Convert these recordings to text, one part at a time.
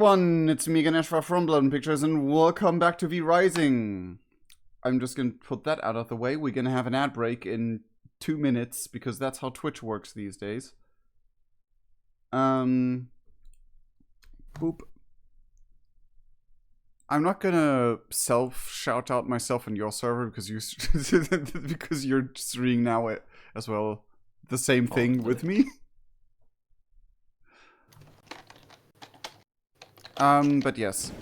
It's me, Ganeshra from Blood and Pictures, and welcome back to V-Rising. I'm just gonna put that out of the way. We're gonna have an ad break in 2 minutes, because that's how Twitch works these days. Boop. I'm not gonna shout out myself on your server, because you because you're streaming now as well. The same thing with me. But yes.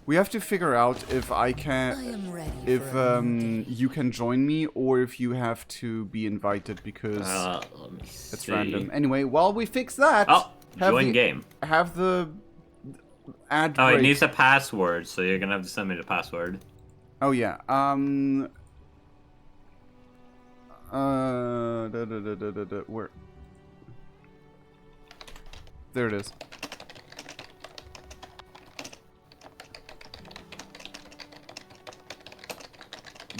We have to figure out if you can join me, or if you have to be invited, because it's random. Anyway, while we fix that, join game. Have the ad break. It needs a password, so you're gonna have to send me the password. Oh yeah. Where? There it is.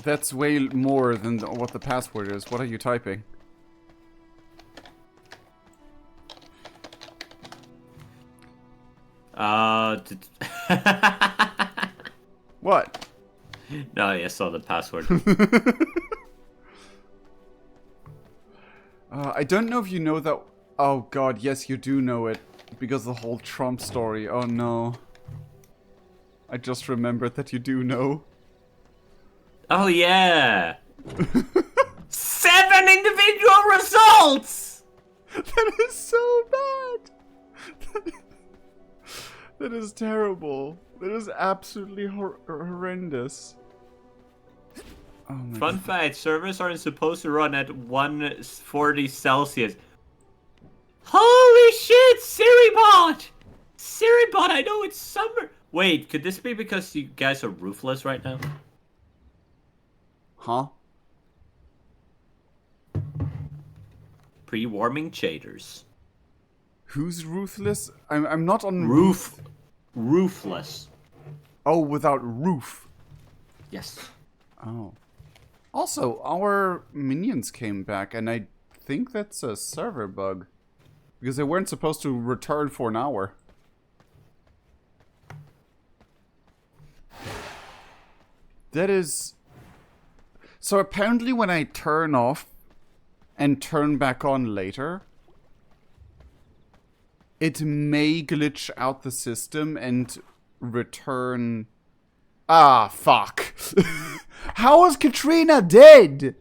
That's way more than what the password is. What are you typing? What? No, I saw the password. I don't know if you know that. Oh god, yes, you do know it. Because the whole Trump story. Oh no. I just remembered that you do know. Oh yeah! 7 individual results! That is so bad! That is terrible. That is absolutely horrendous. Oh my Fun fact, servers aren't supposed to run at 140 Celsius. Holy shit, SiriBot! SiriBot, I know it's summer! Wait, could this be because you guys are roofless right now? Huh? Pre-warming shaders. Who's ruthless? I'm not on roofless. Oh, without roof. Yes. Oh. Also, our minions came back, and I think that's a server bug. Because they weren't supposed to return for an hour. That is... So apparently when I turn off and turn back on later, it may glitch out the system and return... Ah, fuck. How is Katrina dead?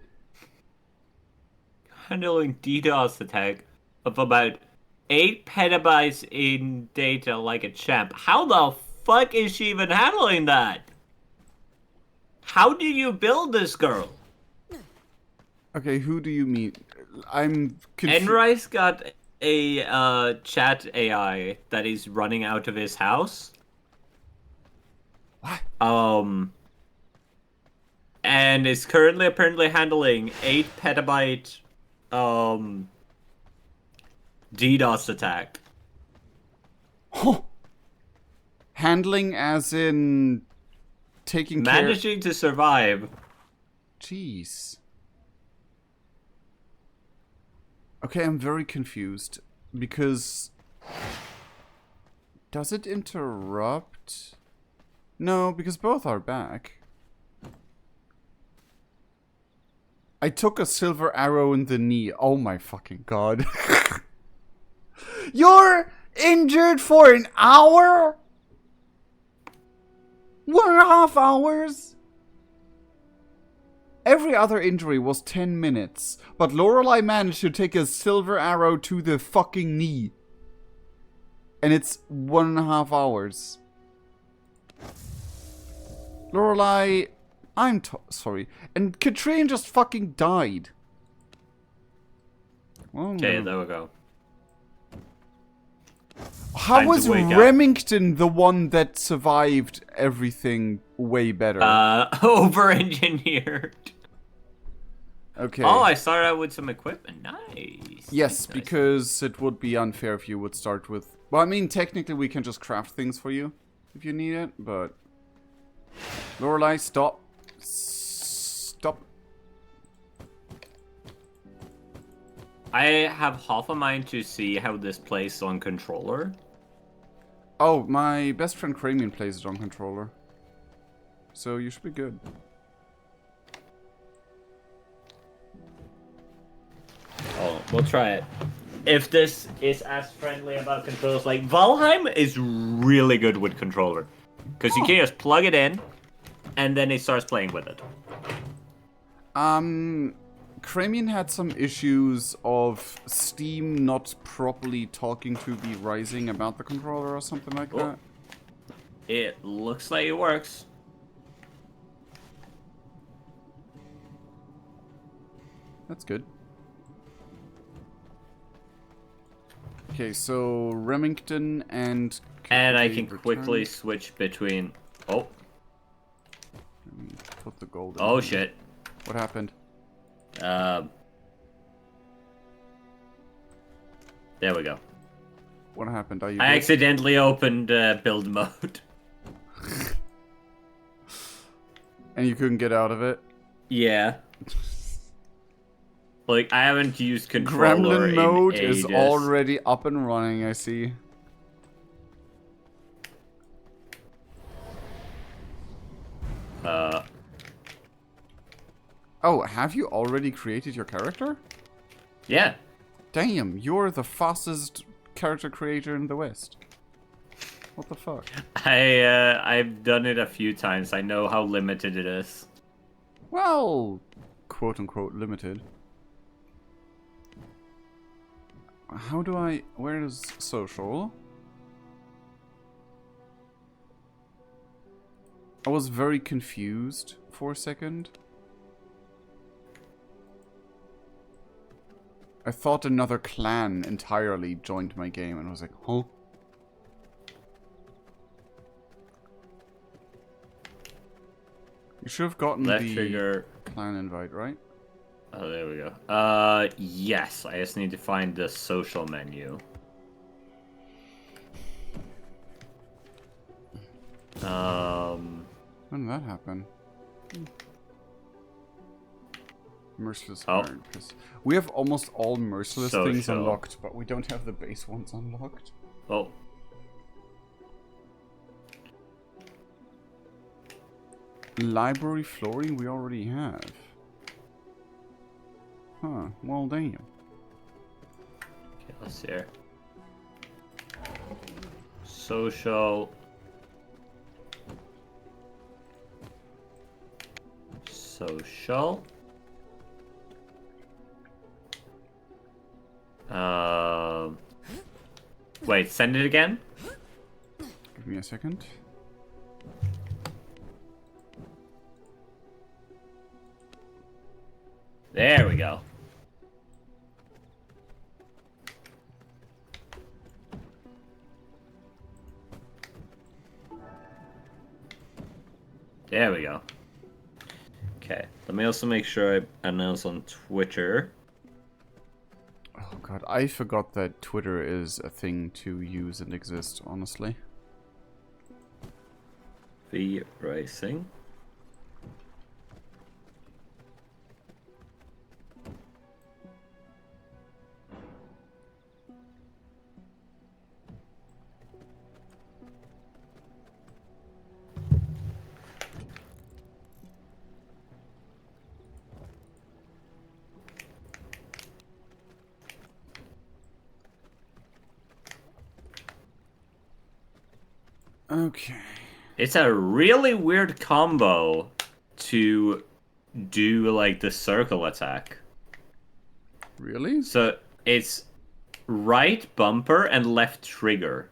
Handling DDoS attack of about 8 petabytes in data like a champ. How the fuck is she even handling that? How did you build this girl? Okay, who do you mean? I'm confused. Enrice got a chat AI that is running out of his house. What? And is currently apparently handling 8 petabyte DDoS attack. Oh. Handling as in taking care... Managing to survive. Jeez. Okay, I'm very confused. Because... Does it interrupt? No, because both are back. I took a silver arrow in the knee. Oh my fucking god. You're injured for an hour? 1.5 hours? Every other injury was 10 minutes, but Lorelei managed to take a silver arrow to the fucking knee. And it's 1.5 hours. Lorelei, I'm sorry. And Katrine just fucking died. Okay, there we go. How was Remington the one that survived everything way better? Over-engineered. Okay. Oh, I started out with some equipment. Nice. Yes, nice. Because it would be unfair if you would start with... Well, I mean, technically we can just craft things for you if you need it, but... Lorelei, stop. Stop. I have half a mind to see how this plays on controller. Oh, my best friend Cramian plays it on controller. So you should be good. Oh, we'll try it. If this is as friendly about controls, like Valheim is really good with controller. Because you can just plug it in, and then it starts playing with it. Cramian had some issues of Steam not properly talking to V Rising about the controller or something like that. It looks like it works. That's good. Okay, so Remington and... And I can quickly switch between... Oh. Let me put the gold in. Oh, here. shit. What happened? There we go. What happened? Are you I good? accidentally opened build mode. And you couldn't get out of it? Yeah. Like, I haven't used controller Gremlin mode in is ages. already up and running, I see. Oh, have you already created your character? Yeah. Damn, you're the fastest character creator in the West. What the fuck? I've done it a few times. I know how limited it is. Well, quote-unquote limited. How do I... Where is social? I was very confused for a second. I thought another clan entirely joined my game and I was like, huh? You should have gotten Left the trigger. clan invite, right? Oh, there we go. Yes. I just need to find the social menu. When did that happen? Merciless Oh. Iron Fist. We have almost all merciless things Social. unlocked, but we don't have the base ones unlocked. Oh. Library flooring we already have. Huh, well damn. Okay, let's see here. Social. Social. Wait, send it again? Give me a second. There we go. There we go. Okay, let me also make sure I announce on Twitter. Oh god, I forgot that Twitter is a thing to use and exist, honestly. V-Rising. Okay. It's a really weird combo to do like the circle attack. Really? So it's right bumper and left trigger.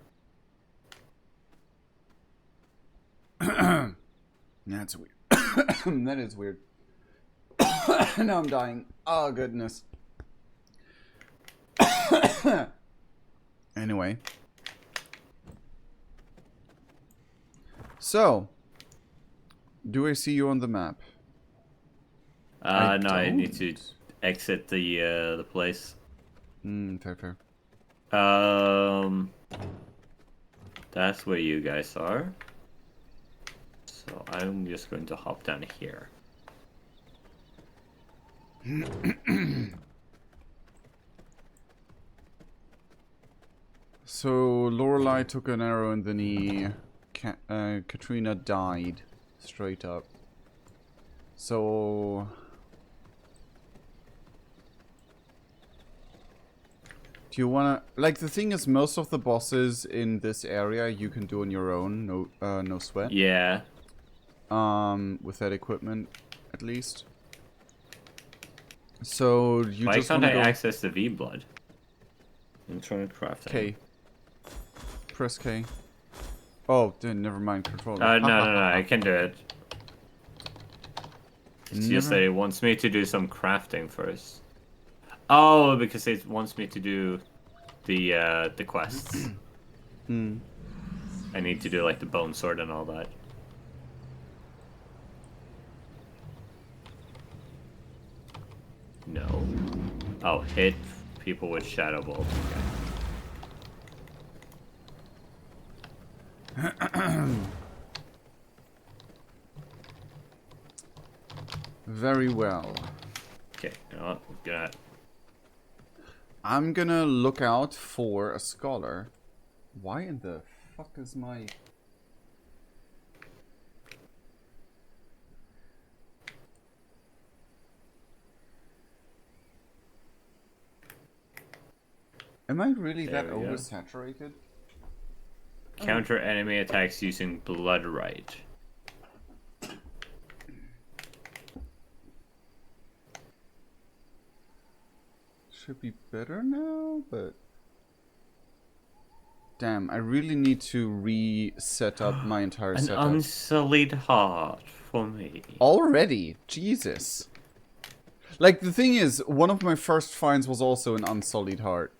That's weird. That is weird. Now I'm dying. Oh, goodness. Anyway. So, do I see you on the map? No, I need don't. to exit the place. Fair. That's where you guys are. So I'm just going to hop down here. So Lorelei took an arrow in the knee. Katrina died. Straight up. So... Do you wanna... Like, the thing is, most of the bosses in this area you can do on your own. No sweat. Yeah. With that equipment, at least. So, you Why just can't wanna I go... access the V-blood? I'm trying to craft it. K. Press K. Oh, never mind, controller. No, I can do it. It's just that it wants me to do some crafting first. Oh, because it wants me to do the quests. I need to do like the bone sword and all that. No. Oh, hit people with shadow bolt. Okay. Very well. Okay, you know what? I'm gonna look out for a scholar. Why in the fuck is my... Am I really that oversaturated? Counter enemy attacks using blood right. Should be better now, but... Damn, I really need to reset up my entire An setup. unsullied heart for me. Already? Jesus. Like, the thing is, one of my first finds was also an unsullied heart.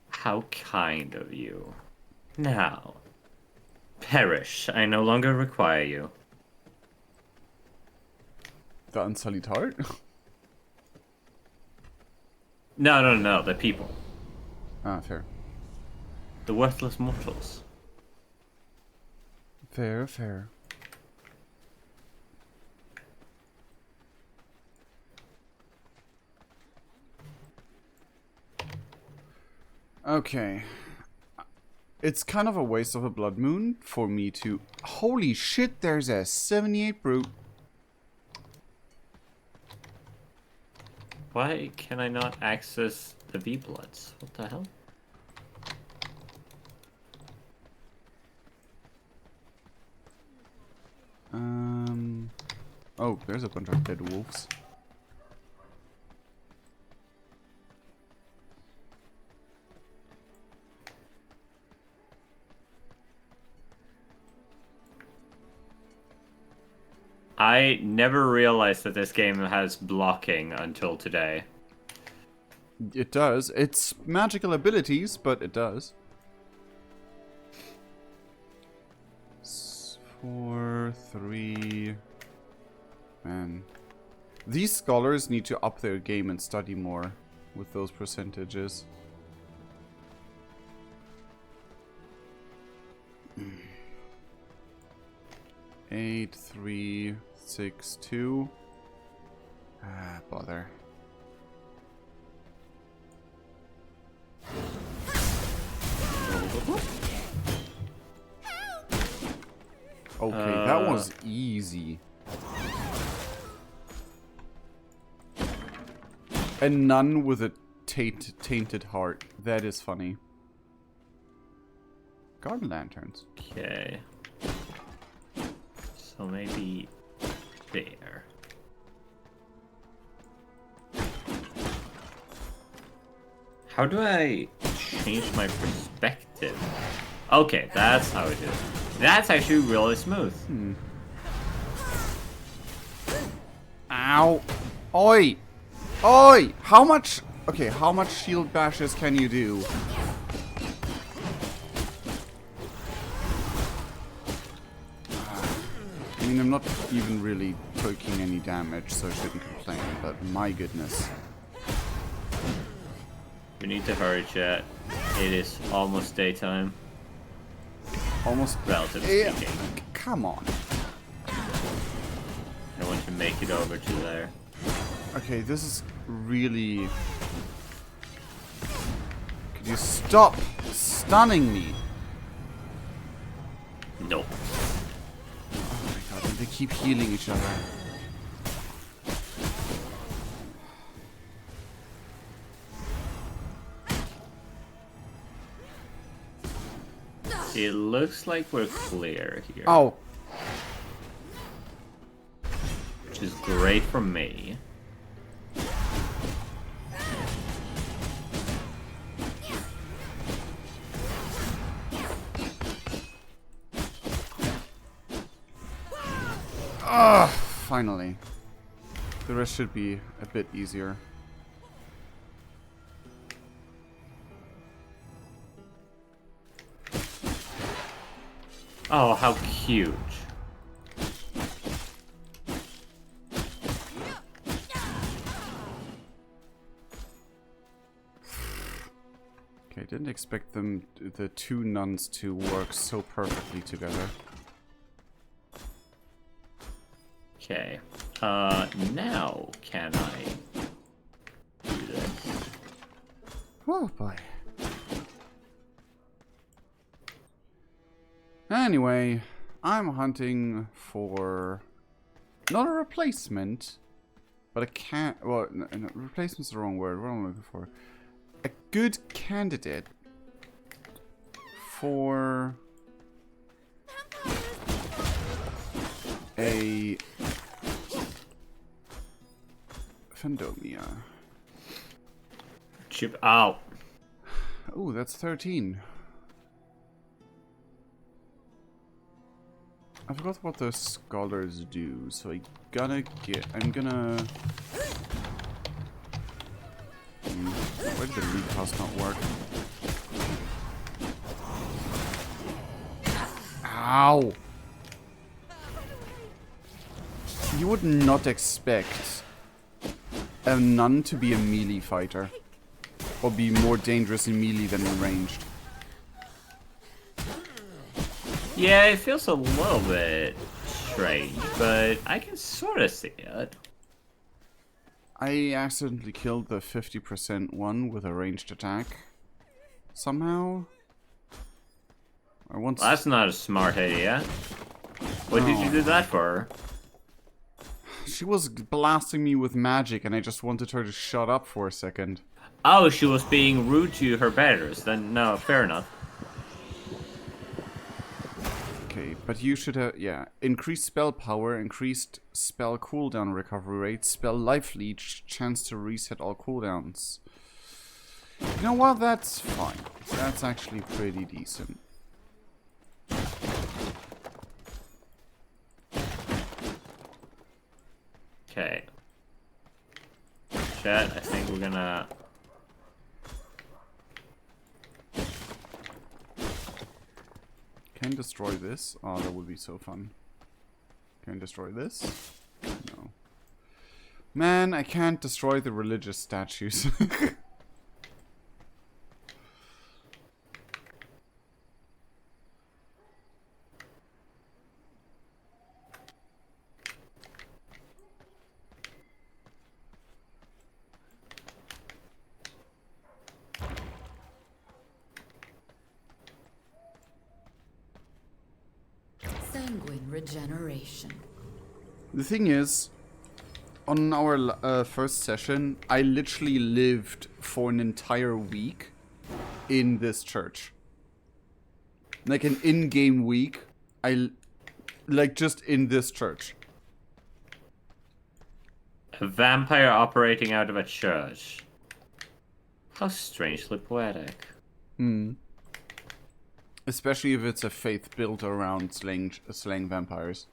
How kind of you. Now, perish. I no longer require you. The unsullied heart? No, the people. Ah, fair. The worthless mortals. Fair, fair. Okay. It's kind of a waste of a blood moon for me to... Holy shit, there's a 78 brute. Why can I not access the V-bloods? What the hell? Oh, there's a bunch of dead wolves. I never realized that this game has blocking until today. It does. It's magical abilities, but it does. 4, 3... Man. These scholars need to up their game and study more with those percentages. Eight, 3, 6, 2. Ah, bother. Okay, that was easy. And none with a tainted heart. That is funny. Garden lanterns. Okay. So maybe there. How do I change my perspective? Okay, that's how it is. That's actually really smooth. Ow! Oi! Oi! How much... Okay, how much shield bashes can you do? I mean, I'm not even really taking any damage, so I shouldn't complain, but my goodness. We need to hurry, chat. It is almost daytime. Almost... Relatively speaking. Come on. I want to make it over to there. Okay, this is really Could you stop stunning me? No. Oh my god, and they keep healing each other. It looks like we're clear here. Oh. Which is great for me. Ah, finally. The rest should be a bit easier. Oh, how cute. Okay, didn't expect the two nuns to work so perfectly together. Okay. Now can I do this? Oh boy. Anyway, I'm hunting for not a replacement, but a well, no, replacement's the wrong word. What am I looking for? A good candidate for a Fandomia. Chip out. Oh, that's 13. I forgot what the scholars do, so I'm gonna... Why did the loot house not work? Ow! You would not expect a nun to be a melee fighter. Or be more dangerous in melee than in ranged. Yeah, it feels a little bit strange, but I can sort of see it. I accidentally killed the 50% one with a ranged attack. Somehow. I once... Well, that's not a smart idea. What did you do that for? She was blasting me with magic and I just wanted her to shut up for a second. Oh, she was being rude to her betters. Then, no, fair enough. Okay, but you should have, yeah. Increased spell power, increased spell cooldown recovery rate, spell life leech, chance to reset all cooldowns. You know what? That's fine. That's actually pretty decent. Okay. Chat, I think we're gonna... Can destroy this? Oh, that would be so fun. Can destroy this? No. Man, I can't destroy the religious statues. Sanguine regeneration. The thing is, on our first session, I literally lived for an entire week in this church. Like an in-game week, like just in this church. A vampire operating out of a church. How strangely poetic. Hmm. Especially if it's a faith built around slaying vampires.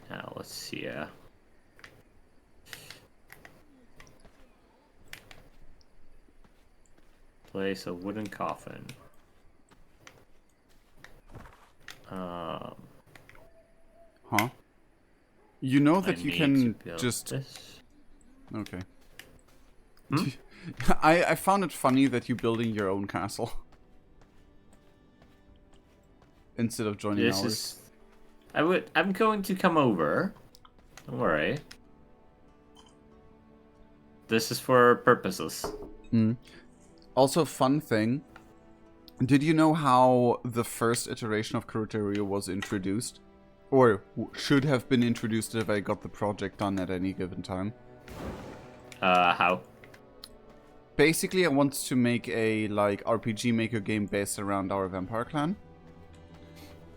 Now, let's see. Place a wooden coffin. Huh? You know that you can just... This. Okay. Hmm? I found it funny that you're building your own castle. Instead of joining This ours. is... I'm going to come over. Don't worry. This is for purposes. Also, fun thing. Did you know how the first iteration of Kuruteru was introduced? Or should have been introduced if I got the project done at any given time? How? Basically, I wanted to make a, like, RPG Maker game based around our vampire clan.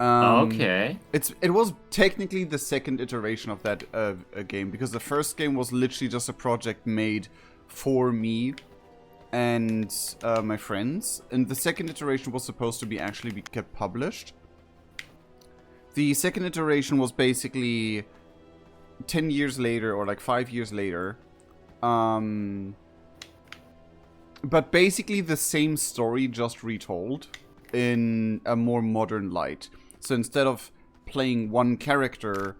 Okay. It was technically the second iteration of that game, because the first game was literally just a project made for me and my friends, and the second iteration was supposed to be get published. The second iteration was basically 10 years later, or like 5 years later, but basically the same story just retold in a more modern light. So instead of playing one character,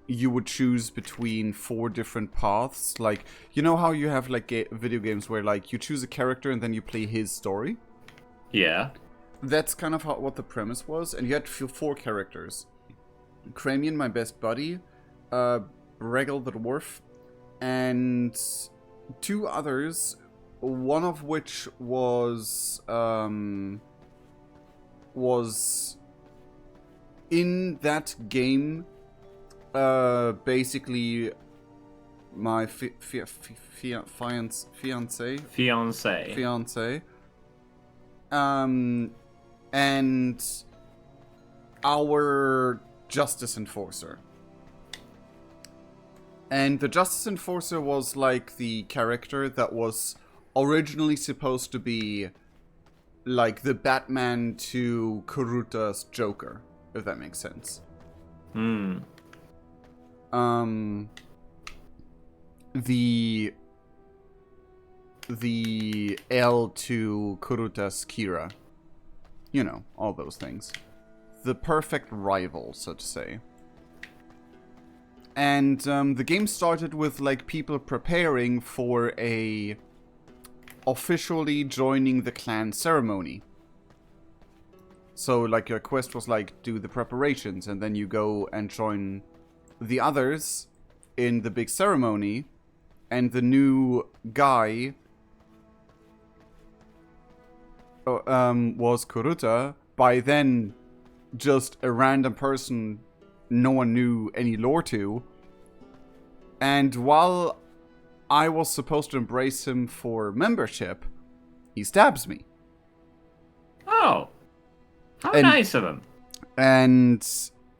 you would choose between 4 different paths. Like, you know how you have like video games where like you choose a character and then you play his story? Yeah. That's kind of what the premise was. And you had 4 characters. Cramian, my best buddy, Regel the dwarf, and 2 others, one of which was in that game, basically my fiance, and our Justice Enforcer. And the Justice Enforcer was like the character that was originally supposed to be like the Batman to Kuruta's Joker, if that makes sense. The L to Kuruta's Kira. You know, all those things. The perfect rival, so to say. And the game started with like people preparing for a officially joining the clan ceremony. So like your quest was like do the preparations, and then you go and join the others in the big ceremony, and the new guy was Kuruta. By then, just a random person no one knew any lore to. And while I was supposed to embrace him for membership, he stabs me. Oh. How nice of him. And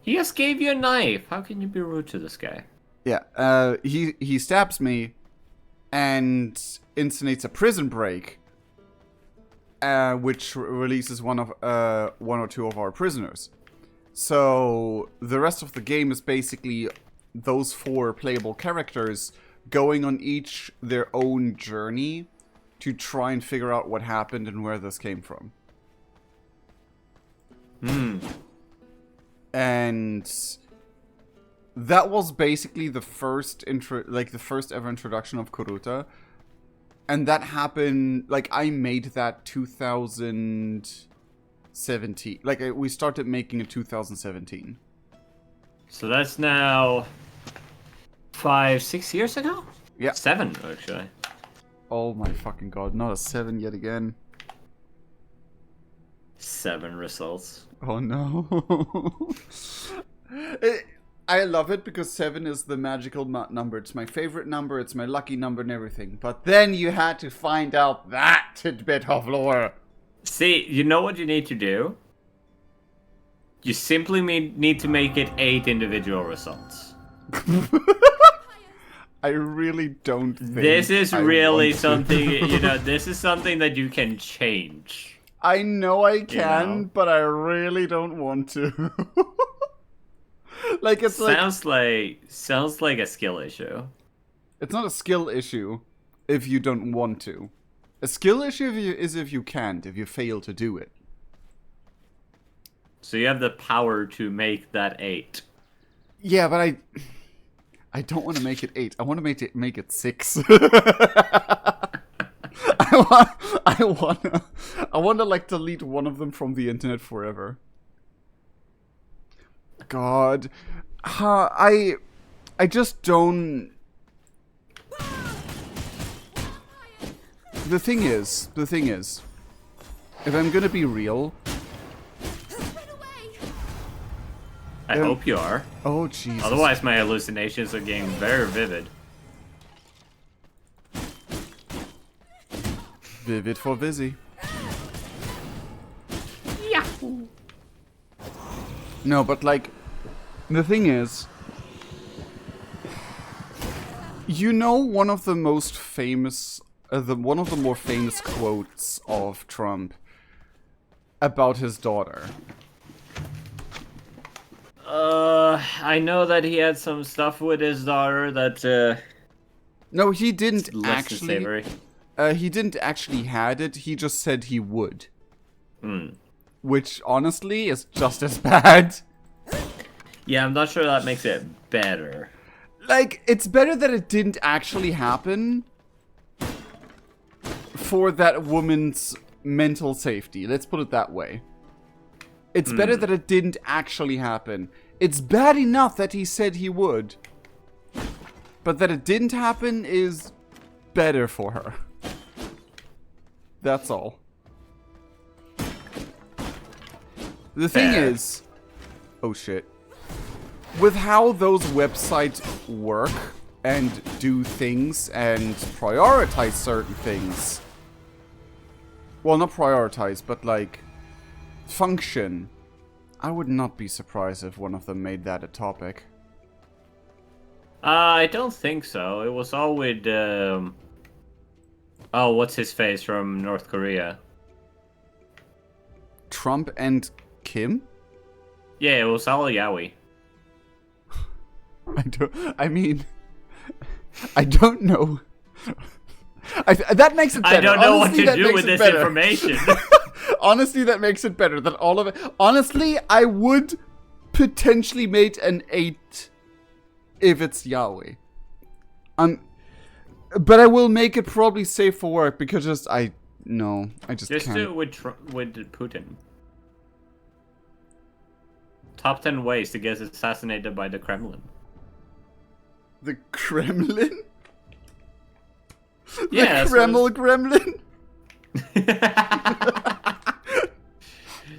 he just gave you a knife. How can you be rude to this guy? Yeah, he stabs me and instigates a prison break, which releases one or 2 of our prisoners. So the rest of the game is basically those 4 playable characters going on each their own journey to try and figure out what happened and where this came from. And that was basically the first ever introduction of Kuruta. And that happened, like, I made that 2017. Like, we started making it 2017. So that's now 5-6 years ago? Yeah. 7, actually. Oh my fucking god, not a 7 yet again. 7 results. Oh no. I love it because 7 is the magical number. It's my favorite number, it's my lucky number and everything. But then you had to find out that tidbit of lore. See, you know what you need to do? You simply need to make it 8 individual results. I really don't think this is really something, you know, this is something that you can change. I know I can, you know? but I really don't want to. Like, it's sounds like a skill issue. It's not a skill issue if you don't want to. A skill issue is if you can't, if you fail to do it. So you have the power to make that 8. Yeah, but I don't want to make it 8. I want to make it 6. I want to like delete one of them from the internet forever. God, I just don't. The thing is, if I'm gonna be real... I hope you are. Oh, Jesus. Otherwise, my hallucinations are getting very vivid. Vivid for V-isy. Yahoo! No, but like, the thing is, you know, one of the most famous, one of the more famous quotes of Trump about his daughter. I know that he had some stuff with his daughter that, No, he didn't less than actually. savory. He didn't actually had it. He just said he would. Hmm. Which, honestly, is just as bad. Yeah, I'm not sure that makes it better. Like, it's better that it didn't actually happen for that woman's mental safety. Let's put it that way. It's better that it didn't actually happen. It's bad enough that he said he would. But that it didn't happen is better for her. That's all. The thing is... Oh shit. With how those websites work and do things and prioritize certain things. Well, not prioritize, but like... function. I would not be surprised if one of them made that a topic. I don't think so. It was all with, oh, what's his face from North Korea? Trump and Kim? Yeah, it was all Yowie. I mean... I don't know. That makes it better. I don't know Honestly, what to that do makes with it this better. information. Honestly, that makes it better. That all of it... Honestly, I would potentially make an 8 if it's Yahweh. But I will make it probably safe for work because I just Just can't. do it with Putin. Top 10 ways to get assassinated by the Kremlin. The Kremlin? Yeah, the Kreml Gremlin?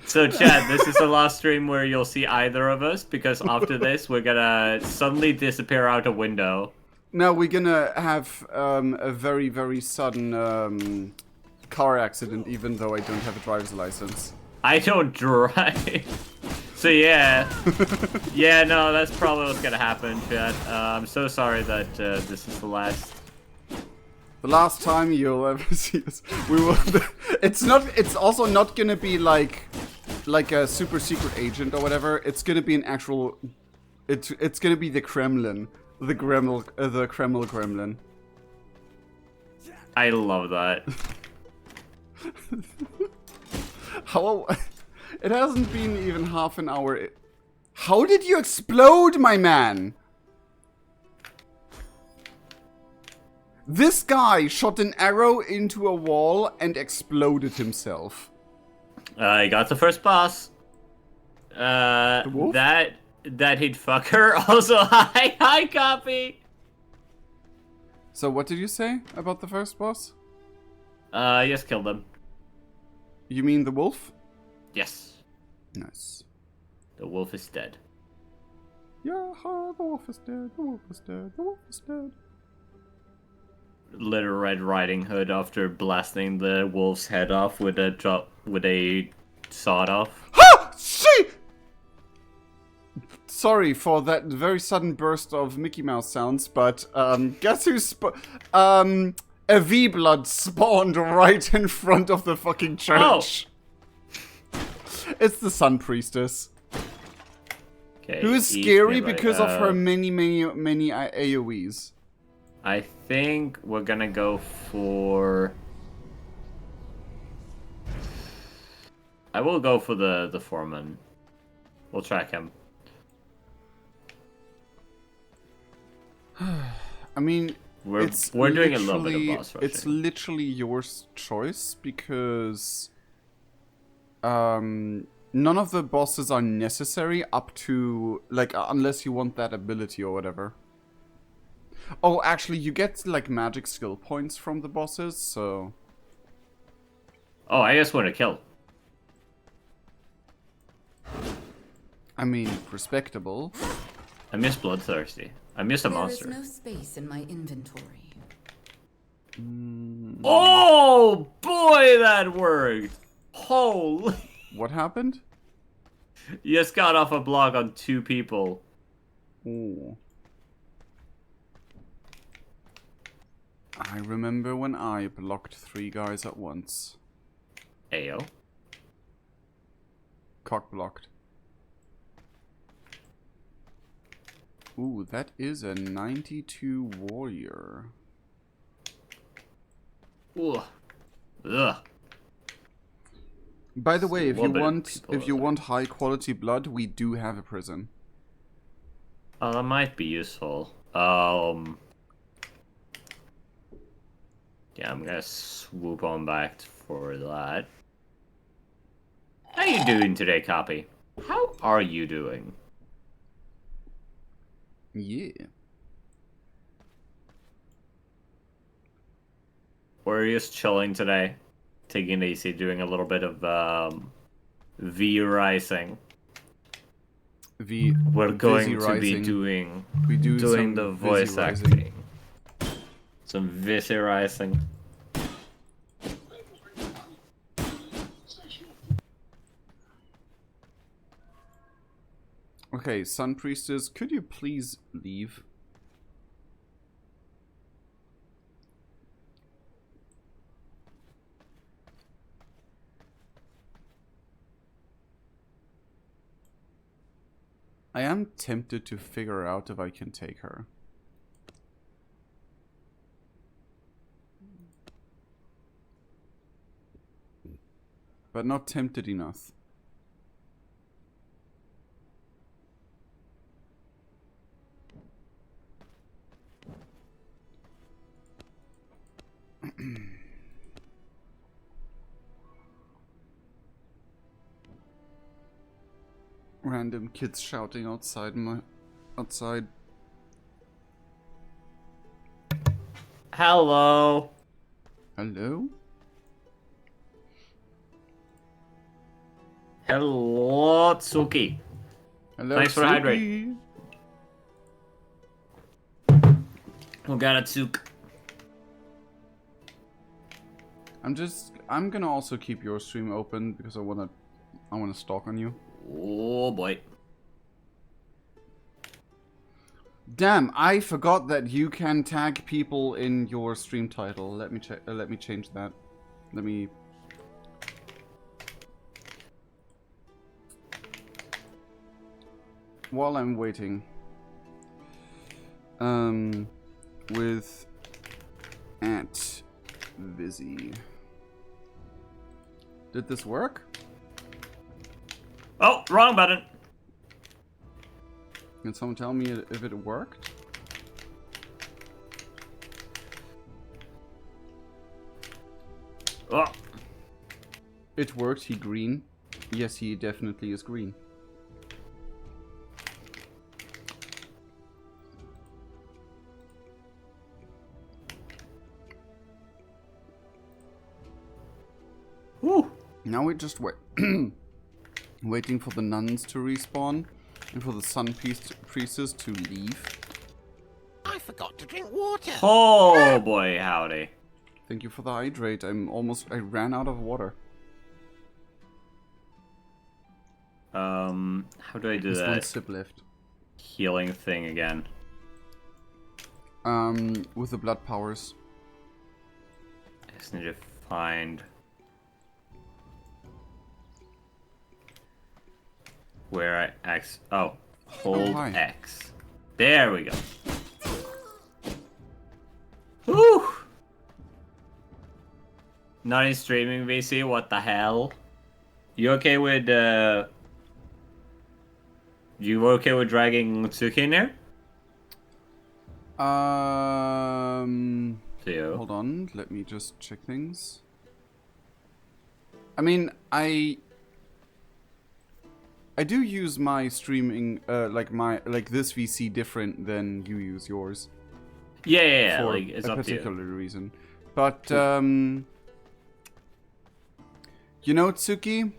So, Chad, this is the last stream where you'll see either of us, because after this, we're gonna suddenly disappear out a window. Now we're gonna have a very, very sudden car accident, even though I don't have a driver's license. I don't drive. So, yeah. Yeah, no, that's probably what's gonna happen, Chad. I'm so sorry that this is the last... The last time you'll ever see us, we will. It's also not gonna be like a super secret agent or whatever. It's gonna be an actual. It's gonna be the Kremlin, the Kreml Gremlin. I love that. How? It hasn't been even half an hour. How did you explode, my man? This guy shot an arrow into a wall and exploded himself. I got the first boss. The wolf? That hit fucker. Also, hi, copy. So what did you say about the first boss? Yes, killed him. You mean the wolf? Yes, Nice. the wolf is dead. Yeah, the wolf is dead. The wolf is dead. The wolf is dead. Little Red Riding Hood after blasting the wolf's head off with a sawed off. Ha! Shit! Sorry for that very sudden burst of Mickey Mouse sounds, but guess who a V-blood spawned right in front of the fucking church. Oh. It's the Sun Priestess. Okay, Who is scary because of her many AoEs. I think we're gonna go for... I will go for the foreman. We'll track him. I mean, We're doing a little bit of boss rushing. It's literally your choice because none of the bosses are necessary up to like unless you want that ability or whatever. Oh, actually, you get like magic skill points from the bosses, so Oh, I just want to kill. I mean, respectable. I miss Bloodthirsty. I miss a There monster. is no space in my inventory. Oh boy, that worked! Holy! What happened? You just got off a block on 2 people. Oh. I remember when I blocked 3 guys at once. Ayo. Cock blocked. Ooh, that is a 92 warrior. Ugh. Ugh. By the way, It's a little bit of if you people, want high quality blood, we do have a prison. Oh, that might be useful. Yeah, I'm gonna swoop on back for that. How you doing today, Copy? How are you doing? Yeah. We're just chilling today, taking it easy, doing a little bit of V Rising. We're going V-isy to be Rising. doing We do some the V-isy voice Rising. acting. Some V-isy Rising. Okay, Sun Priestess, could you please leave? I am tempted to figure out if I can take her. But not tempted enough. Random kids shouting outside. Hello. Hello? Hello, Tsuki. Hello, Thanks for Suki. Who got a Tsuk? I'm gonna also keep your stream open because I wanna stalk on you. Oh boy. Damn, I forgot that you can tag people in your stream title. Let me change that. Let me. While I'm waiting, with @V-isy. Did this work? Oh, wrong button. Can someone tell me if it worked? Oh. It worked. He green. Yes, he definitely is green. Woo. Now we just wait. Waiting for the nuns to respawn and for the sun priestess to leave. I forgot to drink water. Oh boy, howdy. Thank you for the hydrate. I ran out of water. How do I do There's one that sip left. healing thing again? With the blood powers. I just need to find where I X. Oh, hold hi. X. There we go. Woo! Not in streaming, VC. What the hell? You okay with You okay with dragging Tsuki in there? Theo. Hold on. Let me just check things. I mean, I do use my streaming, like this VC different than you use yours. Yeah. For Like it's a up to you. particular reason. But, You know, Tsuki?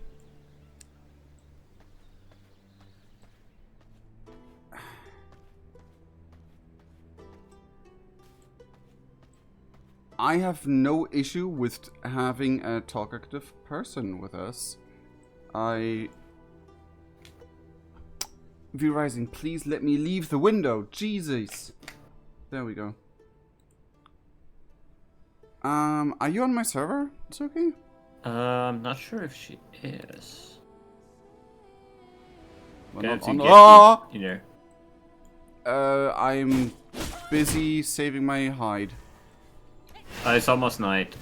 I have no issue with having a talkative person with us. V-Rising, please let me leave the window. Jesus. There we go. Are you on my server? It's okay. I'm not sure if she is. Well, Gonna not have on- to get Ah! you there. I'm busy saving my hide. It's almost night.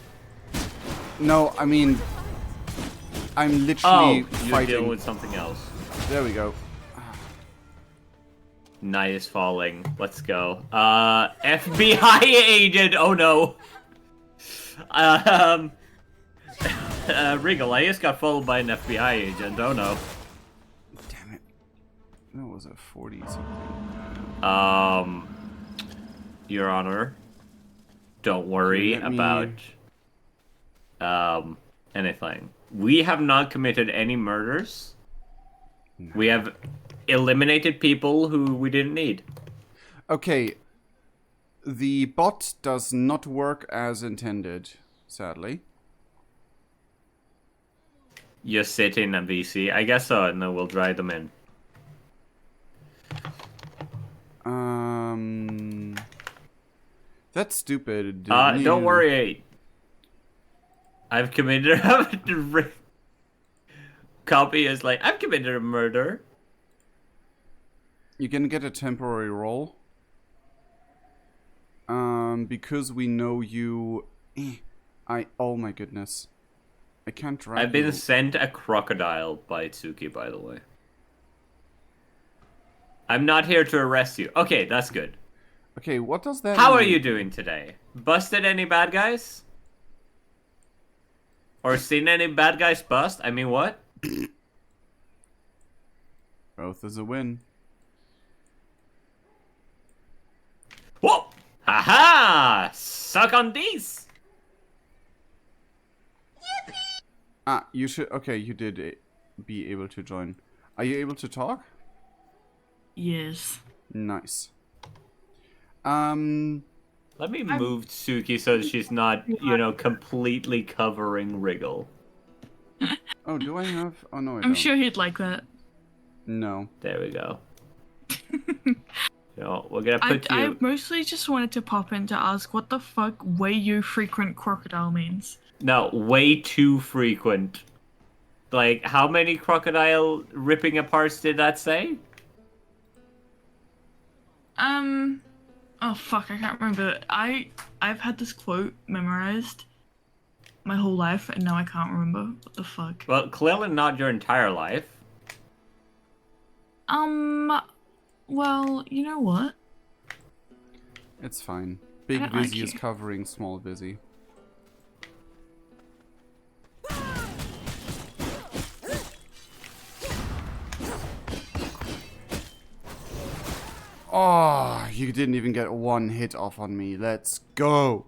No, I mean, I'm Oh, literally you're fighting. dealing with something else. There we go. Night is falling. Let's go. FBI agent. Oh no. Regal, I just got followed by an FBI agent. Oh no. Damn it. That was a 40 something. Your Honor, don't worry Let me- about anything. We have not committed any murders. No. We have eliminated people who we didn't need. Okay. The bot does not work as intended, sadly. You sit in a VC. I guess so, and then we'll drive them in. That's stupid. Don't worry. I've committed Copy is like, I've committed a murder. You can get a temporary role. Because we know you... oh my goodness. I can't drive I've been you. sent a crocodile by Tsuki, by the way. I'm not here to arrest you. Okay, that's good. Okay, what does that How mean? are you doing today? Busted any bad guys? Or seen any bad guys bust? I mean, what? Both is a win. Whoa! Haha! Suck on these! Ah, you should... Okay, you did be able to join. Are you able to talk? Yes. Nice. Let me move Tsuki so she's not, completely covering Wriggle. Oh, do I have... Oh, no, I I'm don't. sure he'd like that. No. There we go. We're gonna put I you... mostly just wanted to pop in to ask what the fuck way you frequent crocodile means. No, way too frequent. Like, how many crocodile ripping aparts did that say? Oh fuck, I can't remember. I've had this quote memorized my whole life and now I can't remember. What the fuck? Well, clearly not your entire life. Well, you know what? It's fine. Big don't like Vizzy is you. covering small Vizzy. Oh, you didn't even get one hit off on me. Let's go.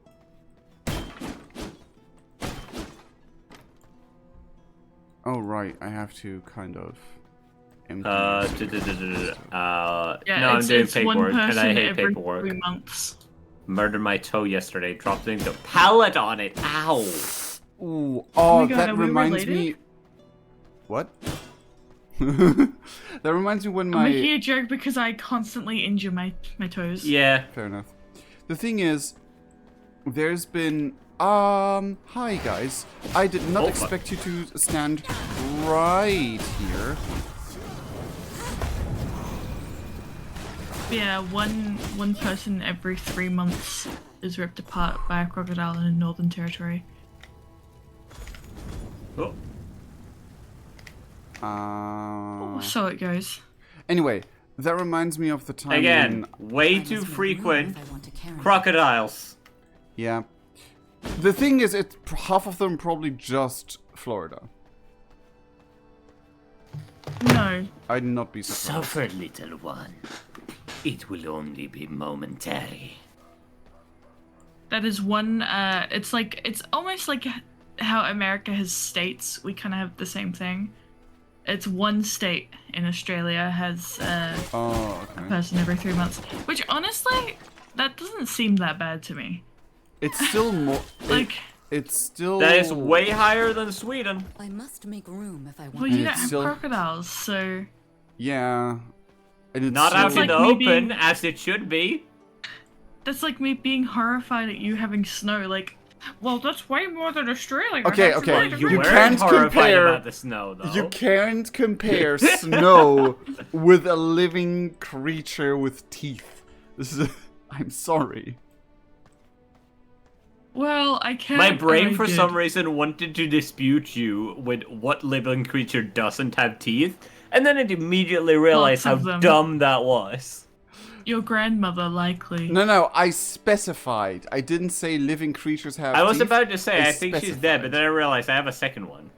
Oh, right. I have to kind of empty your space. Yeah, no, I'm doing it's one paperwork, and person I hate every paperwork. 3 months. Murdered my toe yesterday, dropped it into pallet on it. Ow! Ooh, my oh, God, that are we reminds related? me... What? That reminds me when I'm my... making a joke because I constantly injure my toes. Yeah. Fair enough. The thing is, there's been... hi guys. I did not Oh, fuck. expect you to stand right here. Yeah, one person every 3 months is ripped apart by a crocodile in the Northern Territory. Oh. So it goes. Anyway, that reminds me of the time Again, when... way I too must make room frequent. if I want to carry Crocodiles. Yeah. The thing is, half of them probably just Florida. No. I'd not be surprised. Suffer, little one. It will only be momentary. That is one, it's almost like how America has states, we kind of have the same thing. It's one state in Australia has a person every 3 months, which honestly, that doesn't seem that bad to me. It's still more Like, it's still That is way higher than Sweden. I must make room if I well, want. you And don't it's have still- crocodiles, so yeah. And it's Not out still, in the like me open, being- as it should be. that's like me being horrified at you having snow. Like, well, that's way more than Australia. Okay, That's okay, way You You weren't can't horrified compare- about the snow, though. You can't compare snow with a living creature with teeth. This is I'm sorry. Well, I can't. My brain, and I for did. some reason, wanted to dispute you with what living creature doesn't have teeth, and then it immediately realized how Lots of them. dumb that was. Your grandmother, likely. No, I specified. I didn't say living creatures have I was teeth. about to say, I think she's dead, but specified. then I realized I have a second one.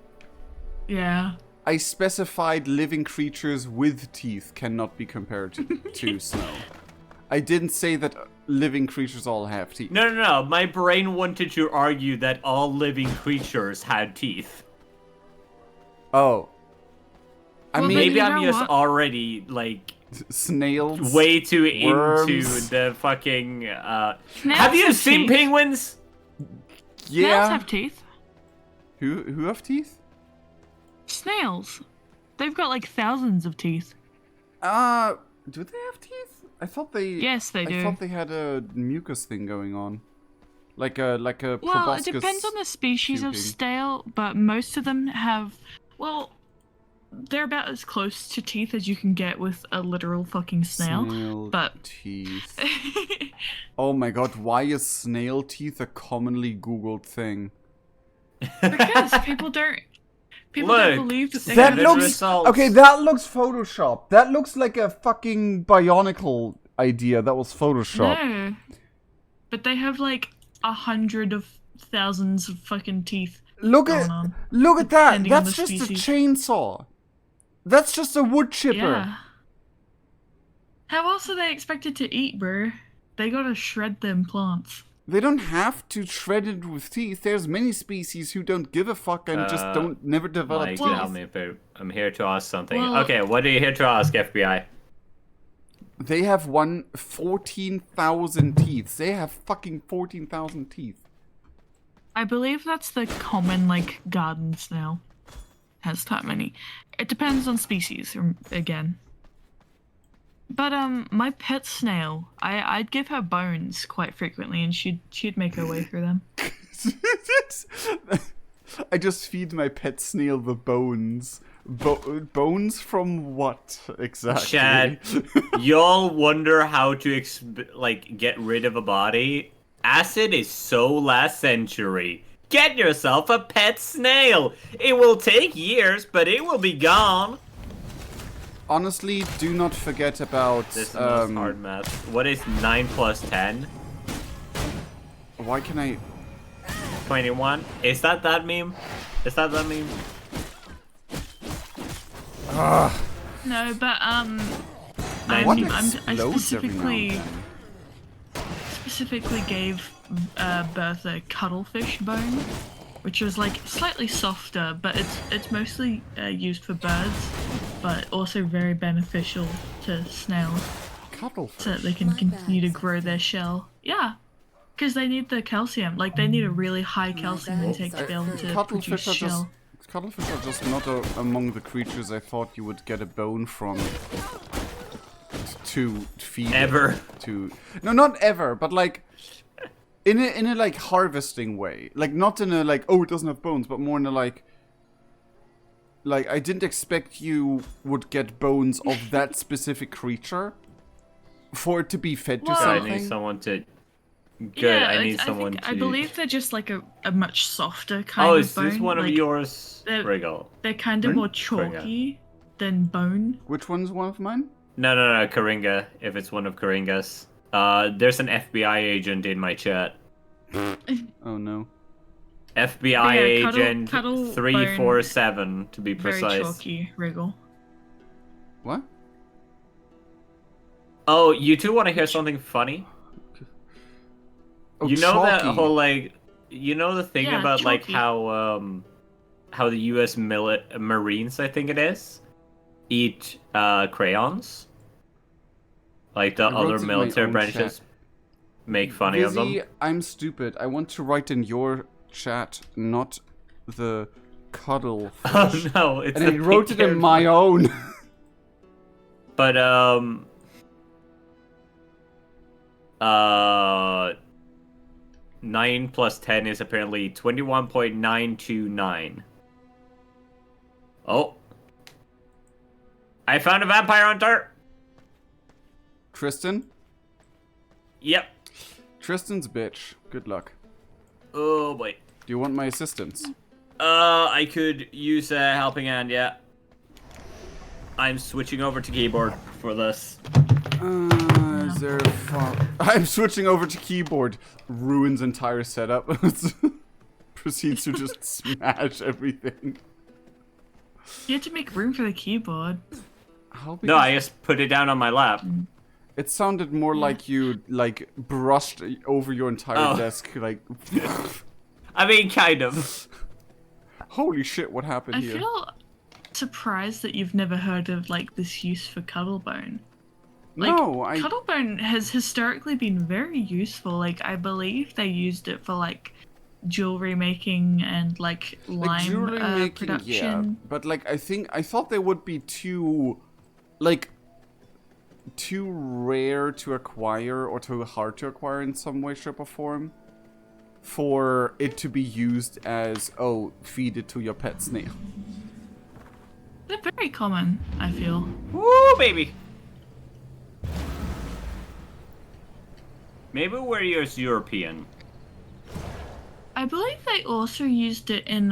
Yeah. I specified living creatures with teeth cannot be compared to snow. I didn't say that living creatures all have teeth. No. My brain wanted to argue that all living creatures had teeth. Oh. I Well, mean, then Maybe you I'm know just what? already, like, snails. way too into worms. the fucking, Snails Have you have seen teeth. penguins? Snails Yeah. have teeth. Who have teeth? Snails. They've got like thousands of teeth. Do they have teeth? I thought they. Yes, they I do. thought they had a mucus thing going on, like a Well, it proboscis depends on the species of tubing. snail, but most of them have. Well, they're about as close to teeth as you can get with a literal fucking snail. Snail but- teeth. Oh my god, why is snail teeth a commonly Googled thing? Because people don't Look, believe that they That have the looks results. okay. That looks Photoshop. That looks like a fucking Bionicle idea that was Photoshop. No, but they have like 100 of thousands of fucking teeth. Look going at on, that. depending on That's the just a species. chainsaw. That's just a wood chipper. Yeah. How else are they expected to eat, bro? They gotta shred them plants. They don't have to shred it with teeth. There's many species who don't give a fuck and just don't never develop Mike, teeth. help me, but I'm here to ask something. Well- Okay, what are you here to ask, FBI? They have 14,000 teeth. They have fucking 14,000 teeth. I believe that's the common, like, garden snail. Has that many. It depends on species, again. But, my pet snail, I'd give her bones quite frequently, and she'd make her way through them. I just feed my pet snail the bones. Bones from what exactly? Chad, y'all wonder how to get rid of a body? Acid is so last century. Get yourself a pet snail. It will take years, but it will be gone. Honestly, do not forget about. This is the most hard math. What is 9 plus 10? Why can I? 21. Is that meme? Is that meme? No, but, I What Nineteen. explodes every now and then? specifically gave birth a cuttlefish bone, which was like slightly softer, but it's mostly used for birds, but also very beneficial to snails Cuttlefish. so that they can My continue to bad, grow their shell. Yeah, because they need the calcium. Like they need a really high calcium bad, intake to be able to produce Cuttlefish are just. shell. Cuttlefish are just not among the creatures I thought you would get a bone from. To feed. Ever. To no, not ever, but like. In a like harvesting way, like not in a like oh it doesn't have bones, but more in a like I didn't expect you would get bones of that specific creature for it to be fed to Well- I something. need someone to. Good, Yeah, I need someone think, to. I believe they're just like a much softer kind Oh, of is this bone. one of like, yours? they're- Riggle. They're kind of more chalky than bone. Which one's one of mine? No, Karinga. If it's one of Karinga's. There's an FBI agent in my chat. Oh no. FBI Yeah, agent cuddle 347 to be Very precise. chalky, Wriggle. What? Oh, you two want to hear something funny? Oh, You know chalky. that whole like you know the thing Yeah, about like chalky. how the U.S. Marines, I think it is, eat crayons. Like the I wrote other it in my military own branches chat. make funny of them. V-isy, I'm stupid. I want to write in your chat, not the cuddle fish. Oh no, it's And the I wrote it in pink-haired my one. own. But 9 plus 10 is apparently 21.929. Oh. I found a vampire hunter! Tristan? Yep. Tristan's bitch. Good luck. Oh boy. Do you want my assistance? I could use a helping hand, yeah. I'm switching over to keyboard for this. Is there I'm switching over to keyboard. Ruins entire setup. Proceeds to just smash everything. You had to make room for the keyboard. How big No, is- I just put it down on my lap. It sounded more like you brushed over your entire Oh. desk, like. I mean, kind of. Holy shit! What happened I here? feel surprised that you've never heard of like this use for Cuttlebone. Like, No, I. Cuttlebone has historically been very useful. Like, I believe they used it for like jewelry making and like Like lime jewelry making, yeah, production. but like I thought they would be too rare to acquire or too hard to acquire in some way, shape, or form for it to be used as, oh, feed it to your pet snail. They're very common, I feel. Woo, baby. Maybe we're European. I believe they also used it in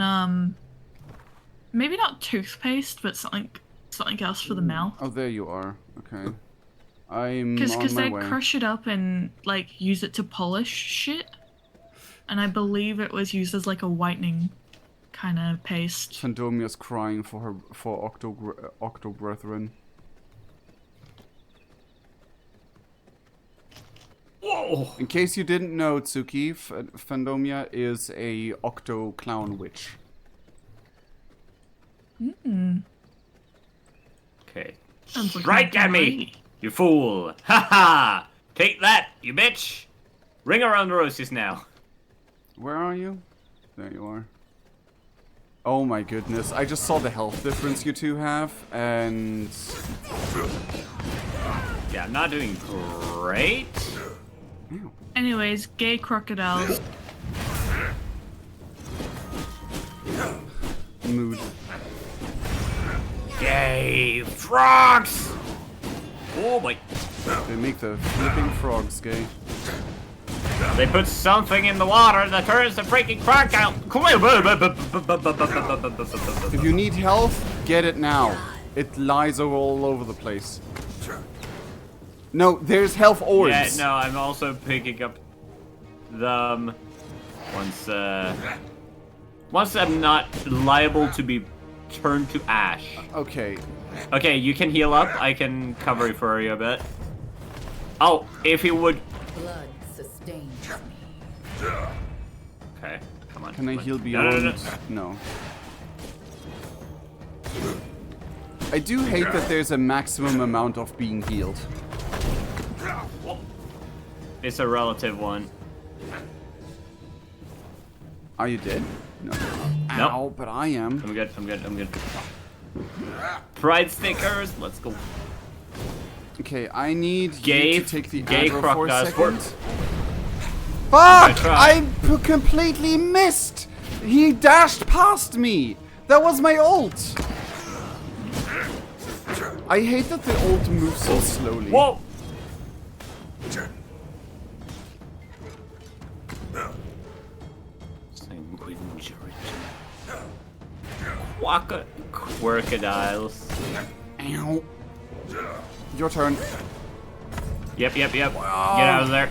maybe not toothpaste, but something else for the mouth. Oh, there you are. Okay. I'm Because on my they way. crush it up and like use it to polish shit, and I believe it was used as like a whitening kind of paste. Fandomia's crying for Octo Brethren. Whoa! In case you didn't know, Tsuki, Fandomia is a Octo Clown Witch. Okay. Sounds like Strike my at me, party. you fool! Ha ha! Take that, you bitch! Ring around the roses now. Where are you? There you are. Oh my goodness, I just saw the health difference you two have, and... Yeah, I'm not doing great. Ew. Anyways, gay crocodiles. Mood. Yay, frogs! Oh my. They make the flipping frogs gay. They put something in the water that turns the freaking crocodile. If you need health, get it now. It lies all over the place. No, there's health orbs. Yeah, no, I'm also picking up them once I'm not liable to be turned to ash. Okay. Okay, you can heal up. I can cover for you a bit. Oh, if you would. Blood sustains me. Okay, come on. Can I come on. heal No, beyond? no. No. I do hate that there's a maximum amount of being healed. It's a relative one. Are you dead? No. Nope. Ow, but I am. I'm good. I'm good. I'm good. Pride stickers. Let's go. Okay, I need Gay- you to take the gay aggro for a crocodiles second. work. Fuck! tried. Completely missed! He dashed past me! That was my ult! I hate that the ult moves so slowly. Whoa! Crocodiles. Ow. Your turn. Yep. Get out of there.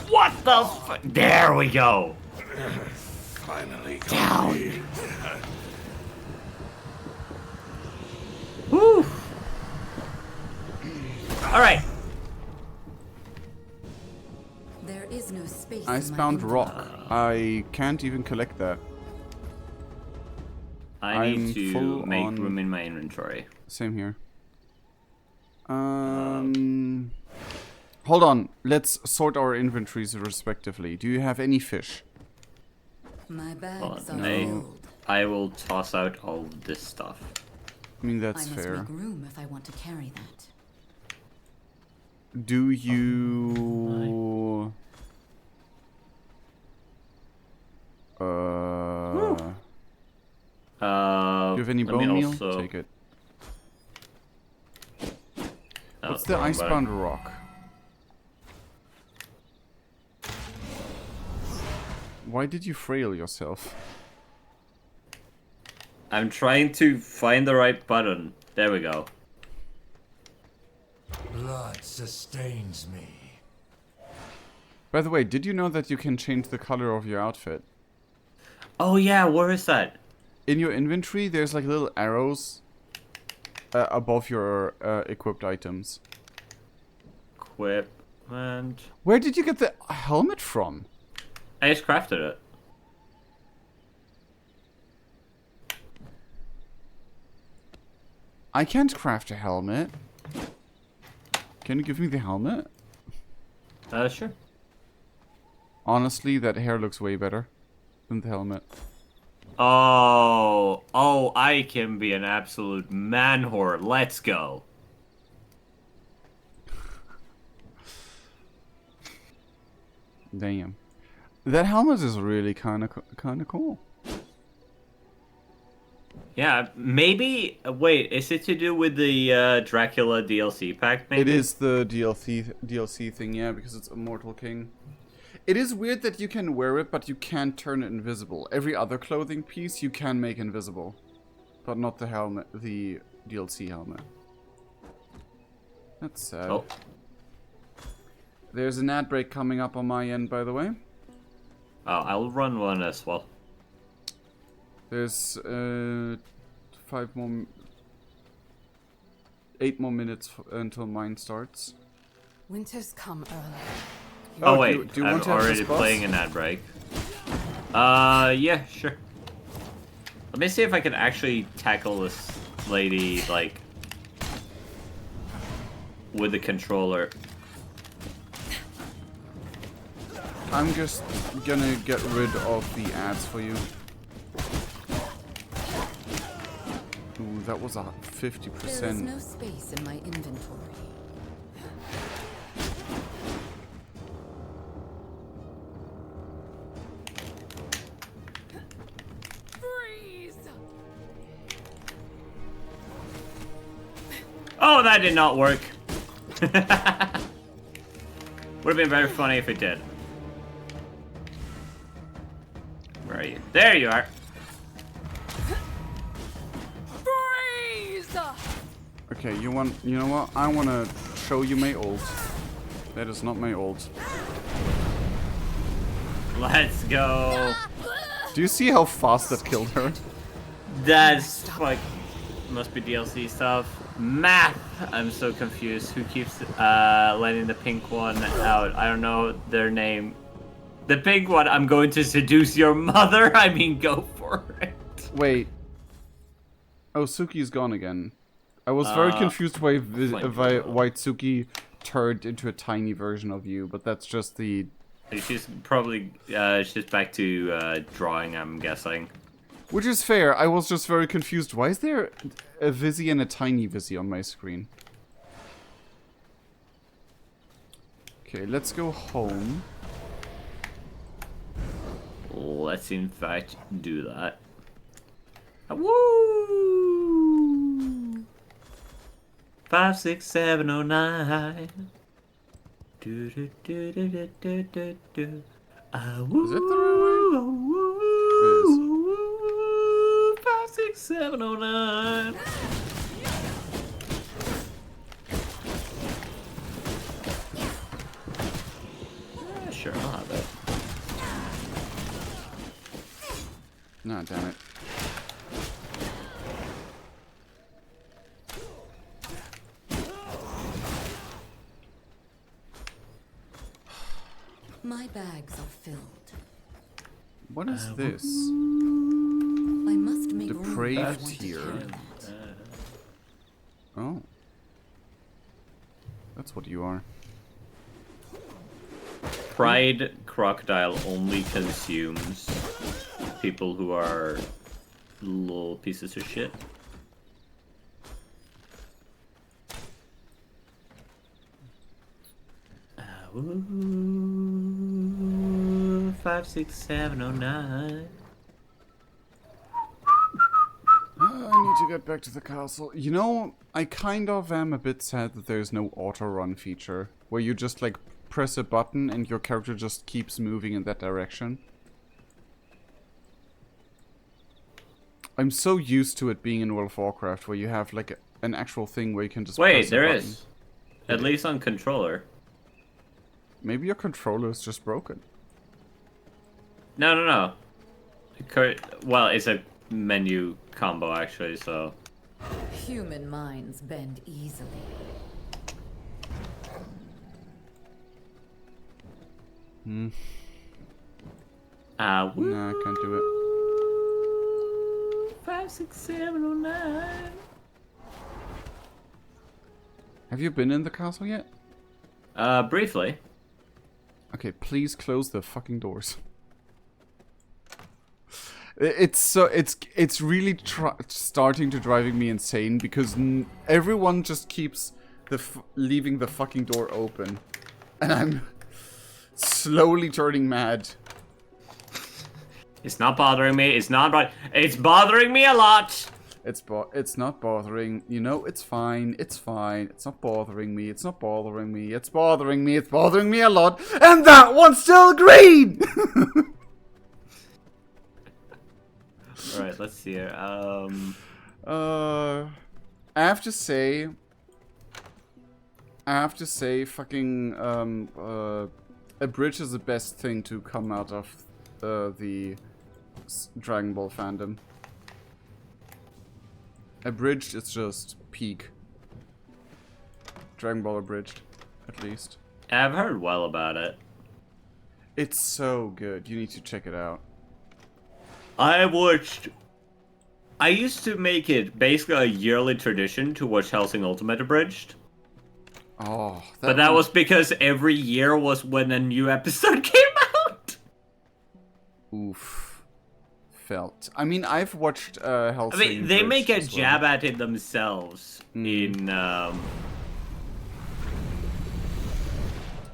What the f- There we go. Finally Down. Woo. Alright. There is no space. in my Icebound inventory. rock. I can't even collect that. I need I'm to full make on- room in my inventory. Same here. Hold on. Let's sort our inventories respectively. Do you have any fish? My bags Hold are on, filled. I will toss out all this stuff. I mean, I that's must fair. make room if I want to carry that. Do you... do you have any let me bone meal? also- Take it. Oh, What's the wrong button. icebound rock? Why did you frail yourself? I'm trying to find the right button. There we go. Blood sustains me. By the way, did you know that you can change the color of your outfit? Oh yeah, where is that? In your inventory, there's like little arrows above your equipped items. Equipment. Where did you get the helmet from? I just crafted it. I can't craft a helmet. Can you give me the helmet? Sure. Honestly, that hair looks way better than the helmet. Oh, I can be an absolute man whore. Let's go. Damn. That helmet is really kind of cool. Yeah, maybe. Wait, is it to do with the Dracula DLC pack? Maybe It is the DLC thing, yeah, because it's Immortal King. It is weird that you can wear it, but you can't turn it invisible. Every other clothing piece you can make invisible, but not the helmet, the DLC helmet. That's sad. Oh, There's an ad break coming up on my end, by the way. I'll run one as well. There's 8 more minutes until mine starts. Winters come early. Oh, do wait, you- do you I'm want to have already this boss? playing an ad break. Yeah, sure. Let me see if I can actually tackle this lady, like, with the controller. I'm just gonna get rid of the ads for you. Ooh, that was a There is 50%. no space in my inventory. Freeze! Oh, that did not work. Would have been very funny if it did. Where are you? There you are. Freeze! Okay, you know what? I wanna show you my ult. That is not my ult. Let's go. Do you see how fast that killed her? That's like must be DLC stuff. Math. I'm so confused. Who keeps letting the pink one out? I don't know their name. The pink one. I'm going to seduce your mother. I mean, go for it. Wait. Oh, Suki's gone again. I was very confused why Suki turned into a tiny version of you, but that's just the... She's probably she's back to drawing. I'm guessing. Which is fair. I was just very confused. Why is there a V-isy and a tiny V-isy on my screen? Okay, let's go home. Let's in fact do that. Woo! 5, 6, 7, 0, 9. Do do do do do do do do. Is it the right way? It is. 5, 6, 7, 0, 9. Yeah, sure, I'll have it. Nah, damn it. My bags are filled. What is this? I must make room for Depraved one to here. carry that. Oh. That's what you are. Pride crocodile only consumes people who are little pieces of shit. Ooh, 5, 6, 7, 0, 9. I need to get back to the castle. You know, I kind of am a bit sad that there's no auto run feature where you just like press a button and your character just keeps moving in that direction. I'm so used to it being in World of Warcraft where you have like an actual thing where you can just Wait, press a there button. is. At least on controller. Maybe your controller is just broken. No. Well, it's a menu combo actually, so. Human minds bend easily. Hmm. Woo. No, I can't do it. 5, 6, 7, 0, 9. Have you been in the castle yet? Briefly. Okay, please close the fucking doors. It's really starting to driving me insane because everyone just keeps leaving the fucking door open, and I'm slowly turning mad. It's not bothering me. It's bothering me a lot. It's not bothering. You know, it's fine. It's fine. It's not bothering me. It's not bothering me. It's bothering me. It's bothering me a lot. And that one's still green. All right, let's see here. I have to say, fucking a bridge is the best thing to come out of the Dragon Ball fandom. Abridged is just peak. Dragon Ball Abridged, at least. I've heard well about it. It's so good. You need to check it out. I used to make it basically a yearly tradition to watch Hellsing Ultimate Abridged. Oh, But that was because every year was when a new episode came out. Oof. Felt. I mean, I've watched Hellsing. I mean, they make a as well. jab at it themselves in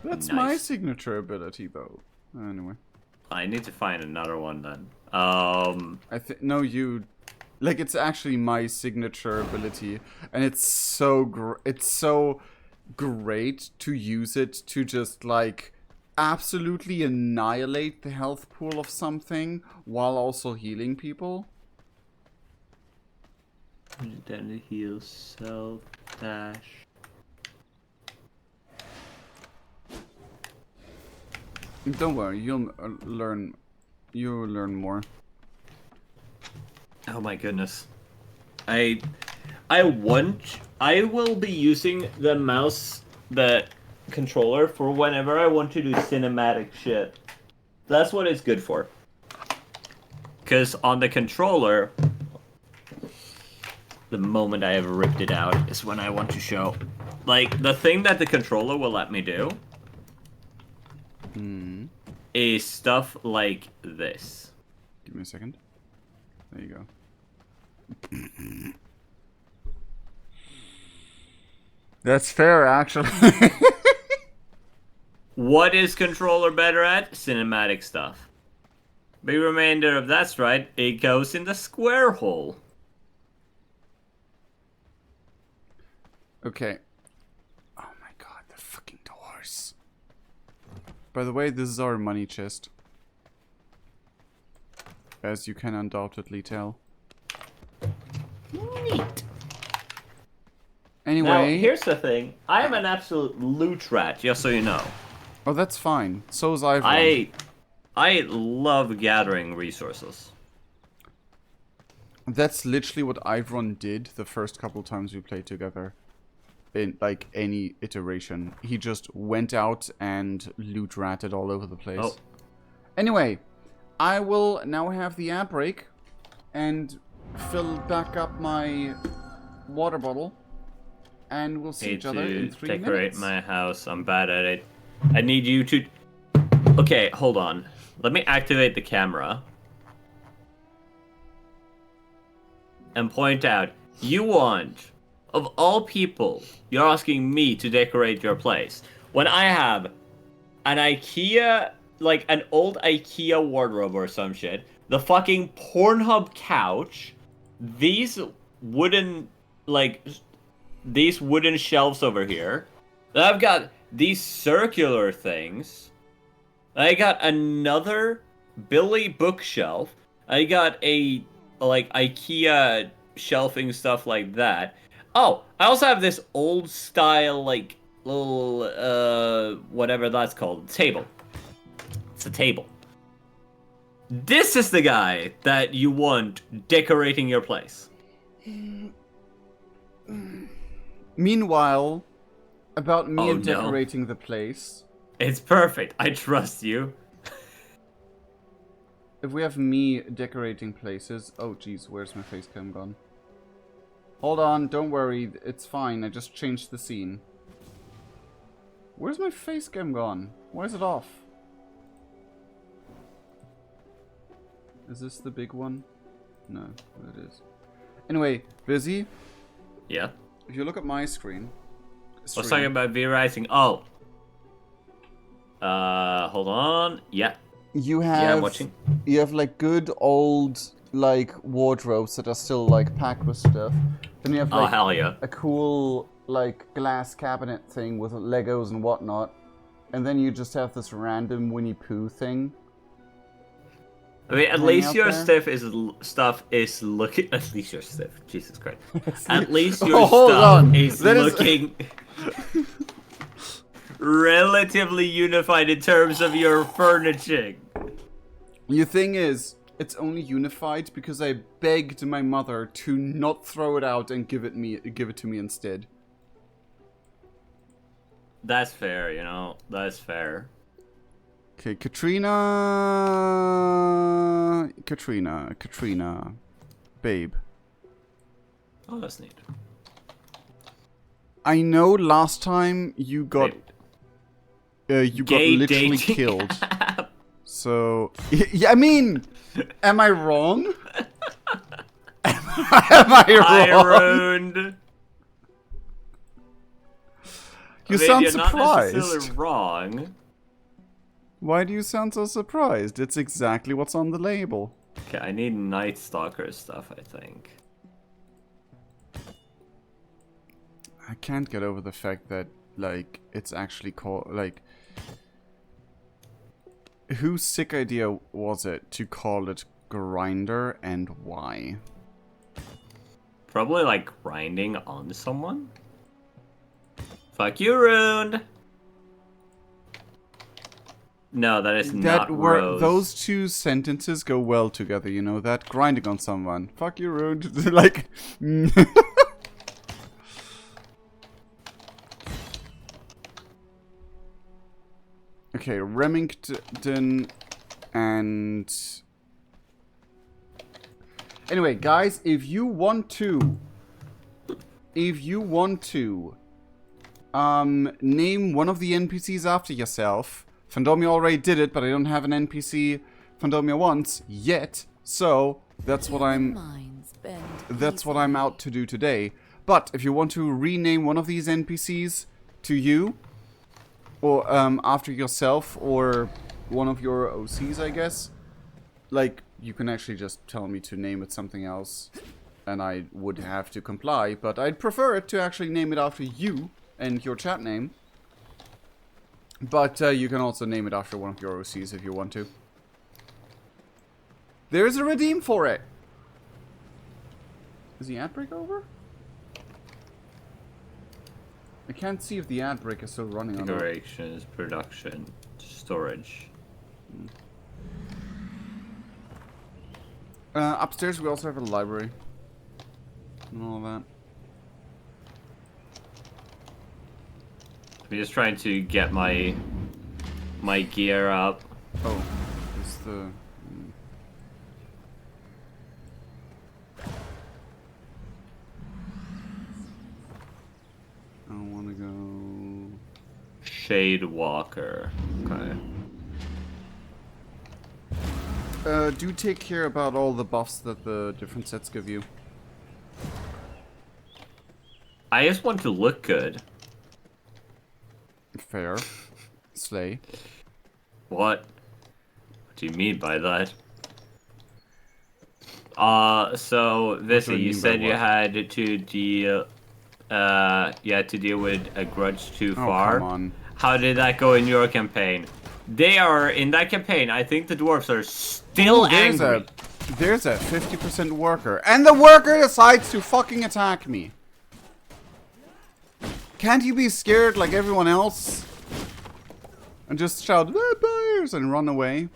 That's my Nice. signature ability, though. Anyway, I need to find another one then. I think no, you. Like, it's actually my signature ability, and it's so great to use it to just like absolutely annihilate the health pool of something while also healing people. Then heal self dash. Don't worry, you'll learn. You'll learn more. Oh my goodness. I will be using the mouse, the controller, for whenever I want to do cinematic shit. That's what it's good for. Because on the controller, the moment I have ripped it out is when I want to show. Like, the thing that the controller will let me do is stuff like this. Give me a second. There you go. That's fair, actually. What is controller better at? Cinematic stuff. Big remainder of that's right, it goes in the square hole. Okay. Oh my god, the fucking doors. By the way, this is our money chest. As you can undoubtedly tell. Neat. Anyway. Now, here's the thing. I am an absolute loot rat, just so you know. Oh, that's fine. So is Ivan. I love gathering resources. That's literally what Ivron did the first couple times we played together. in like any iteration. He just went out and loot ratted all over the place. Oh. Anyway, I will now have the ad break and fill back up my water bottle, and we'll see Need each other to in 3 decorate minutes. my house. I'm bad at it. I need you to... Okay, hold on. Let me activate the camera. And point out, you want, of all people, you're asking me to decorate your place. When I have an IKEA, like an old IKEA wardrobe or some shit, the fucking Pornhub couch, these wooden, like, these wooden shelves over here. Then I've got these circular things. I got another Billy bookshelf. I got a, like, IKEA shelving stuff like that. Oh, I also have this old style, like, little, whatever that's called, table. It's a table. This is the guy that you want decorating your place. Meanwhile, about me Oh, and no. decorating the place. It's perfect. I trust you. If we have me decorating places... Oh, jeez, where's my face cam gone? Hold on, don't worry, it's fine, I just changed the scene. Where's my face cam gone? Why is it off? Is this the big one? No, it is. Anyway, V-isy, Yeah. if you look at my screen... I was talking about V-Rising. Oh. Hold on. Yeah. You have... Yeah, I'm watching. You have, like, good old, like, wardrobes that are still, like, packed with stuff. Then you have, Oh, like, hell yeah. a cool, like, glass cabinet thing with Legos and whatnot. And then you just have this random Winnie Pooh thing. I mean, at hanging least out your there. stuff is looking... At least your stuff. Jesus Christ. At least your Oh, hold stuff on. is That is- looking... relatively unified in terms of your furnishing. The thing is, it's only unified because I begged my mother to not throw it out and give it to me instead. That's fair, you know. That's fair. Okay, Katrina, babe. Oh, that's neat. I know last time you got Babe. got Gay literally dating killed. So yeah, I mean, am I wrong? am I wrong? ruined. You sound you're not surprised. necessarily wrong. Why do you sound so surprised? It's exactly what's on the label. Okay, I need Night Stalker stuff, I think. I can't get over the fact that, like, it's actually called, like... Whose sick idea was it to call it Grinder, and why? Probably, like, grinding on someone? Fuck you, Ruined! No, that is not Rose. Those two sentences go well together, you know that? Grinding on someone. Fuck you, rude. Like... Okay, Remington and... Anyway, guys, if you want to... name one of the NPCs after yourself... Fandomia already did it, but I don't have an NPC Fandomia wants yet, so that's what I'm out to do today. But if you want to rename one of these NPCs to you, or after yourself, or one of your OCs, I guess, like, you can actually just tell me to name it something else, and I would have to comply, but I'd prefer it to actually name it after you and your chat name. But you can also name it after one of your OCs if you want to. There's a redeem for it! Is the ad break over? I can't see if the ad break is still running or not. Decorations, production, storage. Upstairs we also have a library. And all that. I'm just trying to get my gear up. Oh, is the... I don't want to go... Shade Walker. Okay. Do take care about all the buffs that the different sets give you. I just want to look good. Fair. Slay. What do you mean by that? So do you Visi, you mean by said you what? had to deal with a grudge too Oh, far. come on. How did that go in your campaign? They are in that campaign. I think the dwarves are still angry. There's a 50% worker, and the worker decides to fucking attack me. Can't you be scared like everyone else? And just shout, vampires, and run away?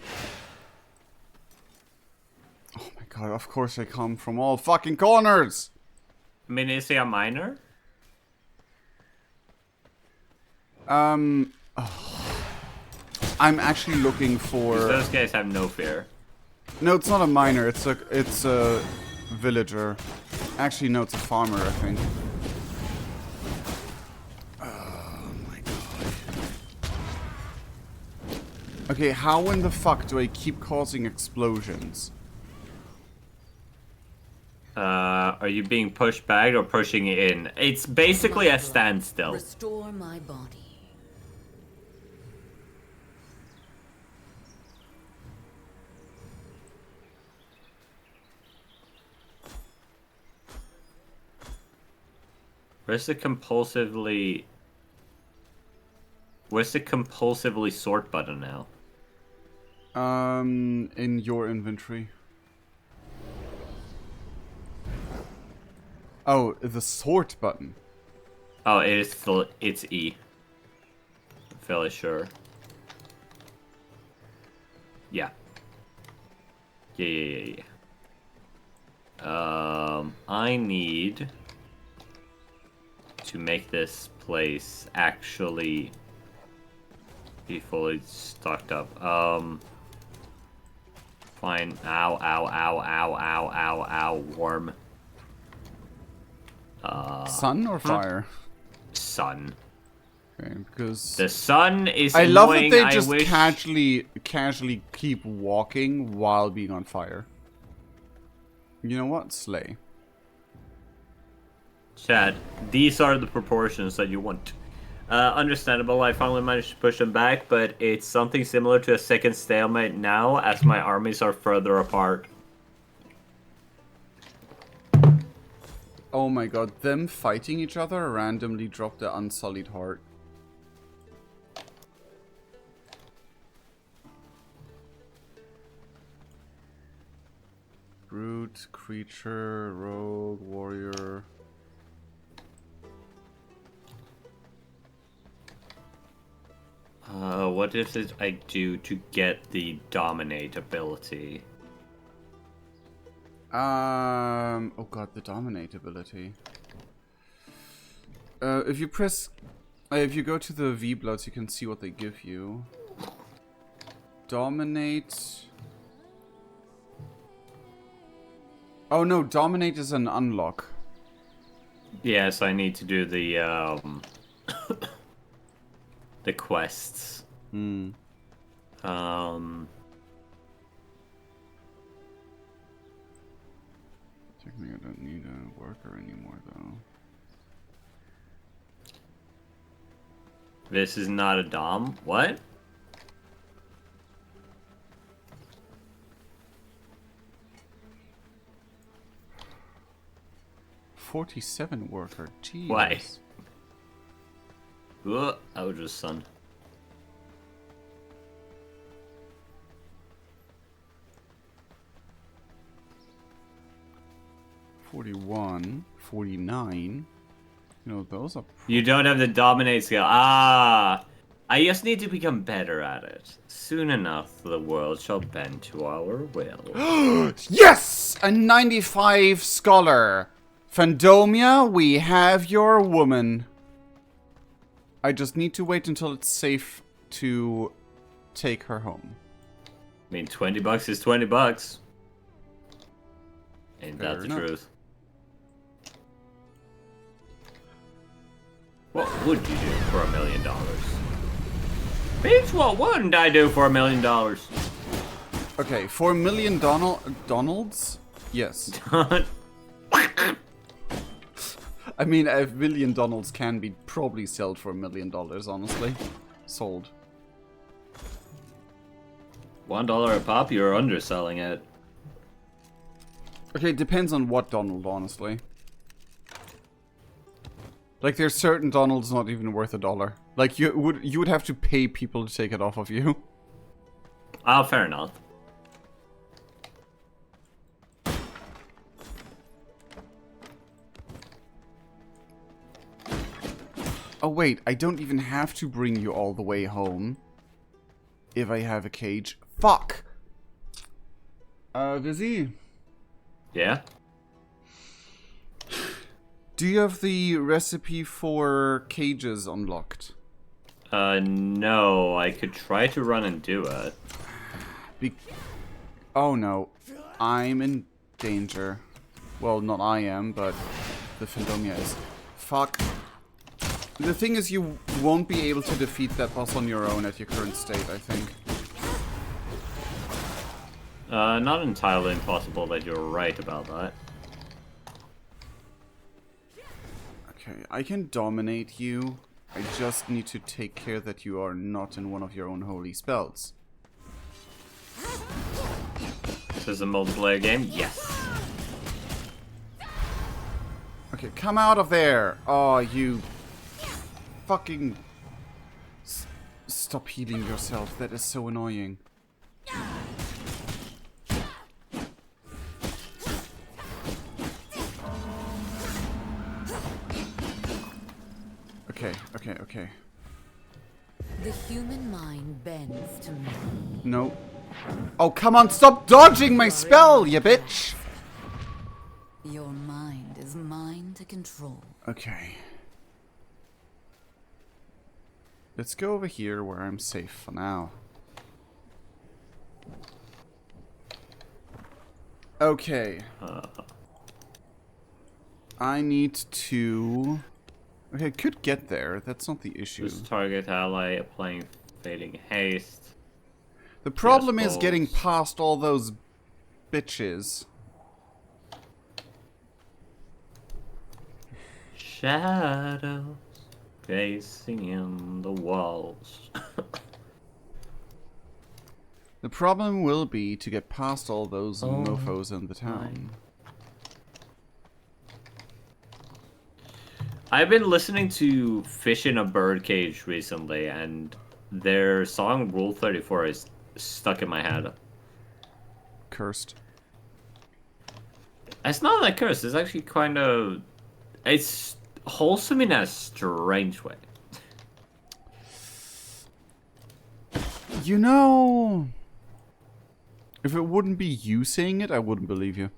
Oh my god, of course they come from all fucking corners! I mean, is he a miner? I'm actually looking for... Those guys have no fear. No, it's not a miner, it's a villager. Actually, no, it's a farmer, I think. Okay, how in the fuck do I keep causing explosions? Are you being pushed back or pushing in? It's basically a standstill. Restore my body. Where's the compulsively sort button now? In your inventory. Oh, the sort button. Oh, it's E. I'm fairly sure. Yeah. Yeah. I need to make this place actually be fully stocked up. Fine. Ow, warm. Sun or fire? Sun. Okay, because The sun is I love that annoying. they I just wish... casually keep walking while being on fire. You know what? Slay. Chad, these are the proportions that you want. Understandable, I finally managed to push them back, but it's something similar to a second stalemate now, as my armies are further apart. Oh my god, them fighting each other randomly dropped the Unsullied Heart. Brute, creature, rogue, warrior. What is it I do to get the dominate ability? Oh god, the dominate ability. If you press, if you go to the V bloods, you can see what they give you. Dominate. Oh no, dominate is an unlock. Yes, I need to do the the quests. Technically, I don't need a worker anymore, though. This is not a dom. What? $47 worker. Jeez. Why? Outrageous, son. $41, $49. You know, those are. You don't have the dominate skill. Ah! I just need to become better at it. Soon enough, the world shall bend to our will. Yes! A 95 scholar. Fandomia, we have your woman. I just need to wait until it's safe to take her home. I mean, $20 is $20. Ain't Fair that the enough. truth? What would you do for $1 million? Bitch, what wouldn't I do for $1 million? Okay, for $1 million Donalds? Yes. I mean, a million Donalds can be probably sold for $1 million, honestly. Sold. $1 a pop, you're underselling it. Okay, it depends on what Donald, honestly. Like, there's certain Donalds not even worth $1. Like, you would have to pay people to take it off of you. Oh, fair enough. Oh wait, I don't even have to bring you all the way home. If I have a cage. Fuck! V-isy. Yeah? Do you have the recipe for cages unlocked? No. I could try to run and do it. Oh no. I'm in danger. Well, not I am, but the Fandomia is. Fuck. The thing is, you won't be able to defeat that boss on your own at your current state, I think. Not entirely impossible that you're right about that. Okay, I can dominate you. I just need to take care that you are not in one of your own holy spells. This is a multiplayer game? Yes. Okay, come out of there! Oh, you... fucking... Stop healing yourself, that is so annoying. Okay. The human mind bends to me. No. Oh, come on, stop dodging my spell, you bitch! Your mind is mine to control. Okay. Let's go over here where I'm safe for now. Okay. I need to... Okay, I could get there. That's not the issue. Just target ally applying fading haste. The problem is suppose. getting past all those bitches. Shadows facing in the walls. The problem will be to get past all those mofos in the town. I've been listening to Fish in a Birdcage recently, and their song Rule 34 is stuck in my head. Cursed. It's not that cursed, it's actually kind of... It's wholesome in a strange way. You know... If it wouldn't be you saying it, I wouldn't believe you.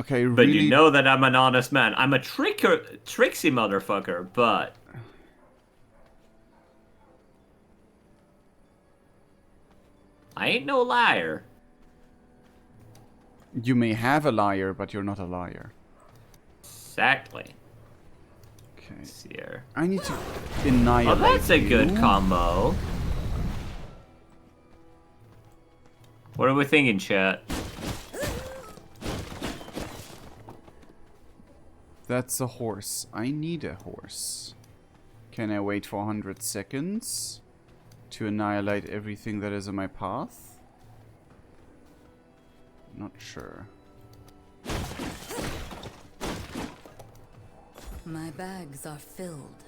Okay, But really... you know that I'm an honest man. I'm a tricksy motherfucker, but... I ain't no liar. You may have a liar, but you're not a liar. Exactly. Okay. Here. I need to annihilate Oh, that's a you. good combo. What are we thinking, chat? That's a horse. I need a horse. Can I wait for 100 seconds to annihilate everything that is in my path? Not sure. My bags are filled.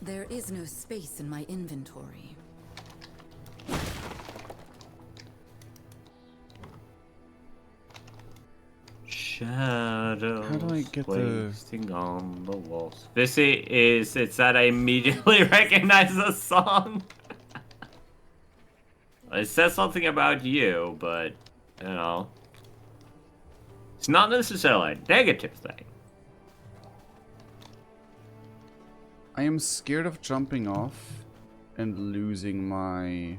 There is no space in my inventory. Shadows. How do I get wasting on the walls? V-isy is it's that I immediately recognize the song. It says something about you, but you know, it's not necessarily a negative thing. I am scared of jumping off and losing my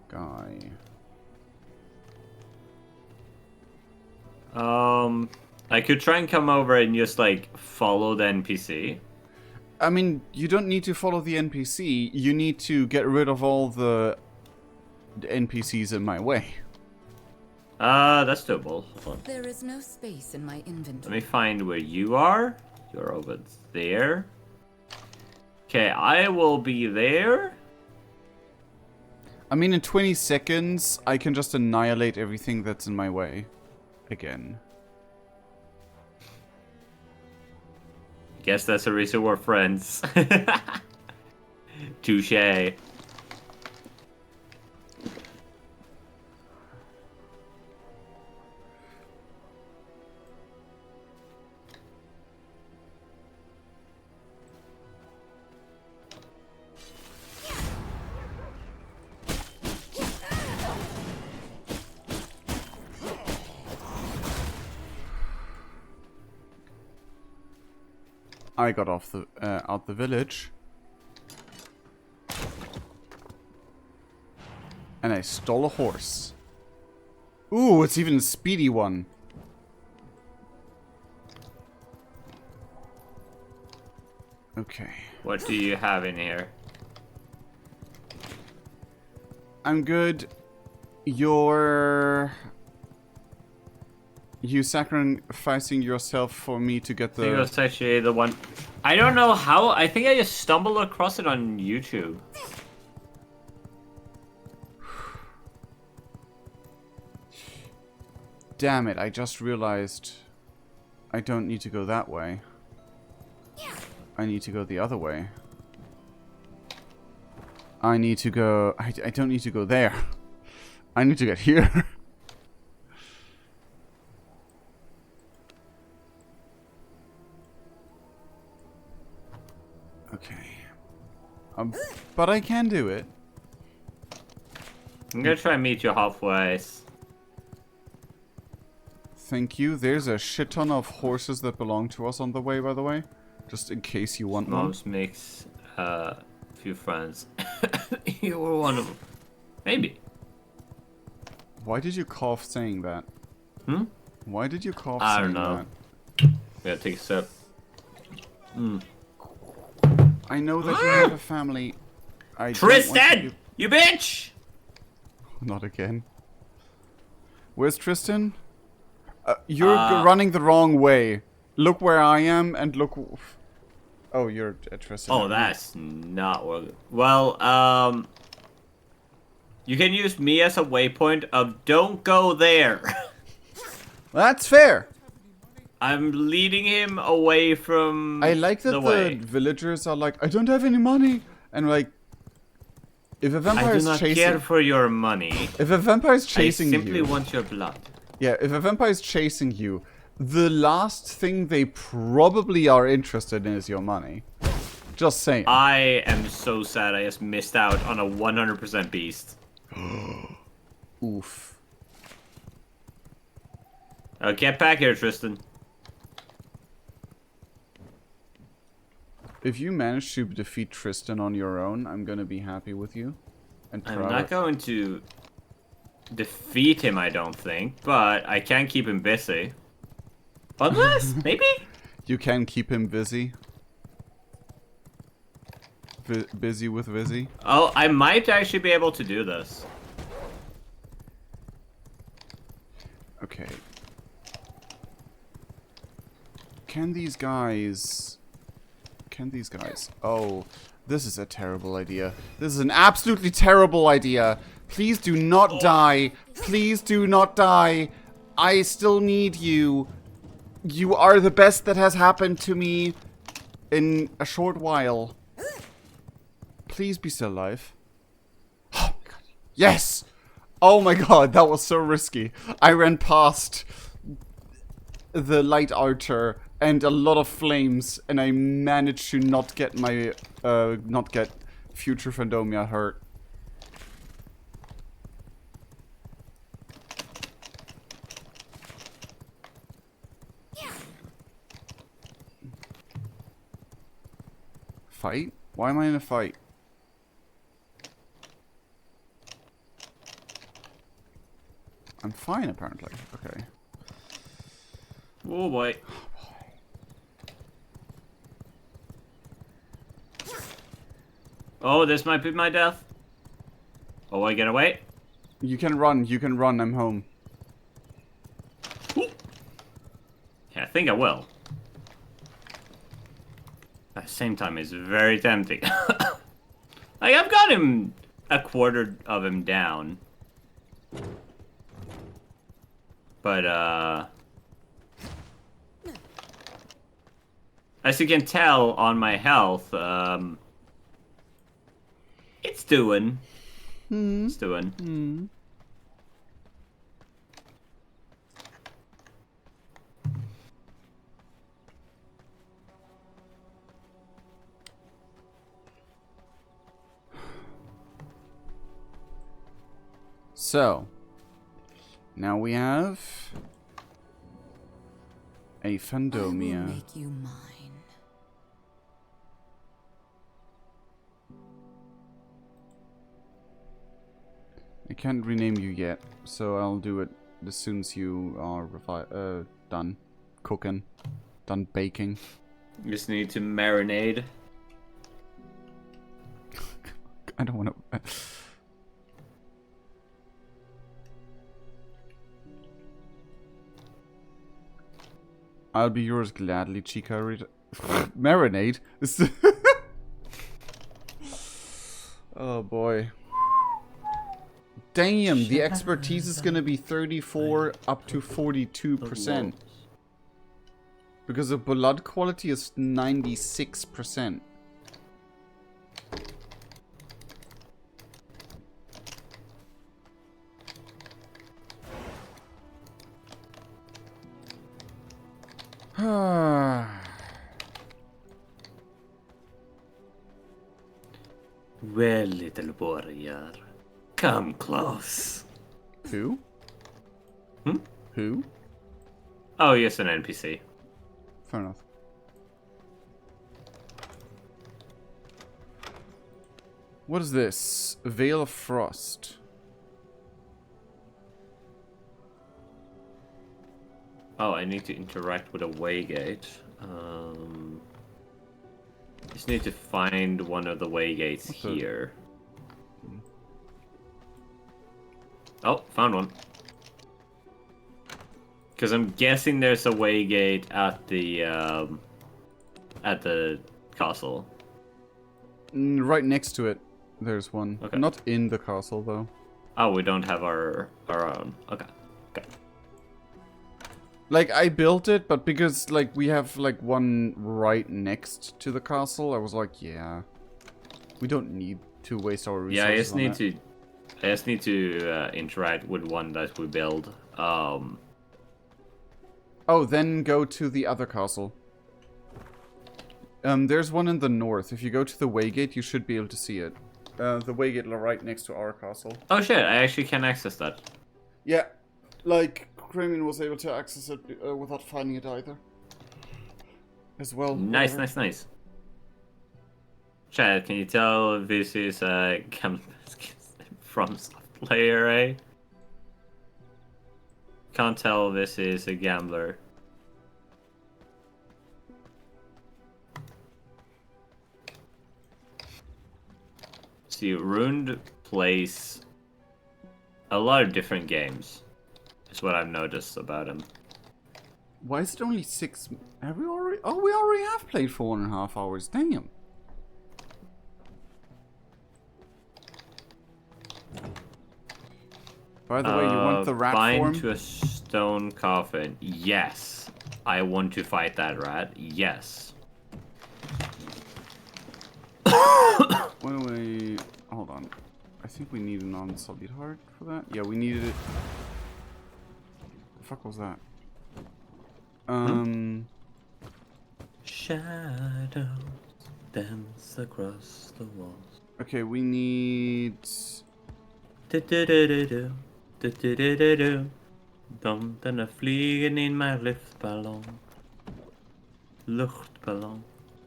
guy. I could try and come over and just like follow the NPC. I mean, you don't need to follow the NPC. You need to get rid of all the NPCs in my way. That's doable. Hold on. There is no space in my Let inventory. me find where you are. You're over there. Okay, I will be there. I mean, in 20 seconds, I can just annihilate everything that's in my way. Again. Guess that's the reason we're friends. Touche. I got off the out the village. And I stole a horse. Ooh, it's even a speedy one. Okay. What do you have in here? I'm good. You sacrificing yourself for me to get I think the... that's actually the one. I don't know how. I think I just stumbled across it on YouTube. Damn it, I just realized I don't need to go that way. I need to go the other way. I need to go... I don't need to go there. I need to get here. Okay. But I can do it. I'm gonna try and meet you halfway. Thank you. There's a shit ton of horses that belong to us on the way, by the way. Just in case you want one. Mom's makes few friends. You were one of them. Maybe. Why did you cough saying that? Hmm? Why did you cough I saying don't know. that? Yeah, take a sip. I know that you have a family. I don't want Tristan! You bitch! Not again. Where's Tristan? You're running the wrong way. Look where I am and look... Oh, you're at Tristan. Oh, that's not what... Well, you can use me as a waypoint of don't go there. That's fair. I'm leading him away from I like that the the way. villagers are like, I don't have any money. And like, if a vampire I do is not chasing... care for your money. If a vampire is I chasing simply you... want your blood. Yeah, if a vampire is chasing you, the last thing they probably are interested in is your money. Just saying. I am so sad I just missed out on a 100% beast. Oof. Get back here, Tristan. If you manage to defeat Tristan on your own, I'm gonna be happy with you. And I'm proud. not going to defeat him, I don't think, but I can keep him busy. Unless, maybe? You can keep him busy. Busy with Vizzy. Oh, I might actually be able to do this. Okay. Can these guys... Oh, this is a terrible idea. This is an absolutely terrible idea. Please do not die. Please do not die. I still need you. You are the best that has happened to me in a short while. Please be still alive. Oh my god. Yes! Oh my god, that was so risky. I ran past the light archer and a lot of flames, and I managed to not get my, not get future Fandomia hurt. fight? Why am I in a fight? I'm fine, apparently. Okay. Oh boy. Oh, this might be my death. Oh, I get away. You can run, I'm home. Ooh. Yeah, I think I will. At the same time, it's very tempting. Like, I've got him a quarter of him down. But, as you can tell on my health, it's doing. It's doing. So, now we have a I will Fandomia. make you mine. I can't rename you yet, so I'll do it as soon as you are done cooking, done baking. Just need to marinade. I don't want to. I'll be yours gladly, Chica. Marinade. Oh boy. Damn, the expertise is gonna be 34 up to 42%. Because the blood quality is 96%. Well, little warrior, come close. Who? Hmm? Who? Oh, yes, an NPC. Fair enough. What is this? A Veil of Frost. Oh, I need to interact with a waygate. Just need to find one of the waygates here. Oh, found one. Because I'm guessing there's a waygate at the castle. Right next to it, there's one. Okay. Not in the castle, though. Oh, we don't have our own. Okay. Okay. Like, I built it, but because, like, we have, like, one right next to the castle, I was like, yeah. We don't need to waste our resources. Yeah, I just on need that. to. I just need to interact with one that we build. Oh, then go to the other castle. There's one in the north. If you go to the waygate, you should be able to see it. The waygate right next to our castle. Oh shit! I actually can access that. Yeah, like, Kramen was able to access it without finding it either. As well. Nice, whatever. nice, nice. Chad, can you tell if this is from soft player, eh? Can't tell if this is a gambler. See, Ruined plays a lot of different games. Is what I've noticed about him. Why is it only 6? Have we already? Oh, we already have played for 1.5 hours. Damn. By the way, you want the rat bind form? to a stone coffin. Yes. I want to fight that rat. Yes. Wait. Hold on. I think we need a non-solid heart for that. Yeah, we needed it. The fuck was that? Shadows dance across the walls. Okay, we need. Du-du-du-du-du. Du-du-du-du-du. Tomten flyger in mijn luchtballon. Luchtballon.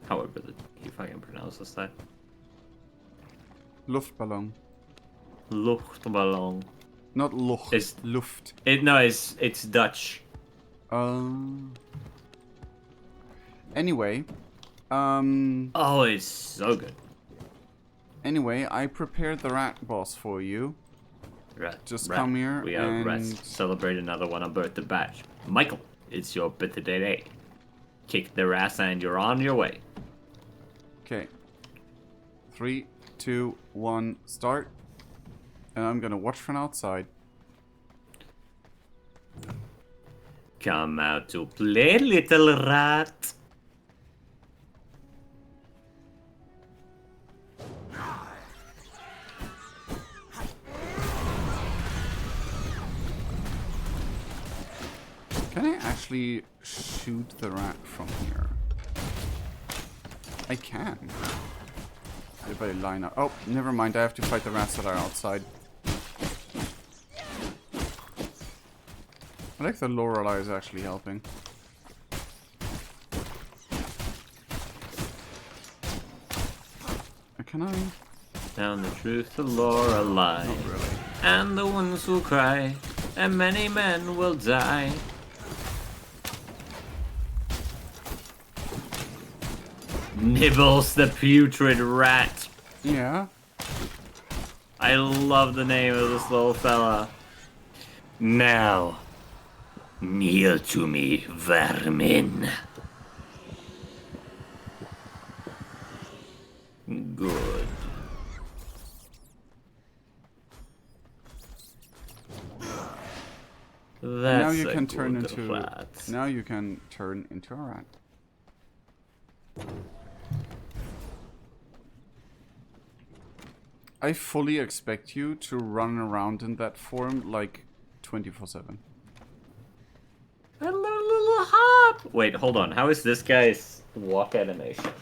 However, if I can pronounce that. Luftballon. Luchtballon. Not Lucht. It's- Luft. It's Dutch. Anyway. Oh, it's so good. Anyway, I prepared the rat boss for you. Rat. Just rat. come here We are and... rats. Celebrate another one on birthday bash. Michael, it's your birthday day. Kick their ass and you're on your way. Okay. 3, 2, 1, start. And I'm gonna watch from outside. Come out to play, little rat. Can I actually shoot the rat from here? I can. If I line up. Oh, never mind. I have to fight the rats that are outside. I like the Lorelei is actually helping. Can I? Down the truth to Lorelei. Not really. And the ones who cry, and many men will die. Nibbles the putrid rat. Yeah. I love the name of this little fella. Now, kneel to me, vermin. Good. That's Now you a can turn good into. rat. Now you can turn into a rat. I fully expect you to run around in that form like 24/7. Hello, little hop. Wait, hold on. How is this guy's walk animation?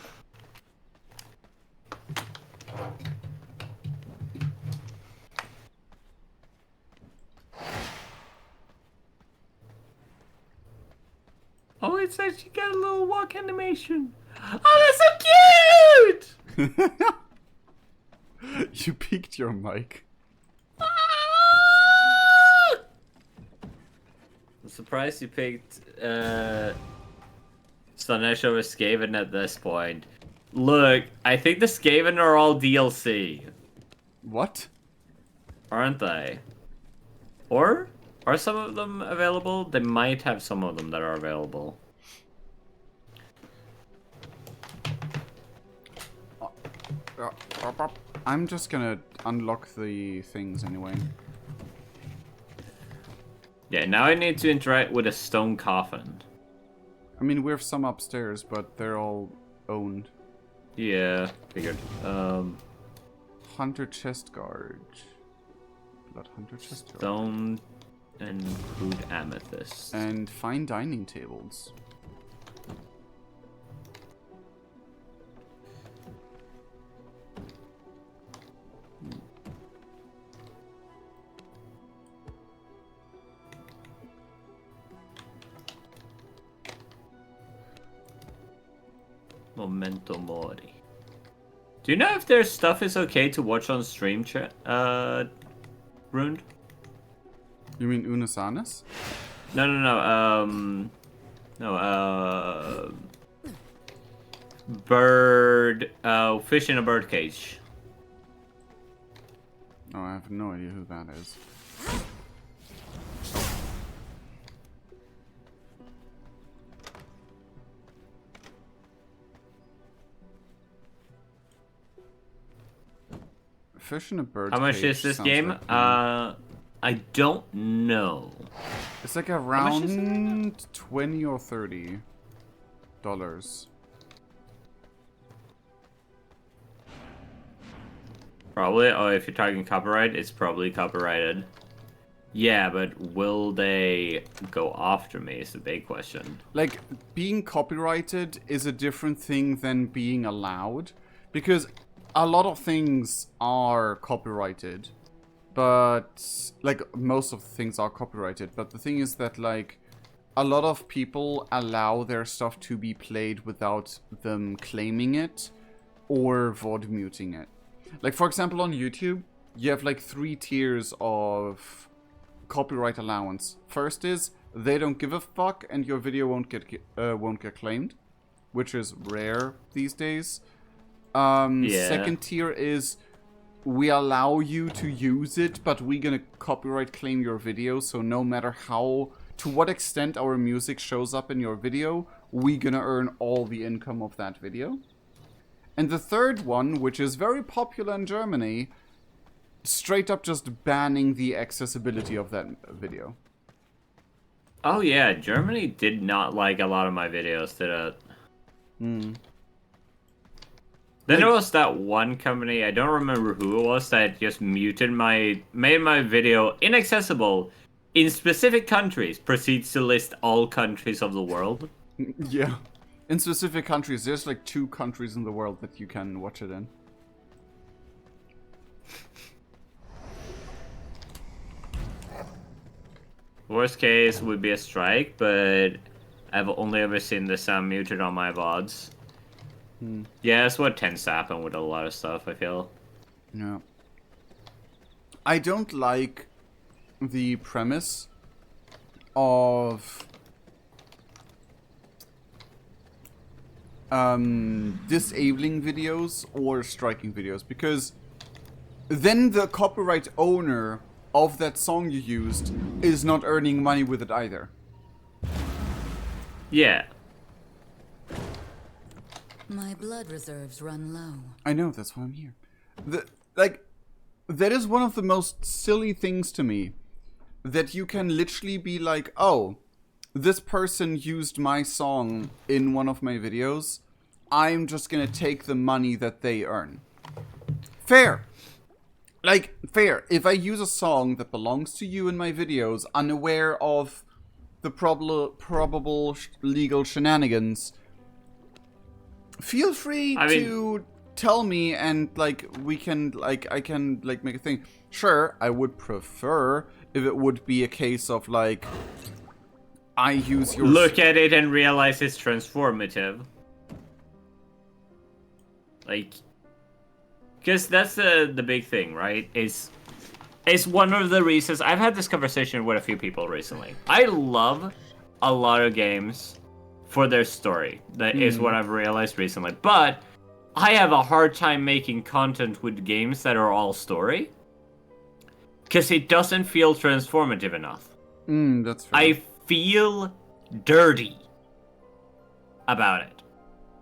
Oh, it's actually got a little walk animation. Oh, that's so cute! You peaked your mic. I'm surprised you picked Slanesh over Skaven at this point. Look, I think the Skaven are all DLC, What? aren't they? Or are some of them available? They might have some of them that are available. I'm just gonna unlock the things anyway. Yeah, now I need to interact with a stone coffin. I mean, we have some upstairs, but they're all owned. Yeah, figured. Hunter chest guard. Blood hunter chest guard. Stone and crude amethyst. And fine dining tables. Memento Mori. Do you know if their stuff is okay to watch on stream, Rune? You mean Unasanis? No. Bird. Fish in a bird cage. Oh, I have no idea who that is. Fish in a bird How much cage is this sounds game? like I don't know. it's like much is it? around $20 or $30. Probably. Oh, if you're talking copyright, it's probably copyrighted. Yeah, but will they go after me is the big question. Like, being copyrighted is a different thing than being allowed. Because a lot of things are copyrighted. But, like, most of the things are copyrighted. But the thing is that, like, a lot of people allow their stuff to be played without them claiming it or VOD muting it. Like, for example, on YouTube, you have like 3 tiers of copyright allowance. First is they don't give a fuck and your video won't get claimed, which is rare these days. Yeah. Second tier is we allow you to use it, but we're gonna copyright claim your video, so no matter how, to what extent our music shows up in your video, we're gonna earn all the income of that video. And the third one, which is very popular in Germany, straight up just banning the accessibility of that video. Oh yeah, Germany did not like a lot of my videos, did it? Then there was that one company, I don't remember who it was, that just made my video inaccessible in specific countries, proceeds to list all countries of the world. Yeah. In specific countries, there's like 2 countries in the world that you can watch it in. Worst case would be a strike, but I've only ever seen the sound muted on my VODs. Yeah, that's what tends to happen with a lot of stuff, I feel. Yeah. I don't like the premise of disabling videos or striking videos, because then the copyright owner of that song you used is not earning money with it either. Yeah. My blood reserves run low. I know, that's why I'm here. That is one of the most silly things to me. That you can literally be like, oh, this person used my song in one of my videos. I'm just gonna take the money that they earn. Fair. Like, fair. If I use a song that belongs to you in my videos, unaware of the probable legal shenanigans, feel free to tell me, and like we can I can like make a thing. Sure, I would prefer if it would be a case of like I use your Look at it and realize it's transformative. Like, because that's the big thing, right? It's one of the reasons I've had this conversation with a few people recently. I love a lot of games for their story. That is what I've realized recently. But I have a hard time making content with games that are all story, because it doesn't feel transformative enough. That's fair. I feel dirty about it.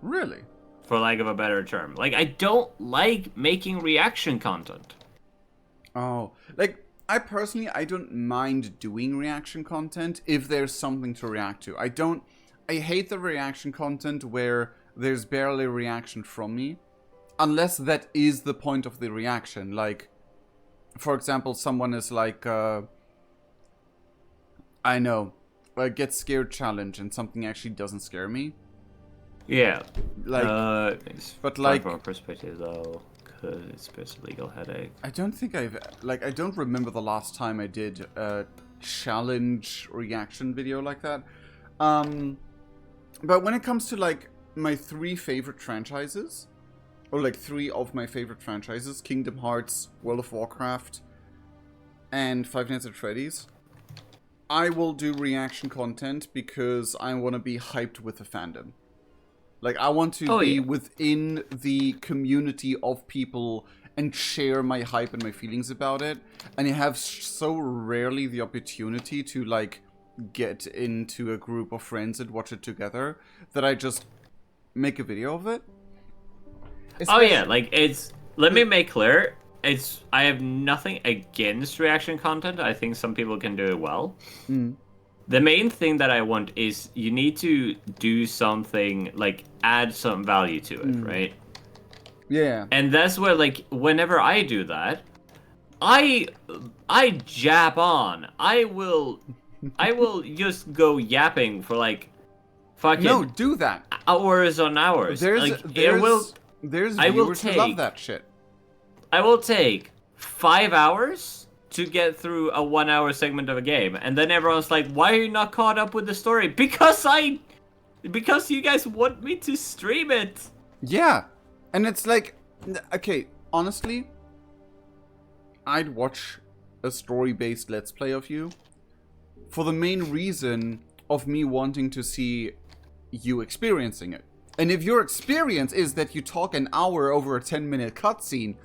Really? For lack of a better term. Like, I don't like making reaction content. Oh, like, I don't mind doing reaction content if there's something to react to. I hate the reaction content where there's barely a reaction from me, unless that is the point of the reaction. Like, for example, someone is like, I know, a get scared challenge, and something actually doesn't scare me. Yeah. Like, but like like, from a perspective though, because it's just a legal headache. I don't think I don't remember the last time I did a challenge reaction video like that. But when it comes to like my 3 favorite franchises, or like 3 of my favorite franchises, Kingdom Hearts, World of Warcraft, and Five Nights at Freddy's, I will do reaction content because I want to be hyped with the fandom. Like, I want to be within the community of people and share my hype and my feelings about it. And I have so rarely the opportunity to, like, get into a group of friends and watch it together that I just make a video of it. Like, let me make clear, I have nothing against reaction content. I think some people can do it well. The main thing that I want is you need to do something, like, add some value to it, right? Yeah. And that's where, like, whenever I do that, I jab on. I will just go yapping for, like, fucking... No, do that. Hours on hours. There's viewers who love that shit. I will take 5 hours to get through a 1-hour segment of a game, and then everyone's like, "Why are you not caught up with the story?" Because you guys want me to stream it. Yeah, and it's like, okay, honestly, I'd watch a story-based Let's Play of you for the main reason of me wanting to see you experiencing it. And if your experience is that you talk an hour over a 10-minute cutscene,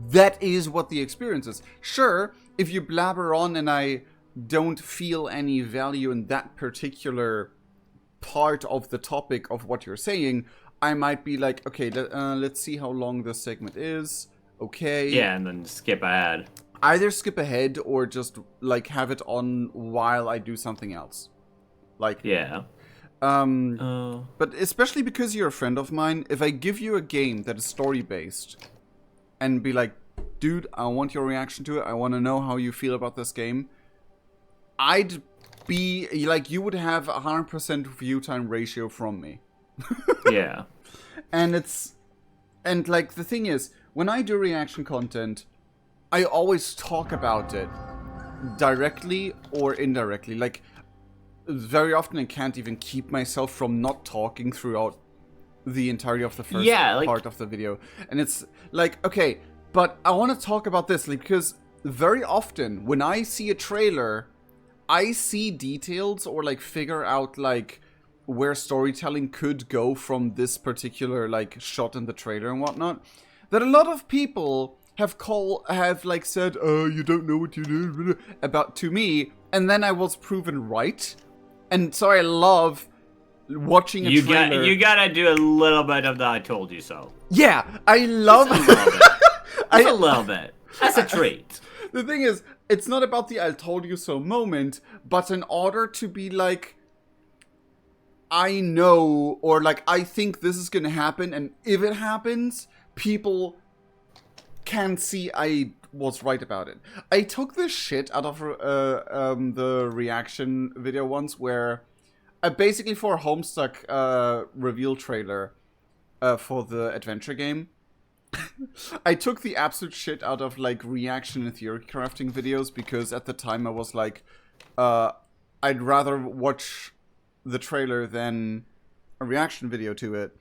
that is what the experience is. Sure, if you blabber on and I don't feel any value in that particular part of the topic of what you're saying, I might be like, okay, let's see how long this segment is. Okay. Yeah, and then skip ahead. Either skip ahead or just like have it on while I do something else. Like, yeah. But especially because you're a friend of mine, if I give you a game that is story-based and be like, dude, I want your reaction to it, I want to know how you feel about this game, I'd be, like, you would have 100% view time ratio from me. Yeah. And like, the thing is, when I do reaction content, I always talk about it directly or indirectly. Like, very often I can't even keep myself from not talking throughout the entirety of the first part of the video. And it's like, okay, but I want to talk about this, like, because very often when I see a trailer, I see details or like figure out like where storytelling could go from this particular like shot in the trailer and whatnot, that a lot of people have like said, oh, you don't know what you do about to me, and then I was proven right. And so I love watching a trailer. You gotta do a little bit of the I told you so. Yeah, I love Just a little bit. Just a little bit. That's a treat. The thing is, it's not about the I told you so moment, but in order to be like, I know, or like, I think this is gonna happen, and if it happens, people can see I was right about it. I took this shit out of the reaction video once where basically for a Homestuck reveal trailer for the adventure game, I took the absolute shit out of like reaction and theory crafting videos because at the time I was like, I'd rather watch the trailer than a reaction video to it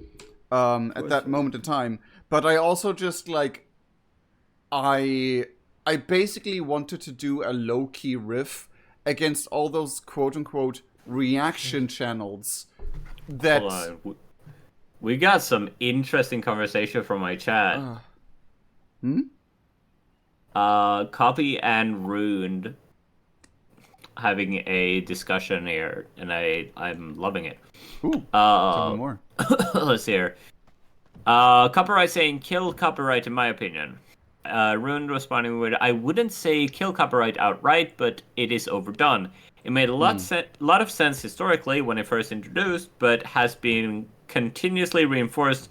at that moment in time. But I also just like, I basically wanted to do a low-key riff against all those quote-unquote reaction channels that... Hold on. We got some interesting conversation from my chat. Copy and Ruined having a discussion here, and I'm loving it. Ooh, tell me more. Let's hear. Copyright saying kill copyright in my opinion. Ruined responding with, I wouldn't say kill copyright outright, but it is overdone. It made a lot of sense historically when it first introduced, but has been continuously reinforced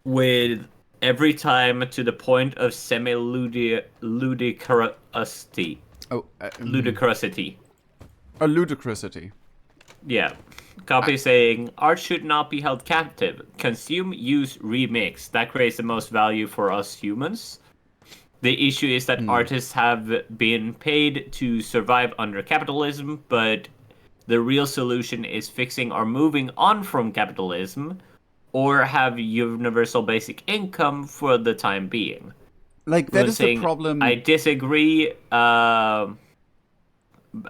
with every time to the point of ludicrosity. Ludicrosity. A ludicrosity. Yeah. Copy saying, art should not be held captive. Consume, use, remix. That creates the most value for us humans. The issue is that artists have been paid to survive under capitalism, but the real solution is fixing or moving on from capitalism, or have universal basic income for the time being. Like, that is the problem. I disagree,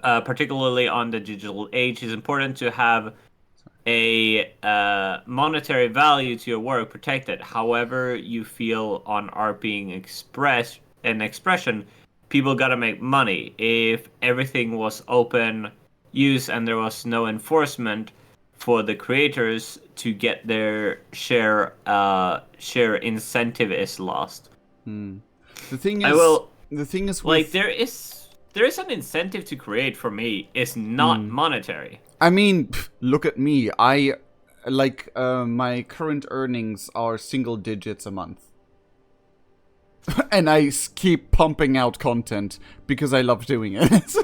particularly on the digital age. It's important to have a monetary value to your work protected. However you feel on art being expressed and expression, people gotta make money. If everything was open use and there was no enforcement for the creators to get their share incentive is lost. The thing is, like, there is an incentive to create for me. It's not monetary. I mean, look at me. I like my current earnings are single digits a month. And I keep pumping out content because I love doing it.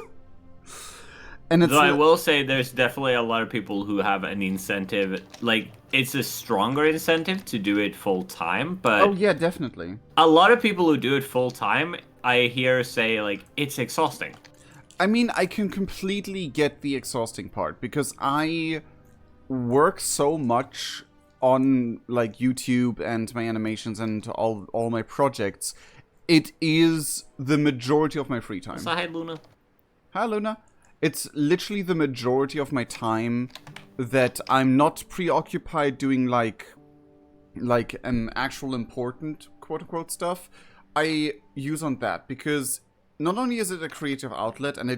And it's I will say there's definitely a lot of people who have an incentive. Like, it's a stronger incentive to do it full time, but oh yeah, definitely. A lot of people who do it full time I hear say, like, it's exhausting. I mean, I can completely get the exhausting part because I work so much on like YouTube and my animations and all my projects. It is the majority of my free time. So, hi, Luna. Hi, Luna. It's literally the majority of my time that I'm not preoccupied doing like an actual important quote-unquote stuff. I use on that because not only is it a creative outlet, and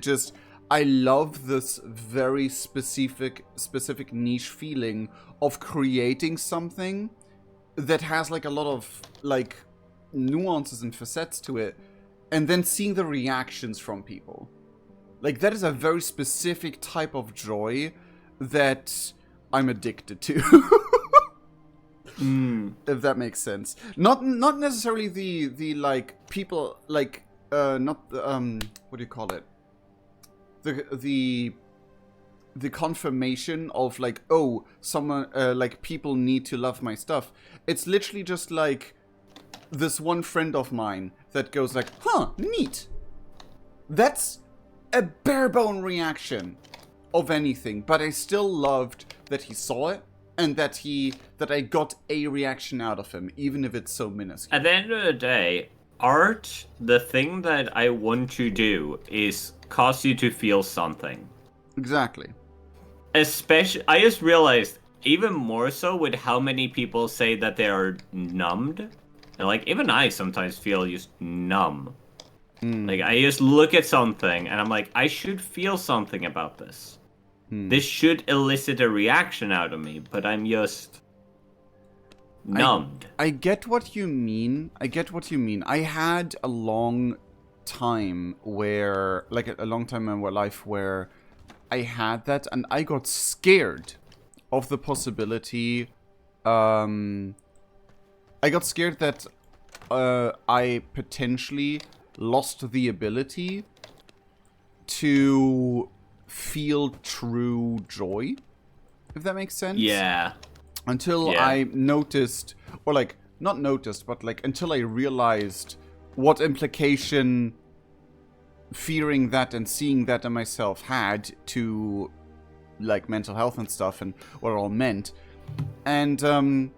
I love this very specific niche feeling of creating something that has like a lot of like nuances and facets to it, and then seeing the reactions from people. Like, that is a very specific type of joy that I'm addicted to. If that makes sense. Not necessarily the like people like not what do you call it? The confirmation of like, oh, someone like people need to love my stuff. It's literally just like this one friend of mine that goes like, huh, neat. That's a bare bone reaction of anything, but I still loved that he saw it and that I got a reaction out of him, even if it's so minuscule. At the end of the day, art, the thing that I want to do is cause you to feel something. Exactly. Especially, I just realized even more so with how many people say that they are numbed. And like, even I sometimes feel just numb. Like, I just look at something and I'm like, I should feel something about this. This should elicit a reaction out of me, but I'm just numbed. I get what you mean. I had a long time where, like a long time in my life where I had that and I got scared of the possibility. I got scared that I potentially lost the ability to feel true joy, if that makes sense. Yeah. Until I noticed, or like, not noticed, but like, until I realized what implication fearing that and seeing that in myself had to, like, mental health and stuff, and what it all meant. And,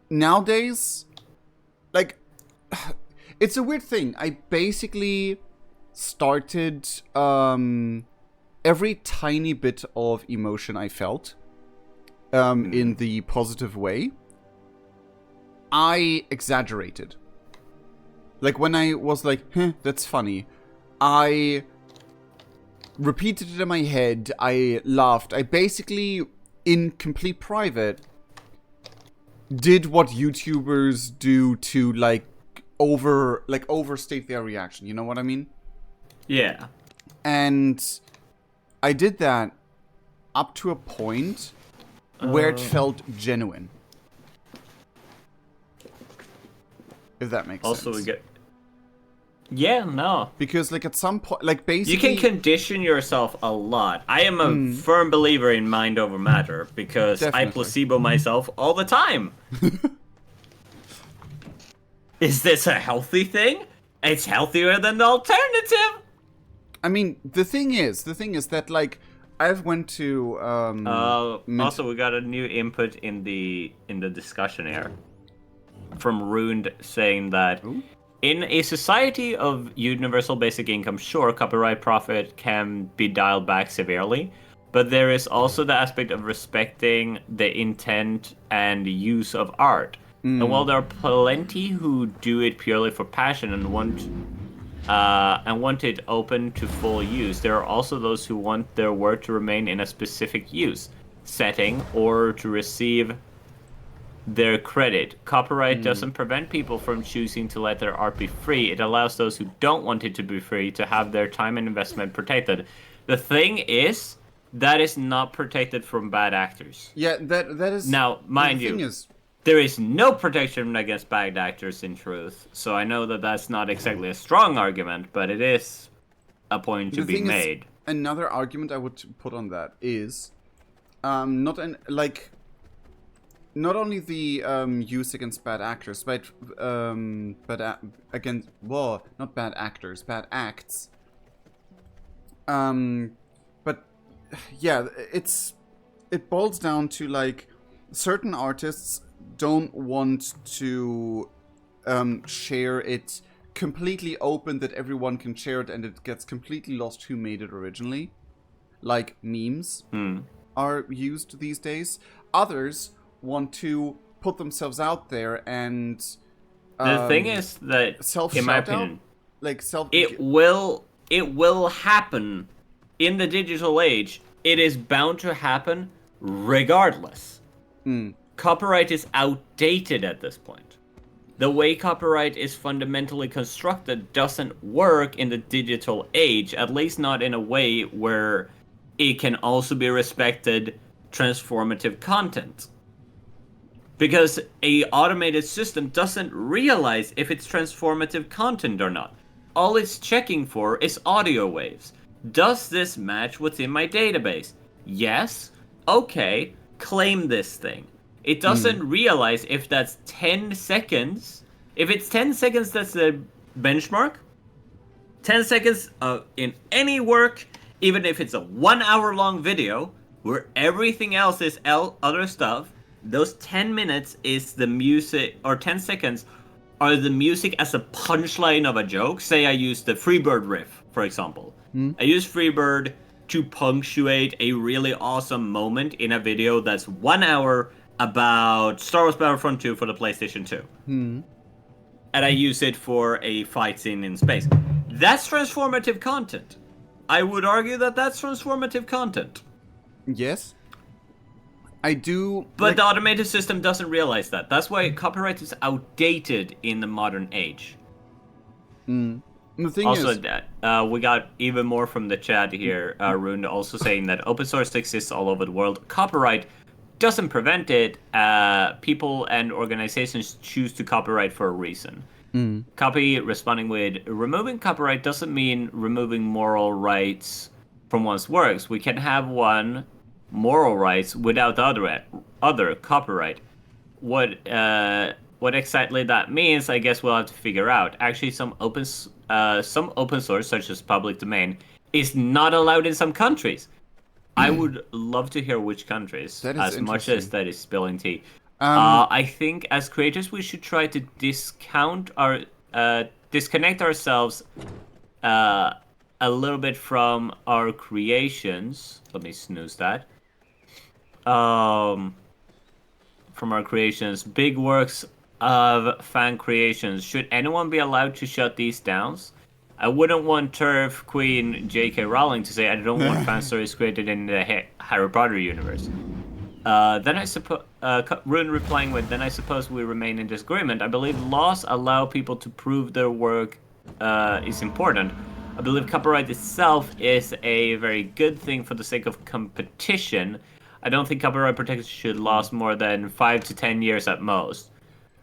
nowadays, like, it's a weird thing. I basically started, every tiny bit of emotion I felt, in the positive way, I exaggerated. Like, when I was like, that's funny, I repeated it in my head, I laughed. I basically, in complete private, did what YouTubers do to, like, overstate their reaction. You know what I mean? Yeah. And I did that up to a point where it felt genuine. If that makes sense. Also, we get... Yeah, no. Because, like, at some point, like, basically... You can condition yourself a lot. I am a firm believer in mind over matter, because Definitely. I placebo myself all the time. Is this a healthy thing? It's healthier than the alternative! I mean, the thing is that, like, I've went to, also, we got a new input in the discussion here. From Ruined, saying that... Ooh. In a society of universal basic income, sure, copyright profit can be dialed back severely, but there is also the aspect of respecting the intent and use of art. And while there are plenty who do it purely for passion and want it open to full use, there are also those who want their work to remain in a specific use, setting, or to receive their credit. Copyright doesn't prevent people from choosing to let their art be free. It allows those who don't want it to be free to have their time and investment protected. The thing is, that is not protected from bad actors. Yeah, that is... Now, mind the thing you, is, there is no protection against bad actors in truth, so I know that that's not exactly a strong argument, but it is a point to be made. Another argument I would put on that is, not only the use against bad actors, but against not bad actors, bad acts. But yeah, it boils down to like certain artists don't want to share it completely open that everyone can share it, and it gets completely lost who made it originally. Like memes are used these days. Others want to put themselves out there and the thing is that, in my opinion, it will happen in the digital age. It is bound to happen regardless. Copyright is outdated at this point. The way copyright is fundamentally constructed doesn't work in the digital age, at least not in a way where it can also be respected transformative content. Because a automated system doesn't realize if it's transformative content or not. All it's checking for is audio waves. Does this match what's in my database? Yes? Okay, claim this thing. It doesn't realize if that's 10 seconds. If it's 10 seconds, that's the benchmark. 10 seconds in any work, even if it's a 1 hour long video, where everything else is other stuff, those 10 minutes is the music, or 10 seconds are the music as a punchline of a joke. Say I use the Freebird riff, for example. I use Freebird to punctuate a really awesome moment in a video that's 1 hour about Star Wars Battlefront 2 for the PlayStation 2. And I use it for a fight scene in space. That's transformative content. I would argue that that's transformative content. Yes. I do... But the automated system doesn't realize that. That's why copyright is outdated in the modern age. The thing also, is... we got even more from the chat here. Rune also saying that open source exists all over the world. Copyright doesn't prevent it. People and organizations choose to copyright for a reason. Copy responding with, removing copyright doesn't mean removing moral rights from one's works. We can have one moral rights without other copyright. What exactly that means, I guess we'll have to figure out. Actually, some open source, such as public domain, is not allowed in some countries. I would love to hear which countries, as much as that is spilling tea. I think as creators we should try to disconnect ourselves a little bit from our creations. Let me snooze that. From our creations, big works of fan creations. Should anyone be allowed to shut these down? I wouldn't want Turf Queen J.K. Rowling to say I don't want fan stories created in the Harry Potter universe. Then I suppose, Rune replying with, then I suppose we remain in disagreement. I believe laws allow people to prove their work is important. I believe copyright itself is a very good thing for the sake of competition. I don't think copyright protection should last more than 5 to 10 years at most.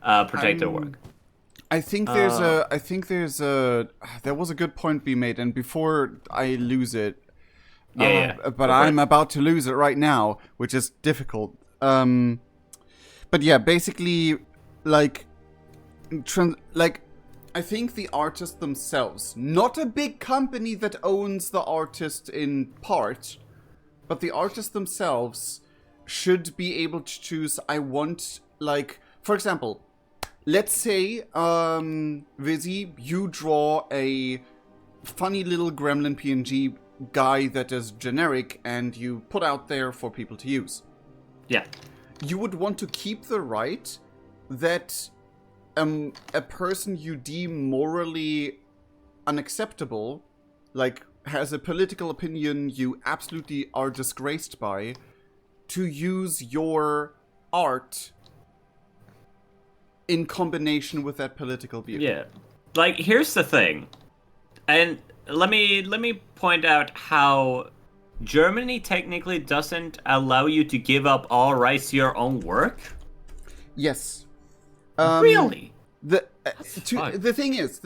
Protect their work. I think there was a good point being made, and before I lose it, but I'm about to lose it right now, which is difficult. But yeah, basically, I think the artists themselves, not a big company that owns the artist in part, but the artists themselves should be able to choose, I want, for example, let's say, V-isy, you draw a funny little gremlin PNG guy that is generic and you put out there for people to use. Yeah. You would want to keep the right that a person you deem morally unacceptable, has a political opinion you absolutely are disgraced by, to use your art in combination with that political view. Yeah. Here's the thing. And let me point out how Germany technically doesn't allow you to give up all rights to your own work. Yes. Really? The thing is,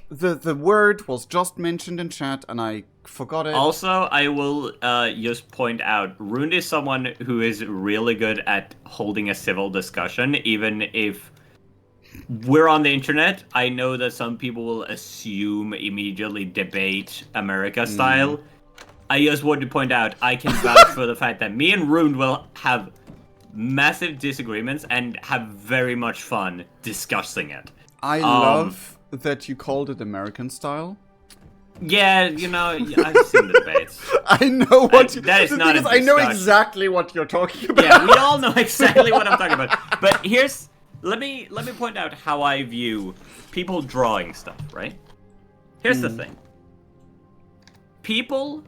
The word was just mentioned in chat, and I forgot it. Also, I will just point out, Rune is someone who is really good at holding a civil discussion, even if we're on the internet. I know that some people will assume immediately debate America style. I just want to point out, I can vouch for the fact that me and Rune will have massive disagreements and have very much fun discussing it. I love that you called it American style. Yeah, you know, I've seen the debates. I know what you... That is the not thing a is, I know discussion. exactly what you're talking about. Yeah, we all know exactly what I'm talking about. But here's... Let me point out how I view people drawing stuff, right? Here's the thing. People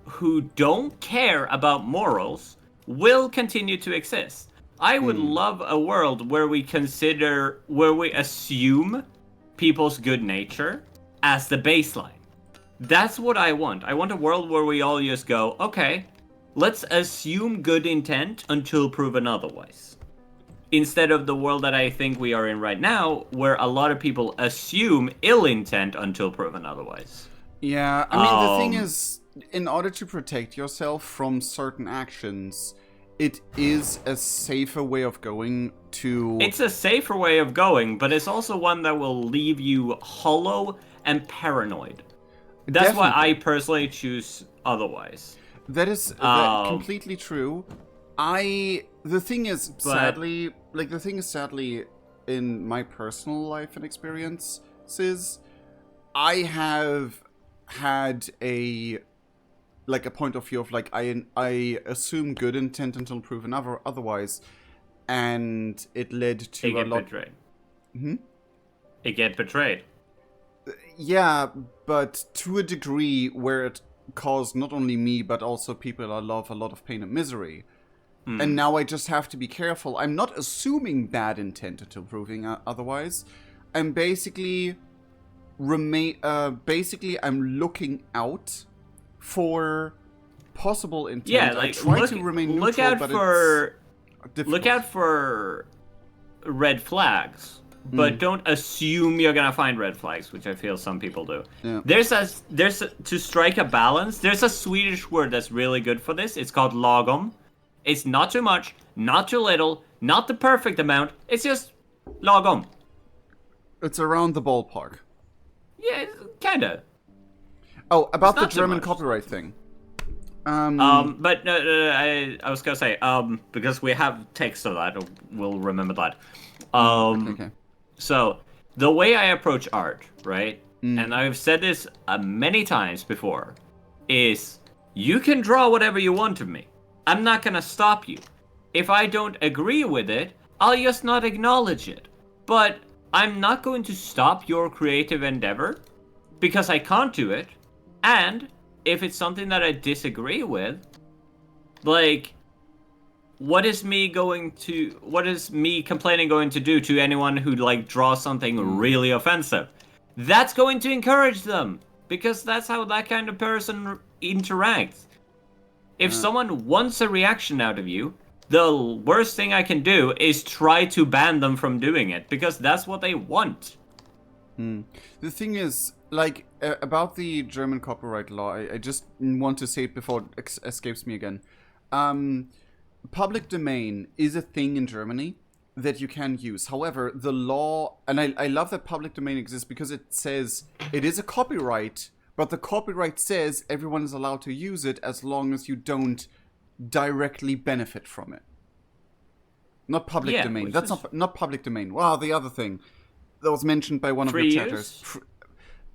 who don't care about morals will continue to exist. I would love a world where we assume people's good nature as the baseline. That's what I want. I want a world where we all just go, okay, let's assume good intent until proven otherwise. Instead of the world that I think we are in right now, where a lot of people assume ill intent until proven otherwise. Yeah, I mean, the thing is, in order to protect yourself from certain actions, it is a safer way of going to... It's a safer way of going, but it's also one that will leave you hollow and paranoid. That's why I personally choose otherwise. That is completely true. The thing is, sadly, in my personal life and experiences, I have had a point of view of I assume good intent until proven otherwise, and it led to a lot. Betrayed. It get betrayed. Yeah, but to a degree where it caused not only me but also people I love a lot of pain and misery. And now I just have to be careful. I'm not assuming bad intent until proving otherwise. I'm basically I'm looking out for possible intent. Yeah, I try to remain neutral, look out for red flags. But don't assume you're gonna find red flags, which I feel some people do. Yeah. To strike a balance. There's a Swedish word that's really good for this. It's called lagom. It's not too much, not too little, not the perfect amount. It's just lagom. It's around the ballpark. Yeah, kinda. Oh, about the not too German much. copyright thing. But I was gonna say, because we have text of that, we'll remember that. Okay. So, the way I approach art, right, and I've said this many times before, is you can draw whatever you want of me. I'm not gonna stop you. If I don't agree with it, I'll just not acknowledge it. But I'm not going to stop your creative endeavor, because I can't do it, and if it's something that I disagree with, like... What is me complaining going to do to anyone who draws something really offensive? That's going to encourage them, because that's how that kind of person interacts. If someone wants a reaction out of you, the worst thing I can do is try to ban them from doing it, because that's what they want. The thing is, about the German copyright law, I just want to say it before it escapes me again. Public domain is a thing in Germany that you can use. However, the law, and I love that public domain exists because it says it is a copyright, but the copyright says everyone is allowed to use it as long as you don't directly benefit from it. Not public domain. That's not public domain. Wow, the other thing that was mentioned by one of your chatters.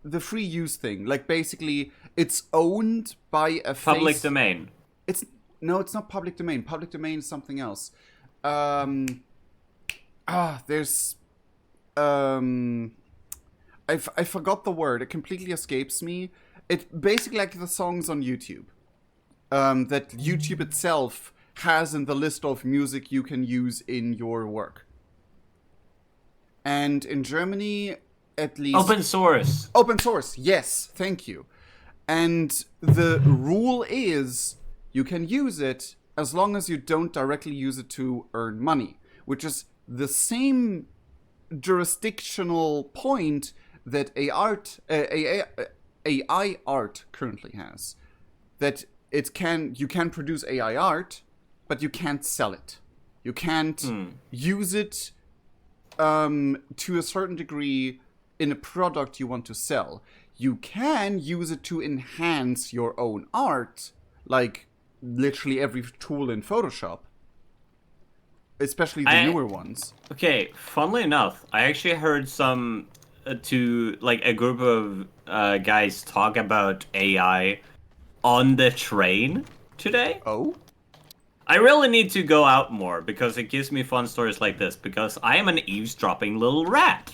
The free use thing. Basically, it's owned by a Public domain. No, it's not public domain. Public domain is something else. There's... I forgot the word. It completely escapes me. It's basically like the songs on YouTube. That YouTube itself has in the list of music you can use in your work. And in Germany, at least... Open source. Open source, yes. Thank you. And the rule is... You can use it as long as you don't directly use it to earn money, which is the same jurisdictional point that AI art currently has. That you can produce AI art, but you can't sell it. You can't use it to a certain degree in a product you want to sell. You can use it to enhance your own art, like literally every tool in Photoshop. Especially the newer ones. Okay, funnily enough, I actually heard a group of guys talk about AI on the train today. Oh? I really need to go out more because it gives me fun stories like this because I am an eavesdropping little rat.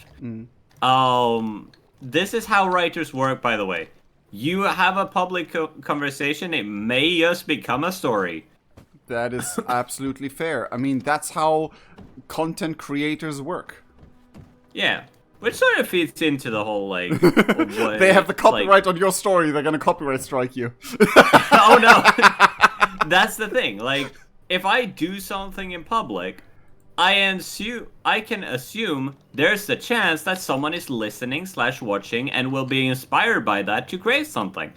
This is how writers work, by the way. You have a public conversation, it may just become a story. That is absolutely fair. I mean, that's how content creators work. Yeah, which sort of feeds into the whole, like... They have the copyright on your story, they're gonna copyright strike you. Oh, no. That's the thing. Like, if I do something in public, I can assume there's the chance that someone is listening / watching and will be inspired by that to create something.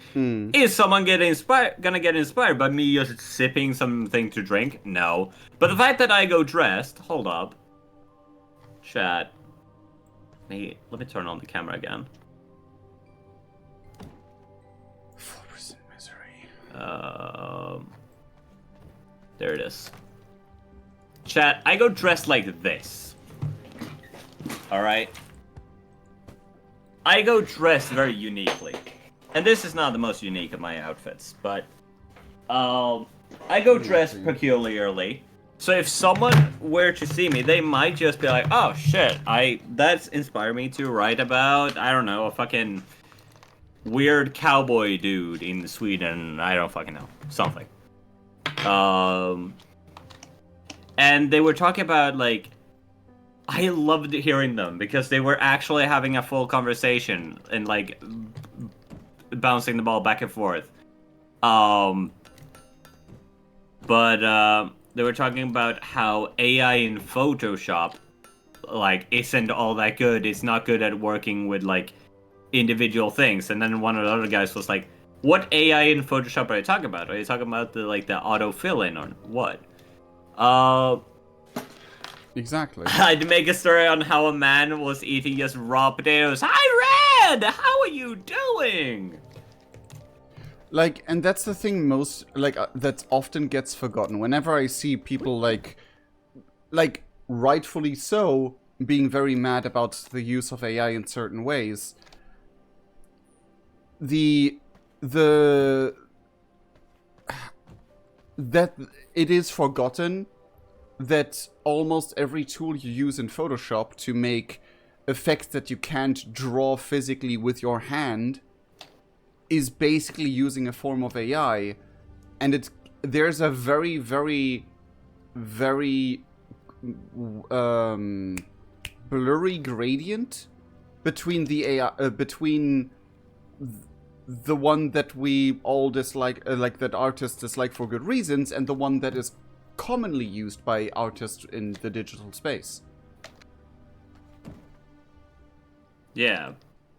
Is someone gonna get inspired by me just sipping something to drink? No. But the fact that I go dressed, hold up. Chat. Let me turn on the camera again. 4% misery. There it is. Chat, I go dressed like this. Alright? I go dressed very uniquely. And this is not the most unique of my outfits, but... I go dressed peculiarly. So if someone were to see me, they might just be like, oh shit, that's inspired me to write about, I don't know, a fucking weird cowboy dude in Sweden. I don't fucking know. Something. And they were talking about, like, I loved hearing them because they were actually having a full conversation and, like, bouncing the ball back and forth. But they were talking about how AI in Photoshop, like, isn't all that good. It's not good at working with, like, individual things. And then one of the other guys was like, what AI in Photoshop are you talking about? Are you talking about the auto fill-in or what? Exactly. I'd make a story on how a man was eating just raw potatoes. Hi, Red! How are you doing? Like, and that's the thing that often gets forgotten. Whenever I see people, like, rightfully so, being very mad about the use of AI in certain ways, that it is forgotten that almost every tool you use in Photoshop to make effects that you can't draw physically with your hand is basically using a form of AI, and there's a very, very, very blurry gradient between the AI, between the one that we all dislike, like that artists dislike for good reasons, and the one that is commonly used by artists in the digital space. Yeah.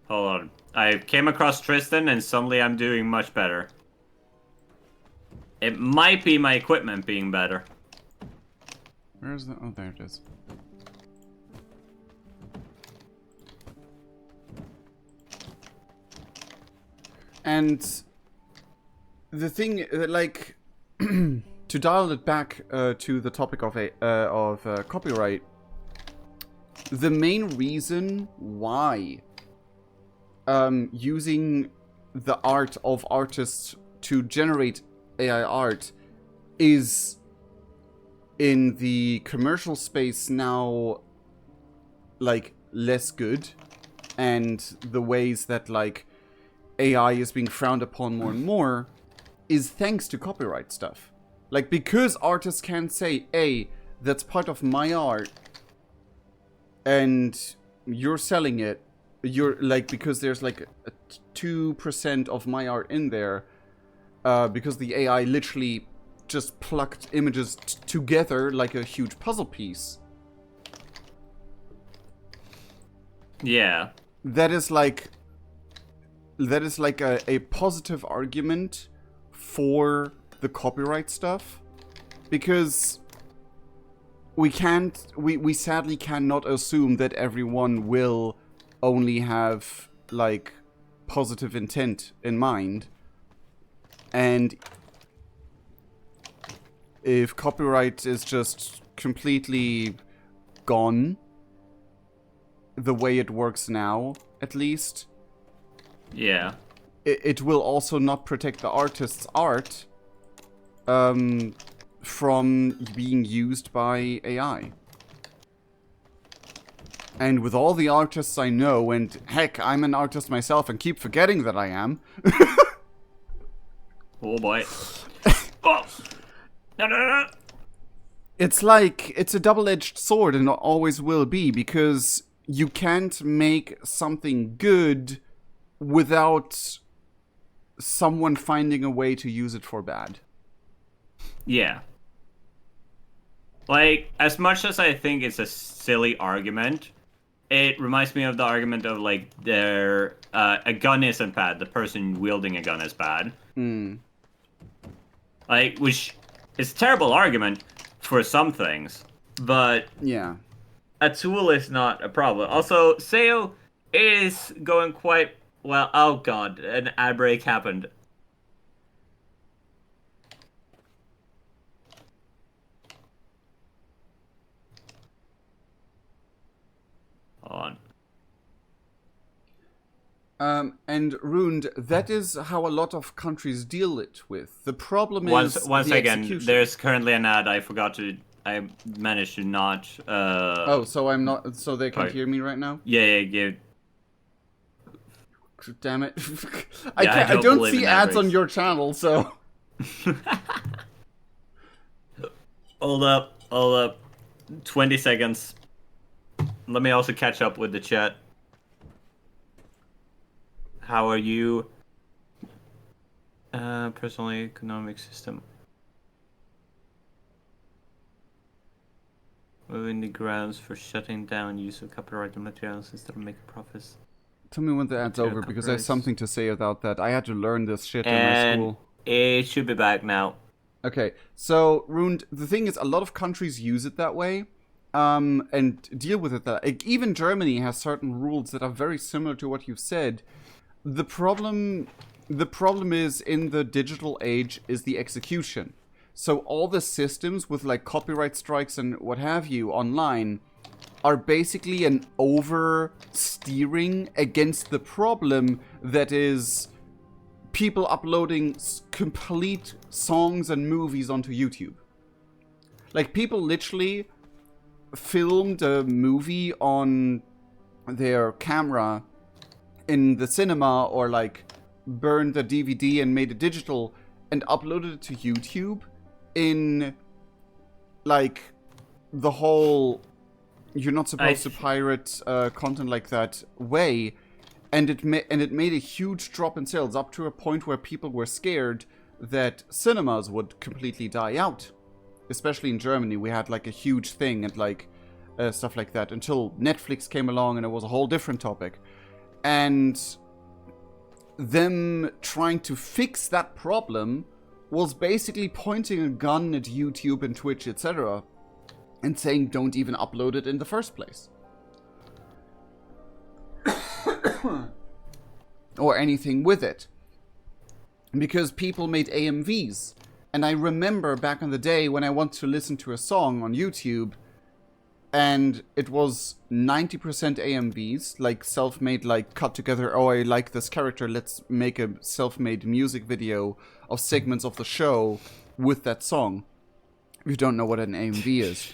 Hold on. I came across Tristan and suddenly I'm doing much better. It might be my equipment being better. Where's the... Oh, there it is. And the thing, like, to dial it back to the topic of copyright, the main reason why using the art of artists to generate AI art is in the commercial space now, like, less good, and the ways that, like, AI is being frowned upon more and more is thanks to copyright stuff. Like, because artists can say, hey, that's part of my art, and you're selling it, you're, like, because there's, like, a 2% of my art in there, because the AI literally just plucked images together like a huge puzzle piece. Yeah. that is like a positive argument for the copyright stuff, because we sadly cannot assume that everyone will only have like positive intent in mind, and if copyright is just completely gone the way it works now, at least, Yeah. it will also not protect the artist's art from being used by AI. And with all the artists I know, and heck, I'm an artist myself and keep forgetting that I am. Oh boy. Oh! No. It's like, it's a double-edged sword, and it always will be, because you can't make something good without someone finding a way to use it for bad. Yeah. Like, as much as I think it's a silly argument, it reminds me of the argument of, like, a gun isn't bad, the person wielding a gun is bad. Like, which is a terrible argument for some things, but Yeah. a tool is not a problem. Also, SEO is going quite well. Oh god, an ad break happened. Hold on. And Ruined, that is how a lot of countries deal it with. The problem is Once the again, execution. there's currently an ad. I managed to not. Oh, so I'm not. So they can't hear me right now. Yeah. Damn it! I I don't don't believe see in ads ad on breaks. your channel, so. Hold up. 20 seconds. Let me also catch up with the chat. How are you? Personal economic system. Moving the grounds for shutting down use of copyrighted materials instead of making profits. Tell me when the ad's over, because I have copyrights. something to say about that. I had to learn this shit in my And school. it should be back now. Okay, so Ruined, the thing is, a lot of countries use it that way, and deal with it that. Like, even Germany has certain rules that are very similar to what you've said. The problem is, in the digital age, is the execution. So all the systems with like copyright strikes and what have you online are basically an oversteering against the problem that is people uploading complete songs and movies onto YouTube. Like, people literally filmed a movie on their camera in the cinema, or like burned the DVD and made it digital and uploaded it to YouTube in like the whole you're not supposed to pirate content like that way, and it made a huge drop in sales, up to a point where people were scared that cinemas would completely die out. Especially in Germany, we had like a huge thing and like stuff like that, until Netflix came along and it was a whole different topic. And them trying to fix that problem was basically pointing a gun at YouTube and Twitch, etc., and saying don't even upload it in the first place. Or anything with it. Because people made AMVs. And I remember back in the day when I wanted to listen to a song on YouTube, and it was 90% AMVs, like self-made, like cut together, oh, I like this character, let's make a self-made music video of segments of the show with that song. If you don't know what an AMV is.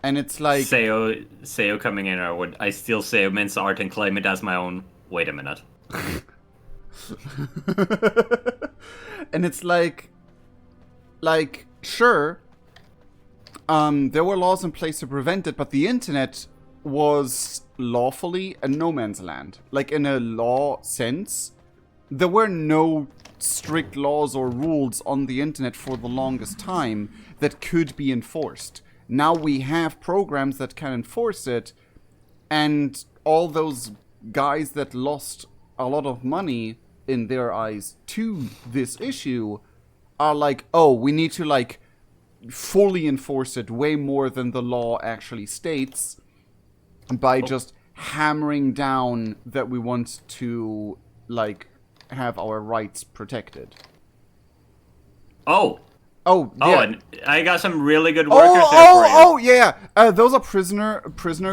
And it's like... SEO coming in, or would I steal SEO Mint's art and claim it as my own? Wait a minute. And it's like, sure, there were laws in place to prevent it, but the internet was lawfully a no man's land. Like, in a law sense, there were no strict laws or rules on the internet for the longest time that could be enforced. Now we have programs that can enforce it, and all those guys that lost a lot of money in their eyes to this issue are like, oh, we need to like fully enforce it way more than the law actually states by just hammering down that we want to like have our rights protected. Oh, Oh, yeah. and I got some really good workers there for you. Oh, yeah. Those are prisoner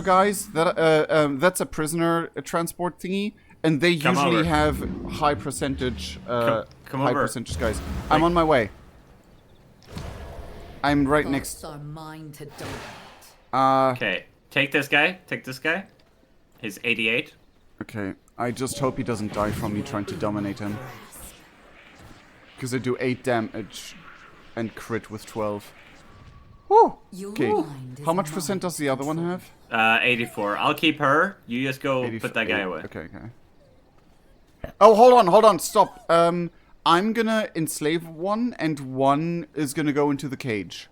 guys. That's a prisoner transport thingy, and they Come usually over. have high percentage. Come high over. percentage guys. I'm on my way. I'm right next. Thoughts are mine to dominate. Okay, take this guy. Take this guy. He's 88. Okay. I just hope he doesn't die from me trying to dominate him. Because I do 8 damage and crit with 12. Woo! Your Okay. mind is How much mine percent does the other one have? 84. I'll keep her. You just go 84 put that guy away. Okay. Oh, hold on, stop. I'm gonna enslave one, and one is gonna go into the cage.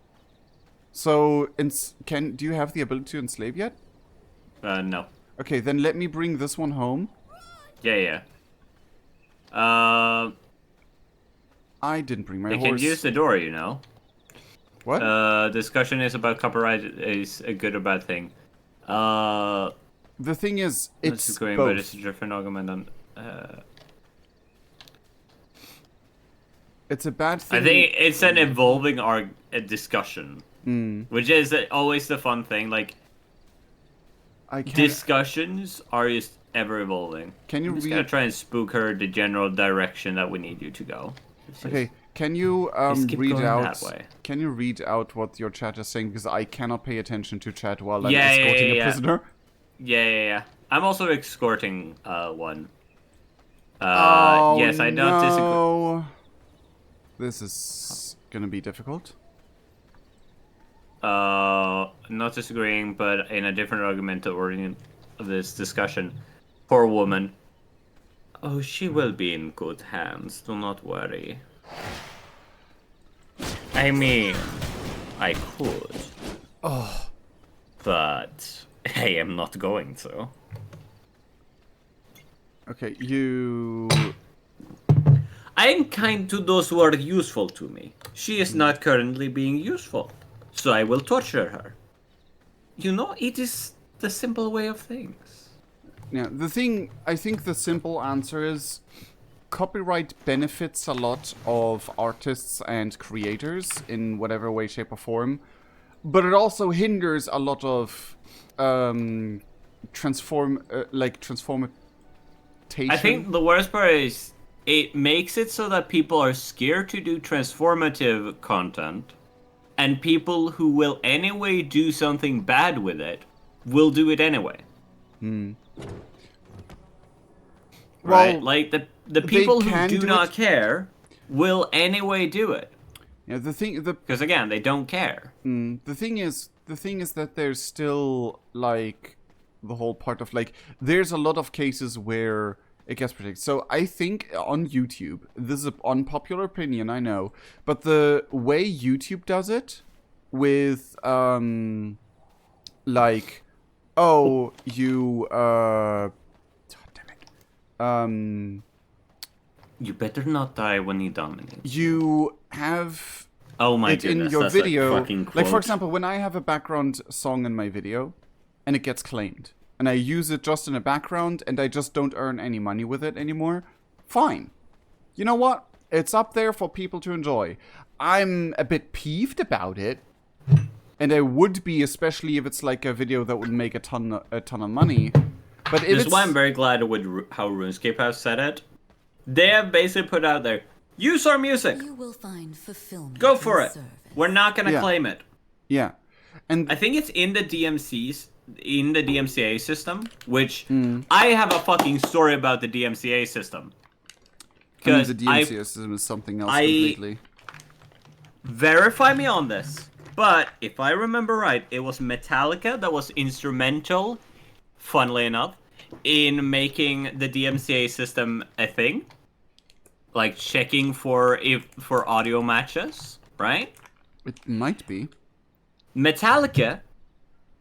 So, do you have the ability to enslave yet? No. Okay, then let me bring this one home. Yeah. I didn't bring my They horse. can use the door, you know. What? Discussion is about copyright is a good or bad thing. The thing is, It's it's going, but it's both. a different argument on. It's a bad thing. I think it's an evolving discussion, which is always the fun thing. Like I can't. discussions are just ever evolving. Can you I'm just read- gonna try and spook her the general direction that we need you to go. It's just- Okay, can you Just keep read going out? that way. Can you read out what your chat is saying? Because I cannot pay attention to chat while I'm Yeah, escorting yeah. a prisoner. Yeah. I'm also escorting one. Oh, Yes, I don't disagree. no. This is gonna be difficult. Not disagreeing, but in a different argument of this discussion. Poor woman. Oh, she will be in good hands. Do not worry. I mean, I could. Oh. But I am not going to. Okay, you. I am kind to those who are useful to me. She is not currently being useful, so I will torture her. You know, it is the simple way of things. Yeah, I think the simple answer is copyright benefits a lot of artists and creators in whatever way, shape, or form, but it also hinders a lot of transformation. I think the worst part is it makes it so that people are scared to do transformative content, and people who will anyway do something bad with it will do it anyway. Right? Well, Like the people who can do do not it. care will anyway do it. yeah, the Because again, they don't care. thing is that there's still like the whole part of like there's a lot of cases where it gets protected. So I think on YouTube, this is an unpopular opinion, I know, but the way YouTube does it with like you God damn it. You better not die when he dominates. You have Oh my it goodness, in your that's a video. fucking Like for quote. example, when I have a background song in my video and it gets claimed and I use it just in a background and I just don't earn any money with it anymore, fine. You know what? It's up there for people to enjoy. I'm a bit peeved about it. And I would be, especially if it's like a video that would make a ton of money. But if This is it's why I'm very glad with how RuneScape has said it. They have basically put out there, use our music, You will find fulfillment. go for in it. service. We're not gonna Yeah. claim it. yeah, and I think it's in the DMCA system, which I have a fucking story about the DMCA system. I mean, Because the DMCA system is something else I- completely. verify me on this, but if I remember right, it was Metallica that was instrumental, funnily enough, in making the DMCA system a thing. Like checking for audio matches, right? It might be. Metallica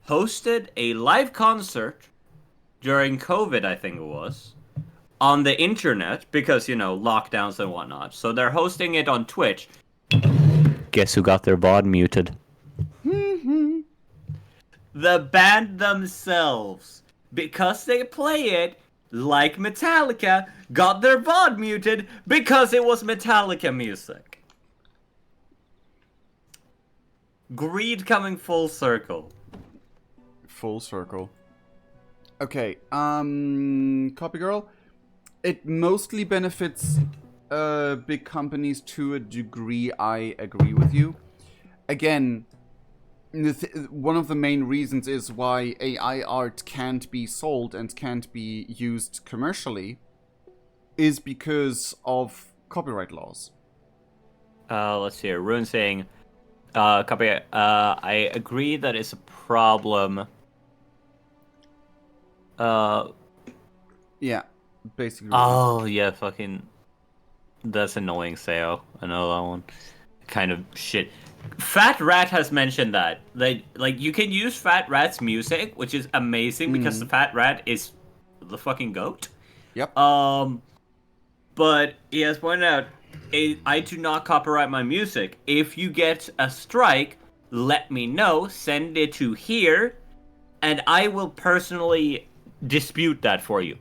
hosted a live concert during COVID, I think it was, on the internet because, you know, lockdowns and whatnot. So they're hosting it on Twitch. Guess who got their VOD muted? The band themselves, because they play it like Metallica, got their VOD muted because it was Metallica music. Greed coming full circle. Full circle. Okay, Copy Girl. It mostly benefits big companies to a degree. I agree with you. Again, one of the main reasons is why AI art can't be sold and can't be used commercially is because of copyright laws. Let's see here. Rune saying, I agree that it's a problem. Yeah, basically. Oh, yeah, fucking... That's annoying, Sao. I know that one. Kind of shit. Fat Rat has mentioned that. Like, you can use Fat Rat's music, which is amazing because the Fat Rat is the fucking goat. Yep. But he has pointed out, I do not copyright my music. If you get a strike, let me know, send it to here, and I will personally dispute that for you.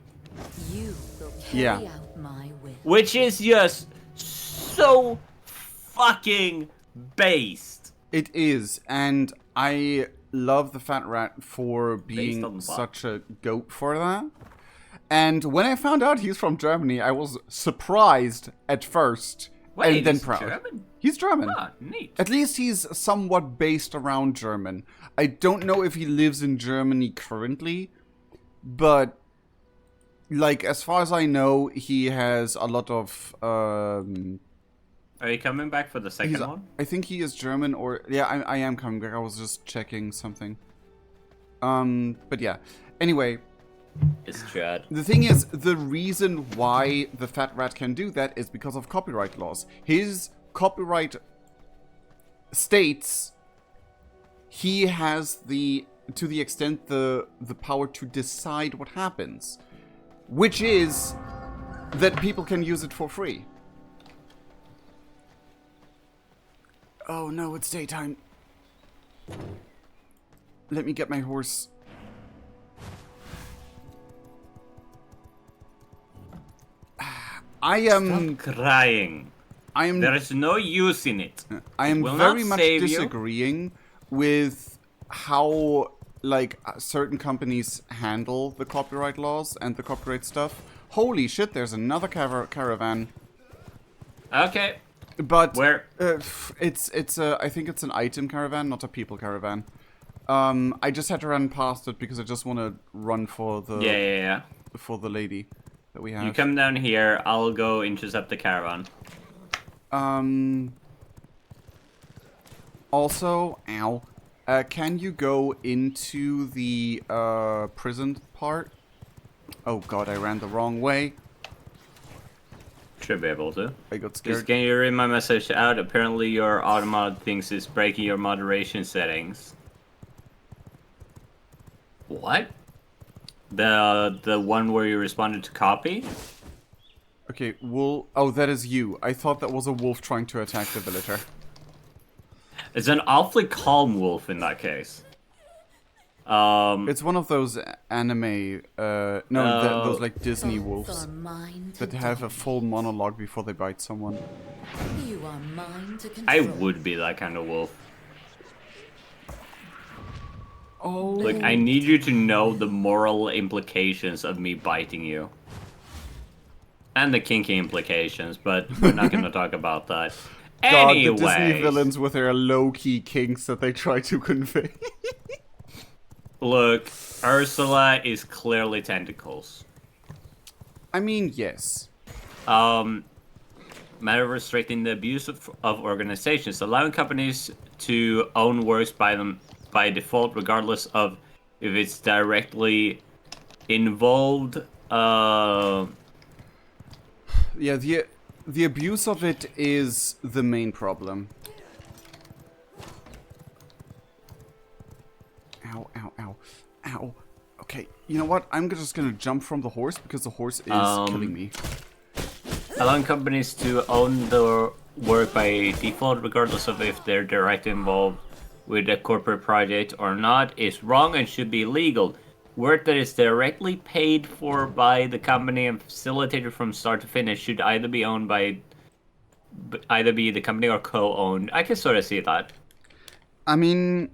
You will carry out my will. Which is just so fucking based. It is, and I love the Fat Rat for being such a goat for that. And when I found out he's from Germany, I was surprised at first, Wait, and then he's proud. German? He's German. Ah, neat. At least he's somewhat based around German. I don't know if he lives in Germany currently, but like as far as I know, he has a lot of. Are you coming back for the second one? I think he is German, or yeah, I am coming back. I was just checking something. But yeah. Anyway. It's Chad. The thing is, the reason why the Fat Rat can do that is because of copyright laws. His copyright states he has to the extent the power to decide what happens, which is that people can use it for free. Oh no, it's daytime. Let me get my horse. I am Stop crying. There is no use in it. I am very much disagreeing with how like certain companies handle the copyright laws and the copyright stuff. Holy shit! There's another caravan. Okay. But where? It's I think it's an item caravan, not a people caravan. I just had to run past it because I just want to run for the for the lady that we have. You come down here. I'll go intercept the caravan. Also, ow. Can you go into the prison part? Oh god, I ran the wrong way. Should be able to. I got scared. Just can you read my message out? Apparently your automod thinks it's breaking your moderation settings. What? The one where you responded to copy? Okay, wolf. Oh, that is you. I thought that was a wolf trying to attack the villager. It's an awfully calm wolf in that case. It's one of those anime, those like Disney wolves that have a full monologue before they bite someone. You are mine to control. I would be that kind of wolf. Oh. Like, I need you to know the moral implications of me biting you. And the kinky implications, but we're not gonna talk about that. God, Anyway, the Disney villains with their low-key kinks that they try to convey. Look, Ursula is clearly tentacles. I mean, yes. Matter of restricting the abuse of organizations, allowing companies to own works by them by default, regardless of if it's directly involved. Yeah, the abuse of it is the main problem. Ow, ow, ow. Ow. Okay, you know what? I'm just gonna jump from the horse because the horse is killing me. Allowing companies to own the work by default, regardless of if they're directly involved with a corporate project or not, is wrong and should be illegal. Work that is directly paid for by the company and facilitated from start to finish should either be owned by either be the company or co-owned. I can sort of see that. I mean,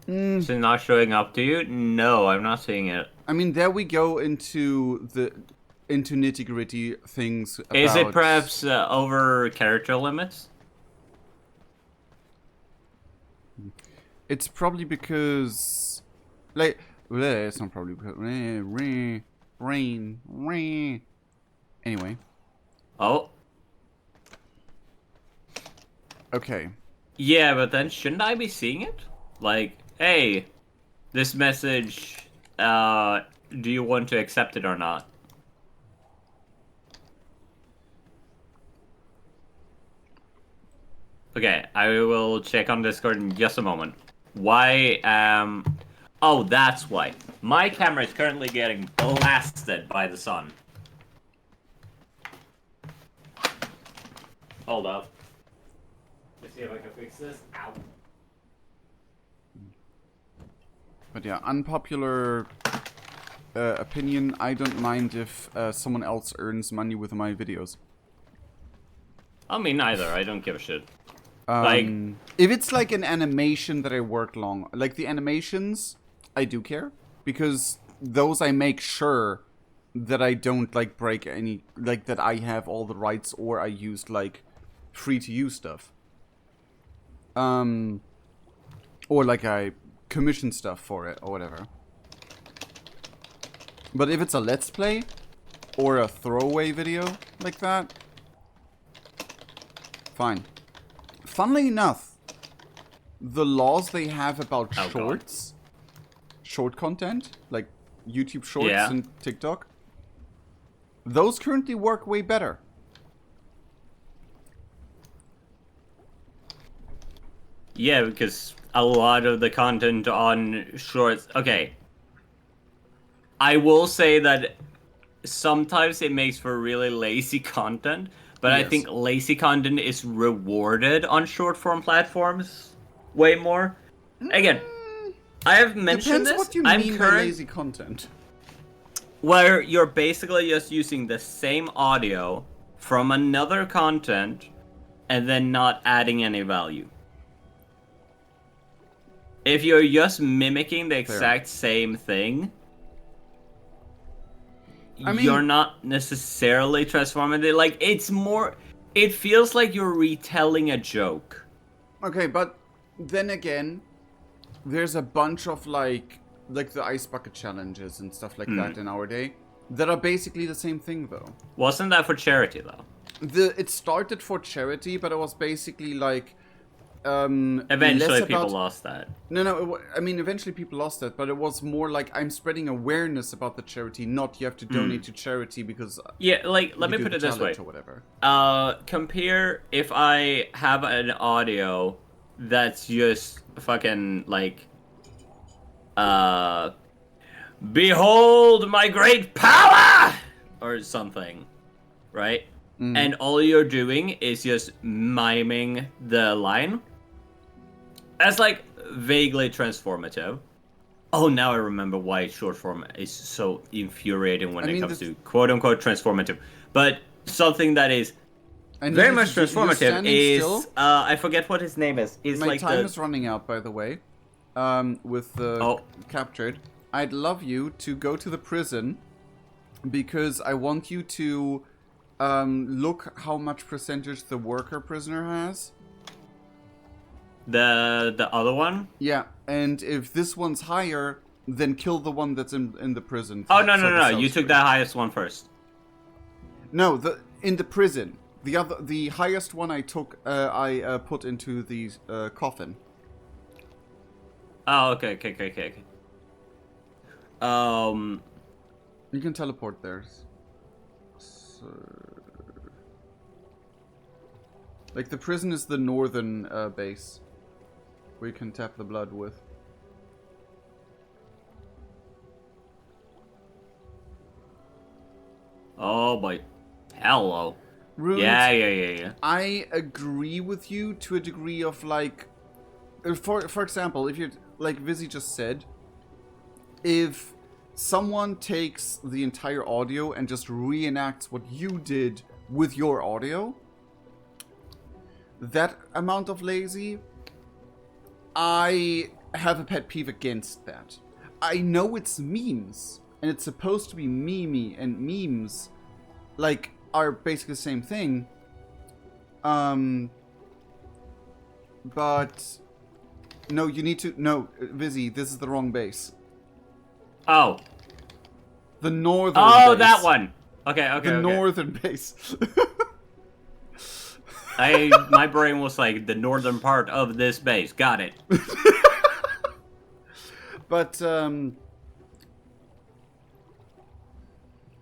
So not showing up to you? No, I'm not seeing it. I mean, there we go into nitty gritty things. About... Is it perhaps over character limits? It's probably because, like, it's not probably because rain. Anyway. Oh. Okay. Yeah, but then shouldn't I be seeing it? Like, hey, this message, do you want to accept it or not? Okay, I will check on Discord in just a moment. Why, oh, that's why. My camera is currently getting blasted by the sun. Hold up. Let's see if I can fix this. Ow. But yeah, unpopular opinion. I don't mind if someone else earns money with my videos. I mean, neither. I don't give a shit. If it's like an animation that I worked long, like the animations, I do care because those I make sure that I don't like break any, like that I have all the rights or I used like free to use stuff. Or like I commission stuff for it or whatever. But if it's a let's play or a throwaway video like that, fine. Funnily enough, the laws they have about shorts, short content, like YouTube Shorts and TikTok, those currently work way better. Yeah, because a lot of the content on Shorts... Okay. I will say that sometimes it makes for really lazy content, but I think lazy content is rewarded on short-form platforms way more. Again, I have mentioned Depends this. what you mean by lazy content. Where you're basically just using the same audio from another content and then not adding any value. If you're just mimicking the exact same thing, you're not necessarily transforming it. Like, it's more... It feels like you're retelling a joke. Okay, but then again, there's a bunch of like the ice bucket challenges and stuff like that in our day that are basically the same thing, though. Wasn't that for charity, though? It started for charity, but it was basically like... Eventually people lost that. No, I mean, eventually people lost that, but it was more like I'm spreading awareness about the charity, not you have to donate to charity because... Yeah, like, let me put it this way. Or whatever. Compare if I have an audio that's just fucking, like, behold my great power! Or something, right? And all you're doing is just miming the line. That's like vaguely transformative. Oh, now I remember why short form is so infuriating when it comes to quote unquote transformative. But something that is very much transformative is I forget what his name is. It's my like time is running out, by the way. With the captured, I'd love you to go to the prison because I want you to look how much percentage the worker prisoner has. The other one? Yeah, and if this one's higher, then kill the one that's in the prison. Oh no! You took the highest one first. No, in the prison. The highest one I took, I put into the coffin. Oh, okay. You can teleport there. So... Like, the prison is the northern base. Where you can tap the blood with. Oh boy. Hello. Rude. Yeah. I agree with you to a degree of like, for example, if you're like V-isy just said, if someone takes the entire audio and just reenacts what you did with your audio, that amount of lazy, I have a pet peeve against that. I know it's memes, and it's supposed to be memey, and memes, like, are basically the same thing. But no, you need to V-isy, this is the wrong base. Oh. The northern Oh, base. that one. Okay. The northern base. My brain was like the northern part of this base. Got it. But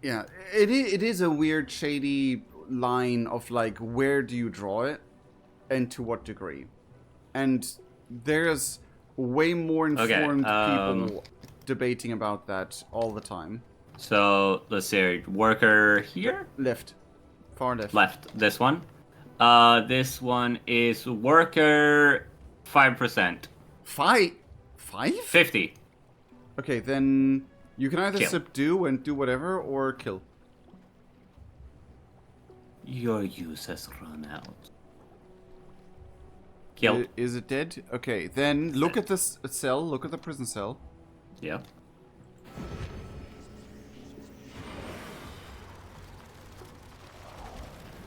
yeah, it is a weird, shady line of like, where do you draw it, and to what degree? And there's way more informed people debating about that all the time. So let's see, worker here? Left. Far left. Left. This one. This one is worker 5%. 5? 50. Okay, then you can either Kill. subdue and do whatever, or kill. Your use has run out. Kill. Is it dead? Okay, then look at this cell. Look at the prison cell. Yeah.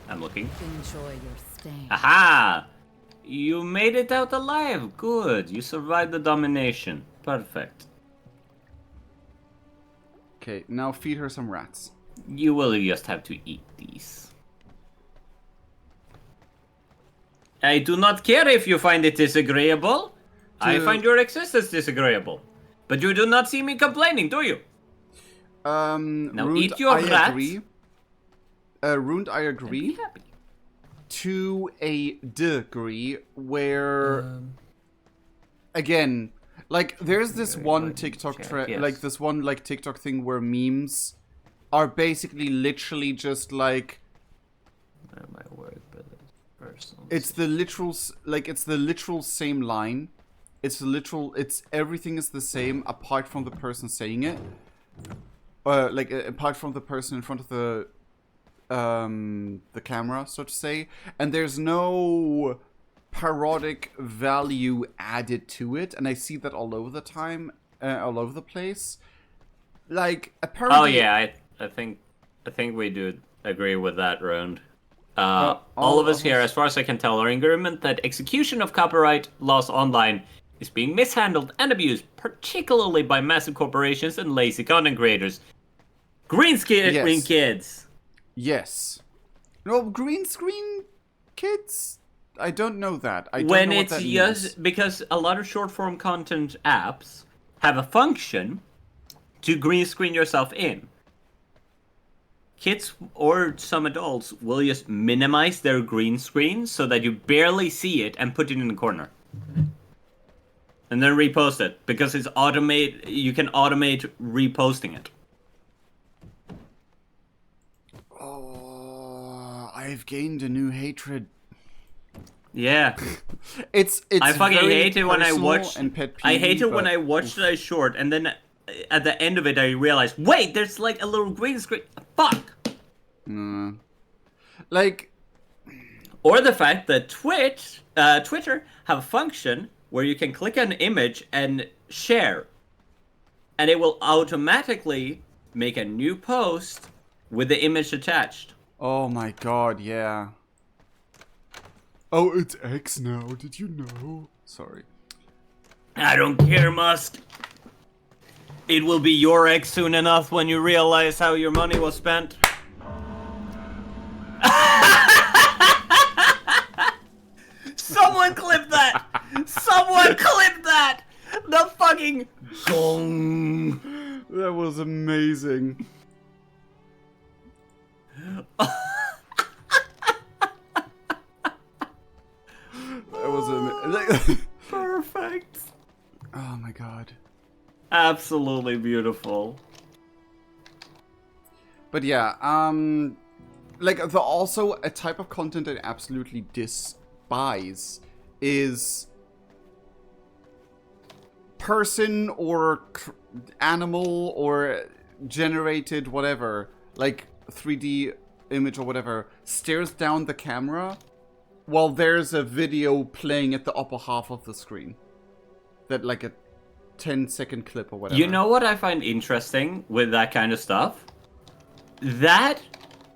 I'm looking. Enjoy your stay. Aha! You made it out alive. Good. You survived the domination. Perfect. Okay, now feed her some rats. You will just have to eat these. I do not care if you find it disagreeable. I find your existence disagreeable. But you do not see me complaining, do you? Now Ruined, eat your I rat. agree. Ruined, I agree. Be happy. To a degree where, again, like there's this one TikTok yes. like this one like TikTok thing where memes are basically literally just like My word, but personal. it's the literal same line. It's everything is the same apart from the person saying it. Apart from the person in front of the camera, so to say, and there's no parodic value added to it, and I see that all over the time, all over the place. Like a parody. Oh yeah, I think we do agree with that, Round. All of us here, as far as I can tell, are in agreement that execution of copyright laws online is being mishandled and abused, particularly by massive corporations and lazy content creators. Green screen kids. Yes. No, green screen kids? I don't know that. I don't know what that means. Because a lot of short form content apps have a function to green screen yourself in. Kids or some adults will just minimize their green screen so that you barely see it and put it in the corner. And then repost it because it's you can automate reposting it. I've gained a new hatred. Yeah. It's I fucking very hate it when I personal watch. and pet I peeve, hate it when but- I watch that short and then at the end of it I realize, wait, there's like a little green screen. Fuck. Like, Or the fact that Twitter have a function where you can click an image and share, and it will automatically make a new post with the image attached. oh my god, yeah. Oh, it's X now. Did you know? Sorry. I don't care, Musk. It will be your ex soon enough when you realize how your money was spent. Someone clip that! Someone clip that! The fucking gong. That was amazing. That was amazing. Perfect. Oh my god. Absolutely beautiful. But yeah, like also a type of content I absolutely despise is person or animal or generated whatever, like 3D image or whatever, stares down the camera while there's a video playing at the upper half of the screen. That like a 10-second clip or whatever. You know what I find interesting with that kind of stuff? That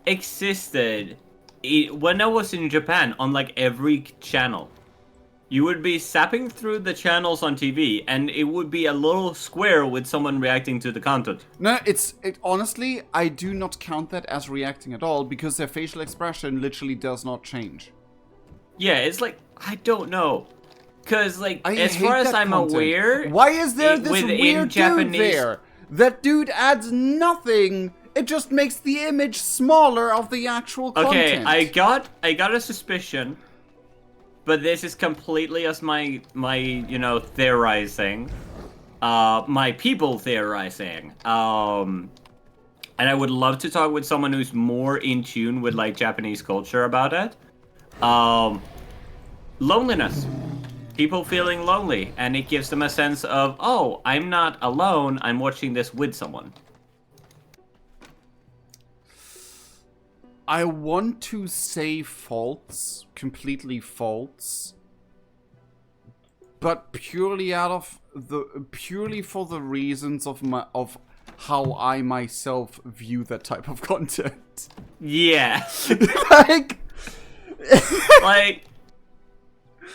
existed when I was in Japan on like every channel. You would be zapping through the channels on TV, and it would be a little square with someone reacting to the content. No, honestly, I do not count that as reacting at all, because their facial expression literally does not change. Yeah, it's like, I don't know. Because, like, as hate far as that I'm content. aware... Why is there this within weird Japanese... dude there? That dude adds nothing. It just makes the image smaller of the actual content. Okay, I got a suspicion, but this is completely as my you know, theorizing. My people theorizing. And I would love to talk with someone who's more in tune with, like, Japanese culture about it. Loneliness. People feeling lonely, and it gives them a sense of, oh, I'm not alone, I'm watching this with someone. I want to say false, completely false, but purely for the reasons of how I myself view that type of content. Yeah. like,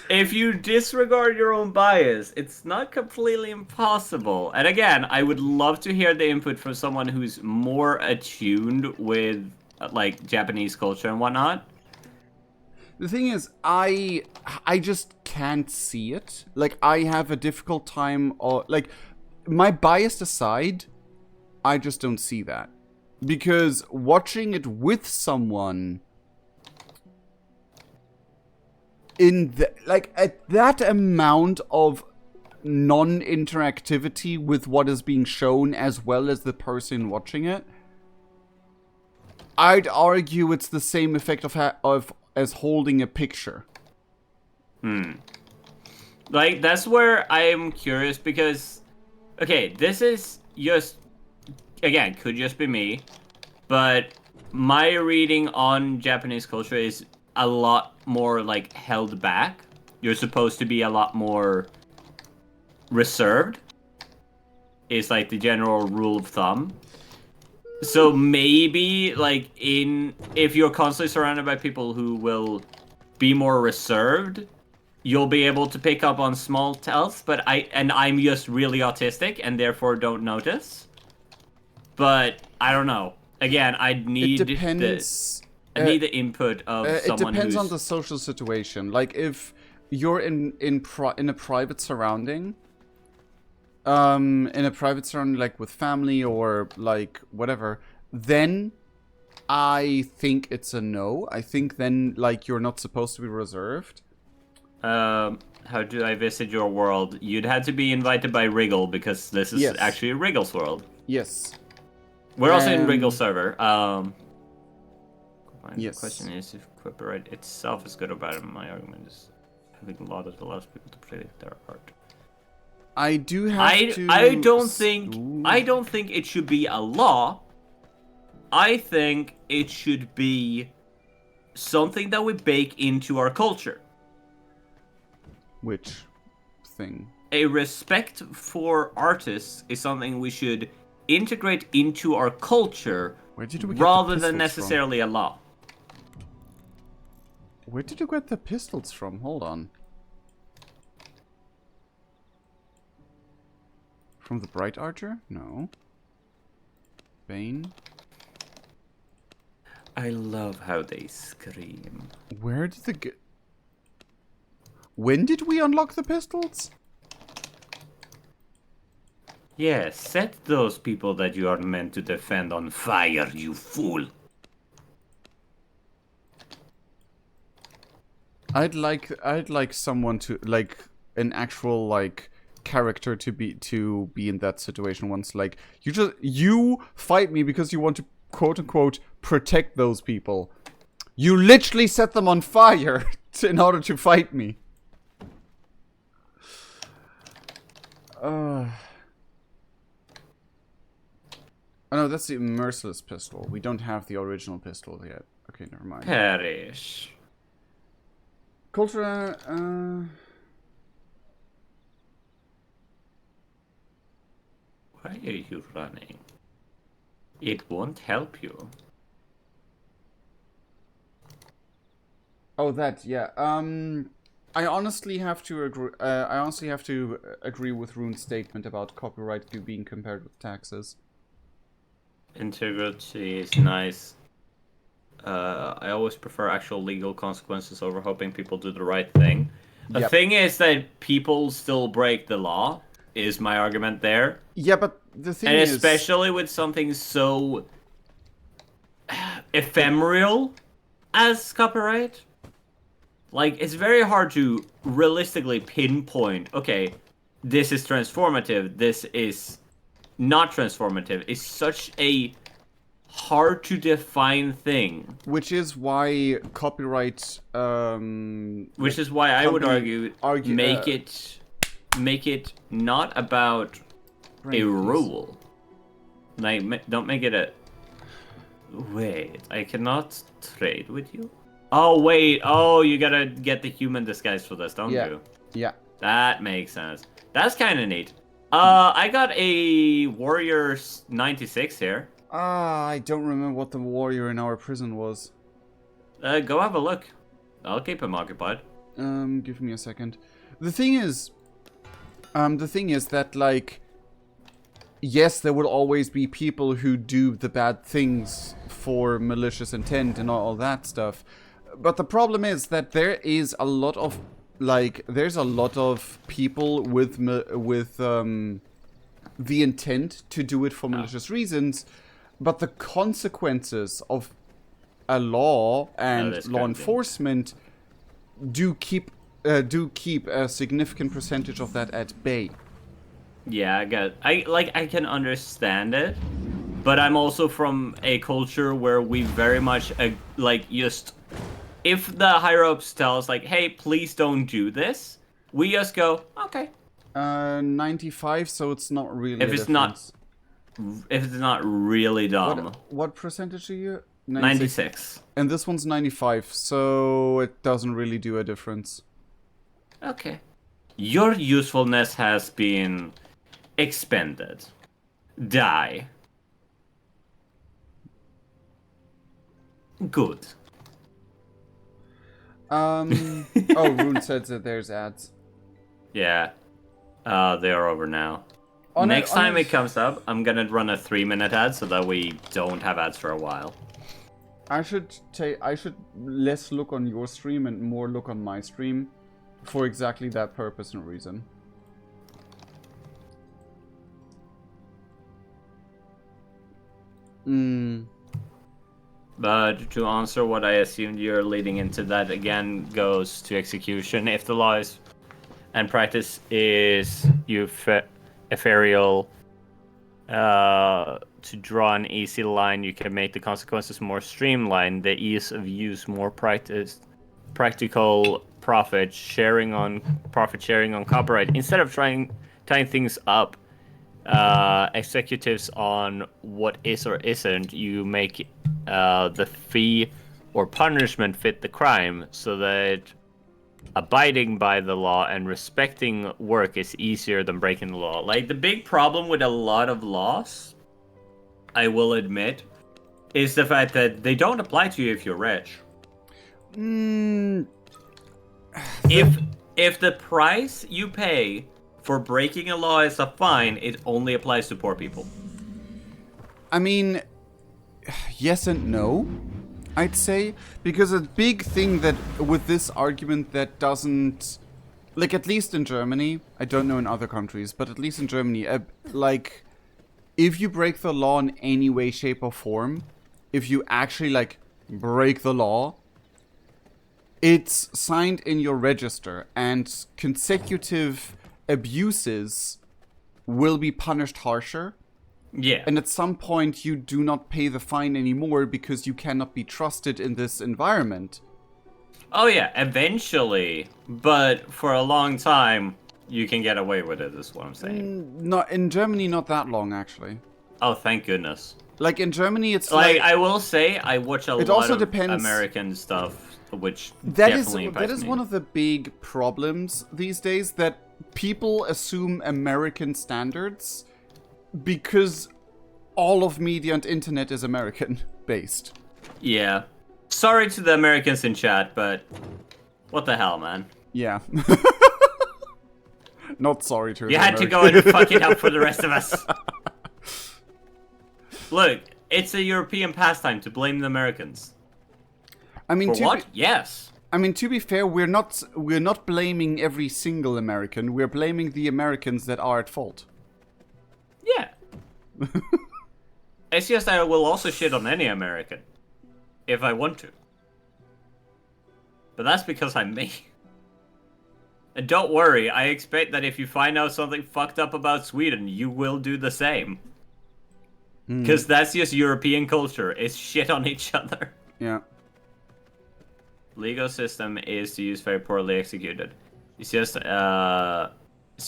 if you disregard your own bias, it's not completely impossible. And again, I would love to hear the input from someone who's more attuned with, like, Japanese culture and whatnot. the thing is, I just can't see it. Like, I have a difficult time, like, my bias aside, I just don't see that. Because watching it with someone at that amount of non-interactivity with what is being shown as well as the person watching it, I'd argue it's the same effect as holding a picture. Like, that's where I am curious because, okay, this is just, again, could just be me, but my reading on Japanese culture is a lot more, like, held back. You're supposed to be a lot more reserved. Is, like, the general rule of thumb. So maybe, like, if you're constantly surrounded by people who will be more reserved, you'll be able to pick up on small tells, but I'm just really autistic and therefore don't notice. But I don't know. Again, I need It depends. I need the input of someone It depends who's... on the social situation. Like, if you're in a private surrounding, like with family or like whatever, then I think it's a no. I think then, like, you're not supposed to be reserved. How do I visit your world? You'd have to be invited by Wriggle because this is actually Wriggle's world. Yes. We're also in Wriggle's server. Yes. The question is if copyright itself is good or bad. My argument is having a lot that allows people to play their art. I do have I don't think it should be a law. I think it should be something that we bake into our culture. Which thing? A respect for artists is something we should integrate into our culture rather than necessarily a law. Where did you get the pistols from? Hold on. From the Bright Archer? No. Bane? I love how they scream. Where did when did we unlock the pistols? Yes, set those people that you are meant to defend on fire, you fool. I'd like someone to, like, an actual, like, character to be in that situation once. Like, you fight me because you want to quote-unquote protect those people. You literally set them on fire in order to fight me. Oh no, that's the merciless pistol. We don't have the original pistol yet. Okay, never mind. Perish. Culture, Why are you running? It won't help you. Oh, that, yeah. I honestly have to agree with Rune's statement about copyright fee being compared with taxes. Integrity is nice. I always prefer actual legal consequences over hoping people do the right thing. The Yep. thing is that people still break the law, is my argument there. Yeah, but the thing And is... especially with something so ephemeral as copyright. Like, it's very hard to realistically pinpoint, okay, this is transformative, this is not transformative. It's such a hard to define thing. Which is why copyright... Which is why I would company argue make it not about a rule. Like, don't make it a... Wait, I cannot trade with you? Oh, wait. Oh, you gotta get the human disguise for this, don't you? Yeah. That makes sense. That's kind of neat. I got a Warrior 96 here. I don't remember what the warrior in our prison was. Go have a look. I'll keep him occupied. Give me a second. The thing is that, like, yes, there will always be people who do the bad things for malicious intent and all that stuff. But the problem is that there is a lot of, like, there's a lot of people with the intent to do it for malicious reasons, but the consequences of a law and law enforcement do keep a significant percentage of that at bay. Yeah, I can understand it, but I'm also from a culture where we very much just if the higher ups tell us like, hey, please don't do this, we just go, okay. 95, so it's not really. If it's not really dumb. What percentage are you? 96. And this one's 95, so it doesn't really do a difference. Okay. Your usefulness has been expended. Die. Good. Oh, Rune said that there's ads. Yeah. They are over now. Next time it comes up, I'm gonna run a 3-minute ad so that we don't have ads for a while. I should less look on your stream and more look on my stream for exactly that purpose and reason. But to answer what I assumed you're leading into, that again goes to execution. If the law is and practice is ethereal, to draw an easy line, you can make the consequences more streamlined, the ease of use more practical, profit sharing on copyright. Instead of tying things up, executives on what is or isn't, you make the fee or punishment fit the crime, so that abiding by the law and respecting work is easier than breaking the law. Like, the big problem with a lot of laws, I will admit, is the fact that they don't apply to you if you're rich. If the price you pay for breaking a law is a fine, it only applies to poor people. I mean, yes and no, I'd say, because a big thing that with this argument that doesn't, like, at least in Germany, I don't know in other countries, but at least in Germany, like, if you break the law in any way, shape, or form, if you actually, like, break the law, it's signed in your register, and consecutive abuses will be punished harsher. Yeah. And at some point, you do not pay the fine anymore because you cannot be trusted in this environment. Oh yeah, eventually, but for a long time, you can get away with it. Is what I'm saying. Not in Germany, not that long actually. Oh, thank goodness. Like in Germany, it's Like I will say, I watch a lot also of depends- American stuff, which that definitely impacts is me. one of the big problems these days, that people assume American standards because all of media and internet is American based. Yeah. Sorry to the Americans in chat, but what the hell, man? Yeah. Not sorry to You the had to go American- and fuck it up for the rest of us. Look, it's a European pastime to blame the Americans. I mean, For what? Yes. To be fair, we're not blaming every single American. We're blaming the Americans that are at fault. Yeah. It's just I will also shit on any American. If I want to. But that's because I'm me. And don't worry, I expect that if you find out something fucked up about Sweden, you will do the same. Because that's just European culture. It's shit on each other. Yeah. Legal system is to use very poorly executed. It's just it's a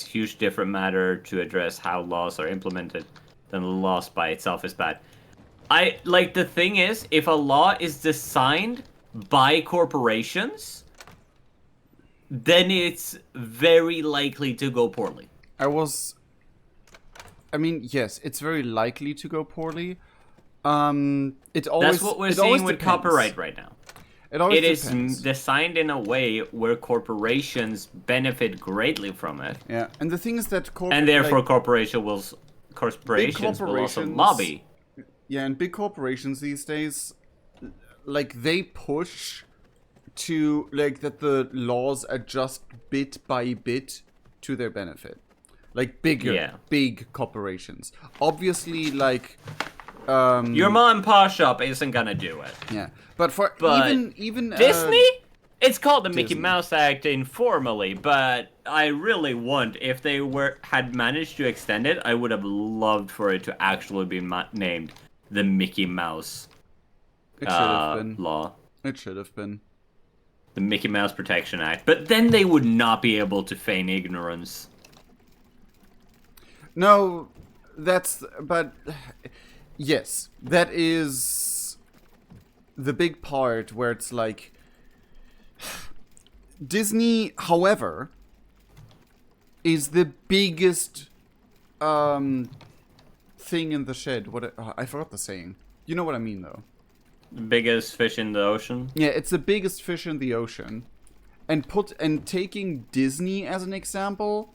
huge different matter to address how laws are implemented than the laws by itself is bad. The thing is, if a law is designed by corporations, then it's very likely to go poorly. Yes, it's very likely to go poorly. It always That's what we're it always seeing with depends. copyright right now. It always It is depends. designed in a way where corporations benefit greatly from it, Yeah, and the thing is that and therefore corporations will also corporations- lobby. Yeah, and big corporations these days, like, they push to, like, that the laws adjust bit by bit to their benefit. Like, big corporations. Obviously, like, Your mom and pop shop isn't gonna do it. yeah. But even Disney? It's called the Mickey Disney. Mouse Act informally, but I really want, if they had managed to extend it, I would have loved for it to actually be named the Mickey Mouse it should have been. law. It should have been. The Mickey Mouse Protection Act. But then they would not be able to feign ignorance. No, but yes, that is the big part where it's like Disney, however, is the biggest thing in the shed. I forgot the saying. You know what I mean, though. The biggest fish in the ocean. Yeah, it's the biggest fish in the ocean, and taking Disney as an example.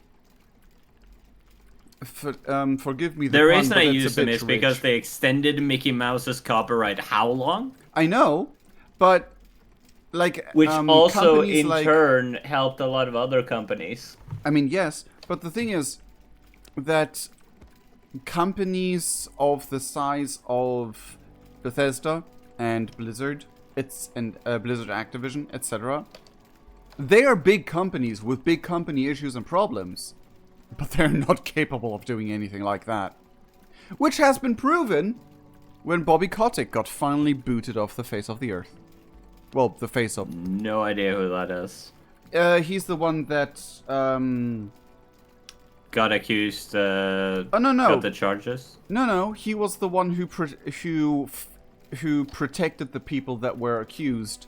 Forgive me. The pun, reason but I that's a use them bit is because rich. they extended Mickey Mouse's copyright how long? I know, but like Which also companies in like, turn helped a lot of other companies. I mean, yes, but the thing is that companies of the size of Bethesda and Blizzard, Blizzard Activision, etc., they are big companies with big company issues and problems, but they're not capable of doing anything like that. Which has been proven when Bobby Kotick got finally booted off the face of the earth. Well, the face of... No idea who that is. He's the one that, Got accused, Oh, no. got the charges? No, he was the one who protected the people that were accused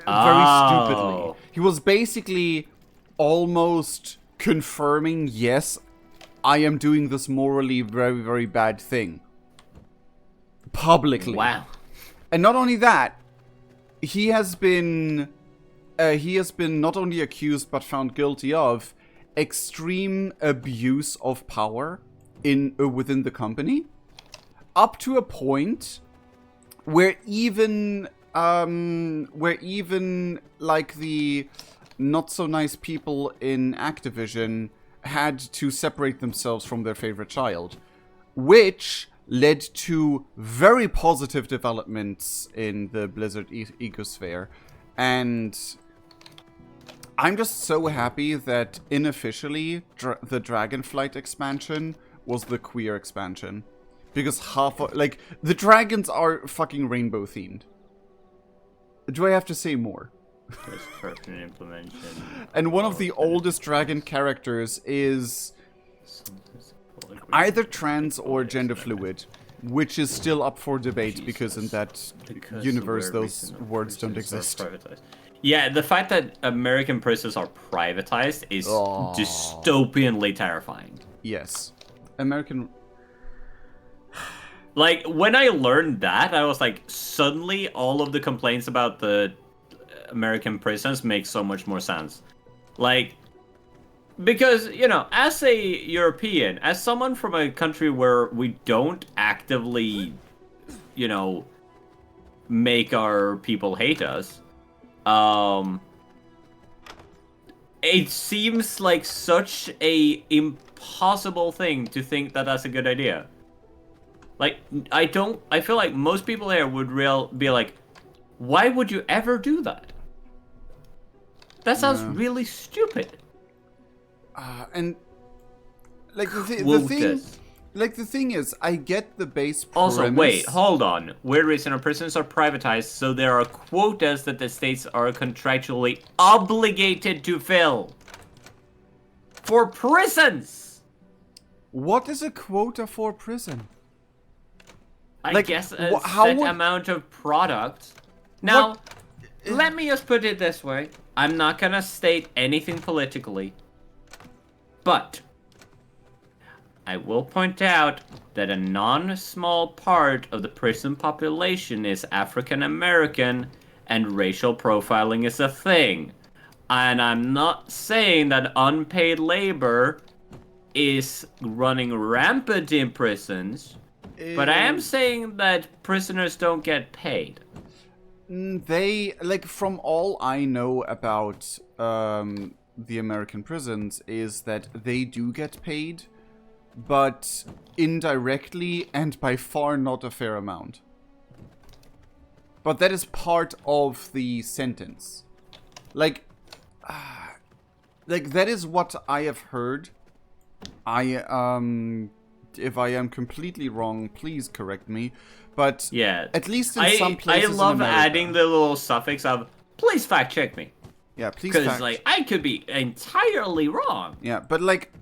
very stupidly. He was basically almost confirming, yes, I am doing this morally very, very bad thing. Publicly. Wow. And not only that, he has been not only accused but found guilty of extreme abuse of power within the company, up to a point where even like the not so nice people in Activision had to separate themselves from their favorite child, which led to very positive developments in the Blizzard ecosphere. And I'm just so happy that unofficially the Dragonflight expansion was the queer expansion. Because like, the dragons are fucking rainbow themed. Do I have to say more? There's pertinent implementation. And one of the oldest dragon characters is either trans or gender fluid, which is still up for debate because in that universe those words don't exist. Yeah, the fact that American prisons are privatized is dystopianly terrifying. Yes. American... Like, when I learned that, I was like, suddenly all of the complaints about the American prisons make so much more sense. Like, because, you know, as a European, as someone from a country where we don't actively, you know, make our people hate us, it seems like such a impossible thing to think that that's a good idea. Like, I feel like most people here would be like, why would you ever do that? That sounds really stupid. And like the thing is, I get the base premise. Also, wait, hold on. Weird reason our prisons are privatized, so there are quotas that the states are contractually obligated to fill. For prisons! What is a quota for prison? I guess a set amount of product. Now, let me just put it this way. I'm not gonna state anything politically. But I will point out that a non-small part of the prison population is African American, and racial profiling is a thing. And I'm not saying that unpaid labor is running rampant in prisons, but I am saying that prisoners don't get paid. They, like, from all I know about the American prisons, is that they do get paid, but indirectly and by far not a fair amount. But that is part of the sentence. Like that is what I have heard. If I am completely wrong, please correct me. But yeah, at least in some places I love in America, adding the little suffix of please fact check me. Yeah, please. Because like I could be entirely wrong. Yeah, but like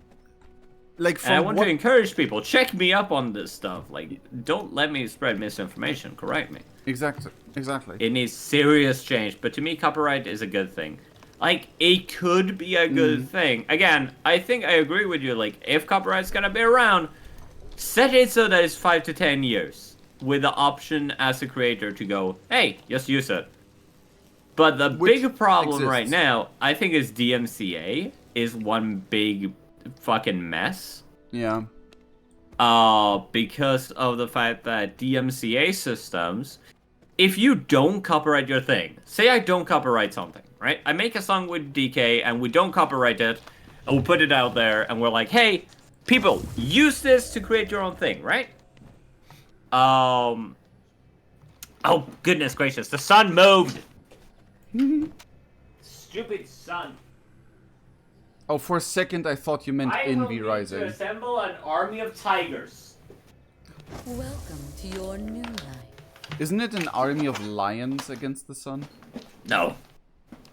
from and I want to encourage people, check me up on this stuff. Like, don't let me spread misinformation. Correct me. Exactly. It needs serious change, but to me, copyright is a good thing. Like, it could be a good thing. Again, I think I agree with you. Like, if copyright's gonna be around, set it so that it's 5 to 10 years, with the option as a creator to go, hey, just use it. But the big problem right now, I think, is DMCA is one big fucking mess. Yeah. Because of the fact that DMCA systems, if you don't copyright your thing, say I don't copyright something, right? I make a song with DK and we don't copyright it, and we put it out there, and we're like, hey, people, use this to create your own thing, right? Oh, goodness gracious, the sun moved! Stupid sun. Oh, for a second I thought you meant in V-isy Rising. To assemble an army of tigers. Welcome to your new life. Isn't it an army of lions against the sun? No.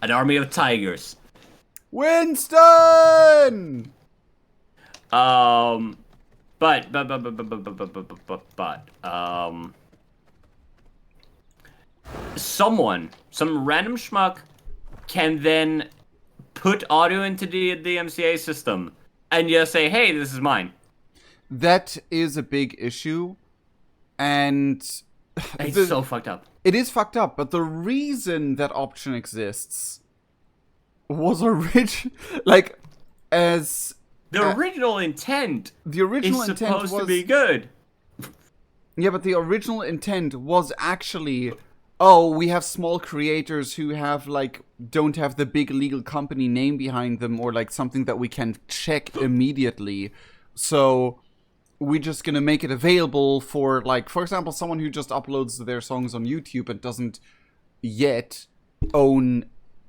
An army of tigers. Winston! Some random schmuck can then put audio into the DMCA system and just say, hey, this is mine. That is a big issue, and it's so fucked up. It is fucked up, but the reason that option exists was like, as the original intent. The original is intent supposed was to be good. Yeah, but the original intent was actually, oh, we have small creators who have don't have the big legal company name behind them, or like something that we can check immediately. So we're just gonna make it available for, like, for example, someone who just uploads their songs on YouTube and doesn't yet own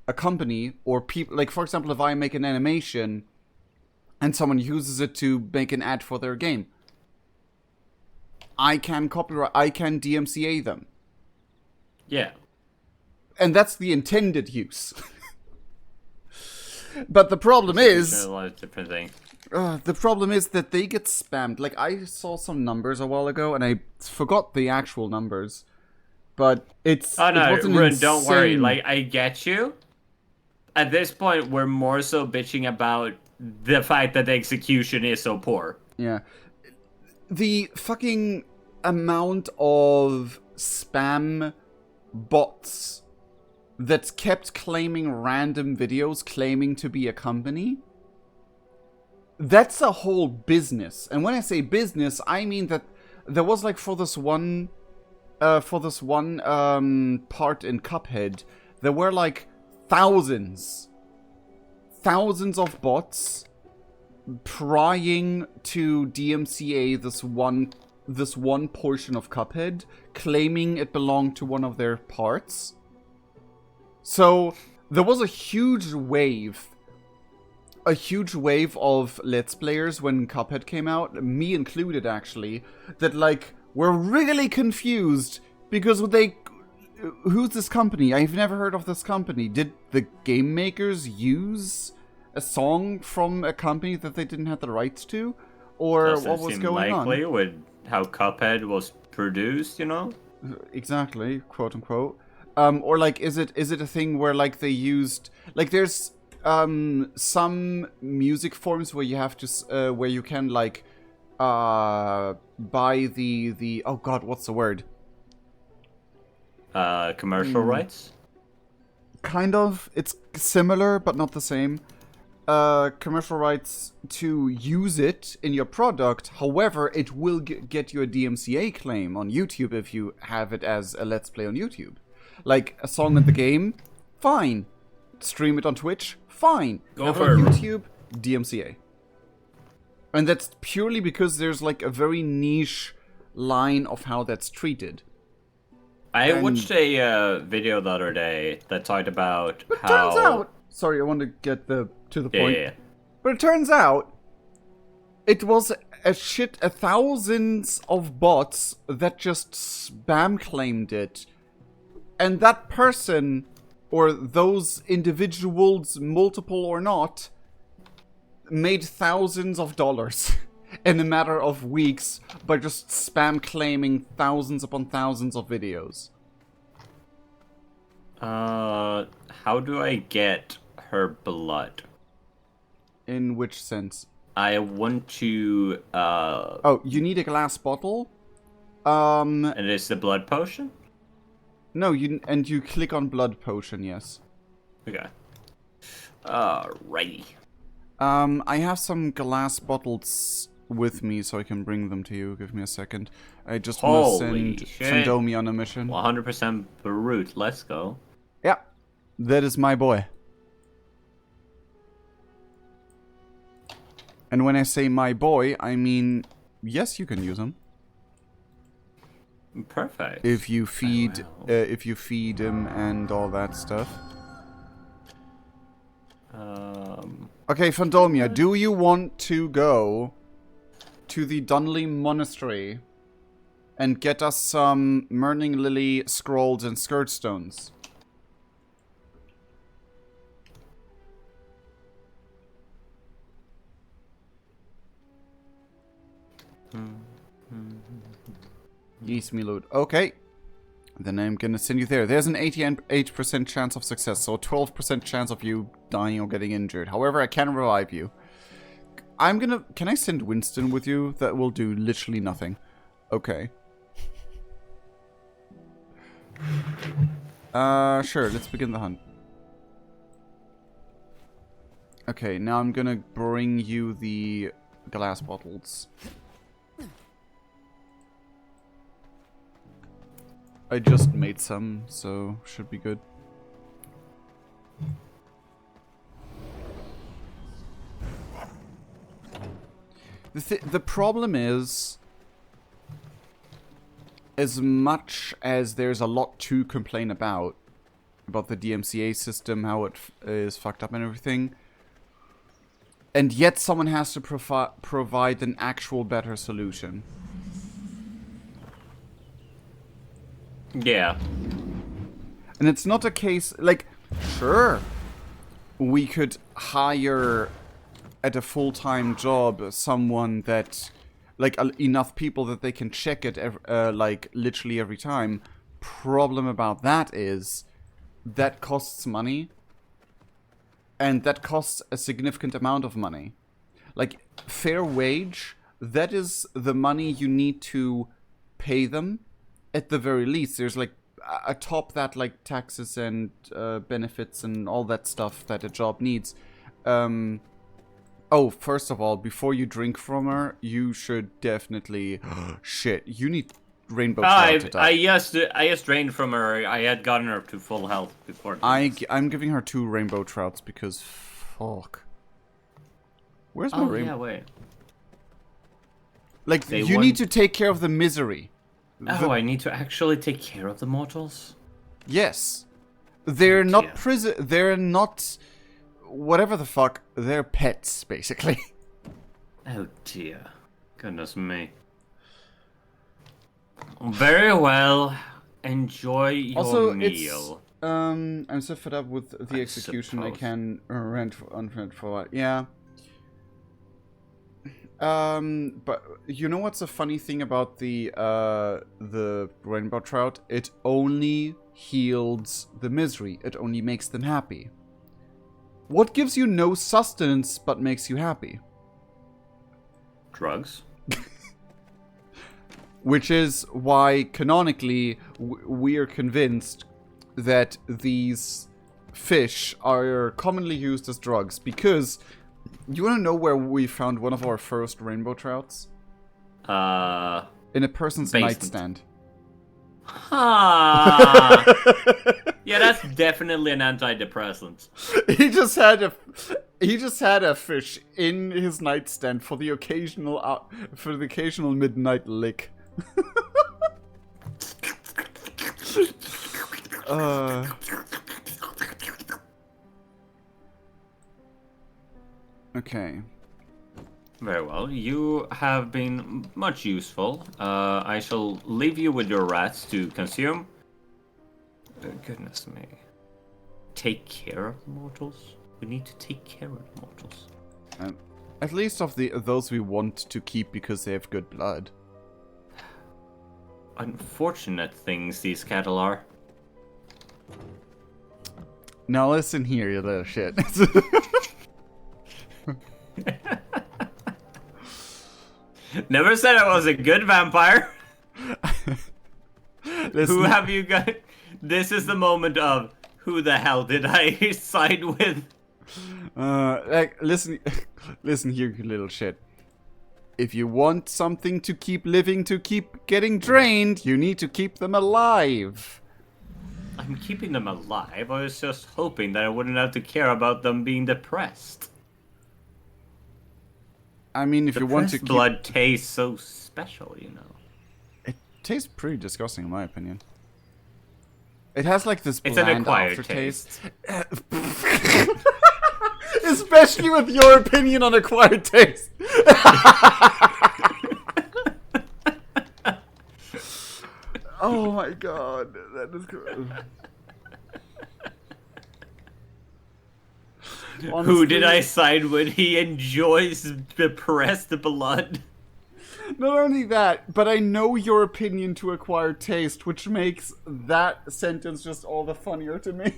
a company, or people, like, for example, if I make an animation and someone uses it to make an ad for their game, I can copyright, I can DMCA them. Yeah. And that's the intended use. But the problem is... A lot of different things. the problem is that they get spammed. Like, I saw some numbers a while ago, and I forgot the actual numbers. But it's... Oh no, it wasn't Rune, don't worry. insane. Like, I get you. At this point, we're more so bitching about the fact that the execution is so poor. Yeah. The fucking amount of spam bots that kept claiming random videos claiming to be a company, that's a whole business. And when I say business, I mean that there was like for this one part in Cuphead, there were like thousands of bots trying to DMCA this one portion of Cuphead, claiming it belonged to one of their parts. So there was a huge wave of Let's Players when Cuphead came out, me included actually, that like were really confused because who's this company? I've never heard of this company. Did the game makers use a song from a company that they didn't have the rights to? Or Doesn't what was seem going likely on? with how Cuphead was produced, you know? Exactly, quote unquote. Or like, is it a thing where like they used, like there's some music forms where you have to where you can like buy the oh god, what's the word? Commercial rights? Kind of, it's similar but not the same. Commercial rights to use it in your product. However, it will get you a DMCA claim on YouTube if you have it as a Let's Play on YouTube. Like a song in the game, fine. Stream it on Twitch, fine. Go Have it for on it. YouTube, DMCA. And that's purely because there's like a very niche line of how that's treated. I watched a video the other day that talked about But it how... turns out... Sorry, I want to get to the point. Yeah. But it turns out it was thousands of bots that just spam claimed it. And that person, or those individuals, multiple or not, made thousands of dollars in a matter of weeks by just spam claiming thousands upon thousands of videos. How do I get her blood? In which sense? I want to, Oh, you need a glass bottle? And it's the blood potion? No, you click on blood potion, yes. Okay. Alrighty. I have some glass bottles with me, so I can bring them to you. Give me a second. I just want to Holy send shit. Fandomi on a mission. 100% brute. Let's go. Yeah, that is my boy. And when I say my boy, I mean, yes, you can use him. Perfect. If you feed, will. if you feed him and all that stuff. Okay, Fandomia, do you want to go to the Dunley Monastery and get us some Murning Lily scrolls and skirt stones? Yes, my lord. Okay. Then I'm gonna send you there. There's an 88% chance of success, so a 12% chance of you dying or getting injured. However, I can revive you. Can I send Winston with you? That will do literally nothing. Okay. Sure, let's begin the hunt. Okay, now I'm gonna bring you the glass bottles. I just made some, so should be good. The problem is, as much as there's a lot to complain about the DMCA system, how it is fucked up and everything, and yet someone has to provide an actual better solution. Yeah. And it's not a case, like, sure, we could hire at a full-time job someone that, like, enough people that they can check it, like, literally every time. Problem about that is, that costs money. And that costs a significant amount of money. Like, fair wage, that is the money you need to pay them. At the very least, there's, like, atop that, like, taxes and benefits and all that stuff that a job needs. Oh, first of all, before you drink from her, you should definitely... Shit, you need rainbow trout. I just drained from her. I had gotten her to full health before. I'm giving her 2 rainbow trouts because... Fuck. Where's my rainbow? Yeah, wait. Like, you need to take care of the misery. I need to actually take care of the mortals? Yes. They're not prison. They're not... Whatever the fuck. They're pets, basically. Oh dear. Goodness me. Very well. Enjoy your meal. I'm so fed up with the execution. I can unrent for a while. Yeah. But you know what's a funny thing about the rainbow trout? It only heals the misery. It only makes them happy. What gives you no sustenance but makes you happy? Drugs. Which is why, canonically, we're convinced that these fish are commonly used as drugs. Because, you want to know where we found one of our first rainbow trouts? In a person's basement. nightstand. Yeah, that's definitely an antidepressant. He just had a fish in his nightstand for the occasional midnight lick. Okay. Very well. You have been much useful. I shall leave you with your rats to consume. Goodness me. Take care of the mortals? We need to take care of the mortals. At least of those we want to keep because they have good blood. Unfortunate things these cattle are. Now listen here, you little shit. Never said I was a good vampire. Listen. Who have you got? This is the moment of who the hell did I side with? Listen here, you little shit. If you want something to keep living, to keep getting drained, you need to keep them alive. I'm keeping them alive. I was just hoping that I wouldn't have to care about them being depressed. I mean, if you want to keep... blood tastes so special, you know. It tastes pretty disgusting, in my opinion. It has like this It's bland an acquired aftertaste. Especially with your opinion on acquired taste. Oh my god, that is good. Honestly, Who did I side with? He enjoys depressed blood. Not only that, but I know your opinion to acquire taste, which makes that sentence just all the funnier to me.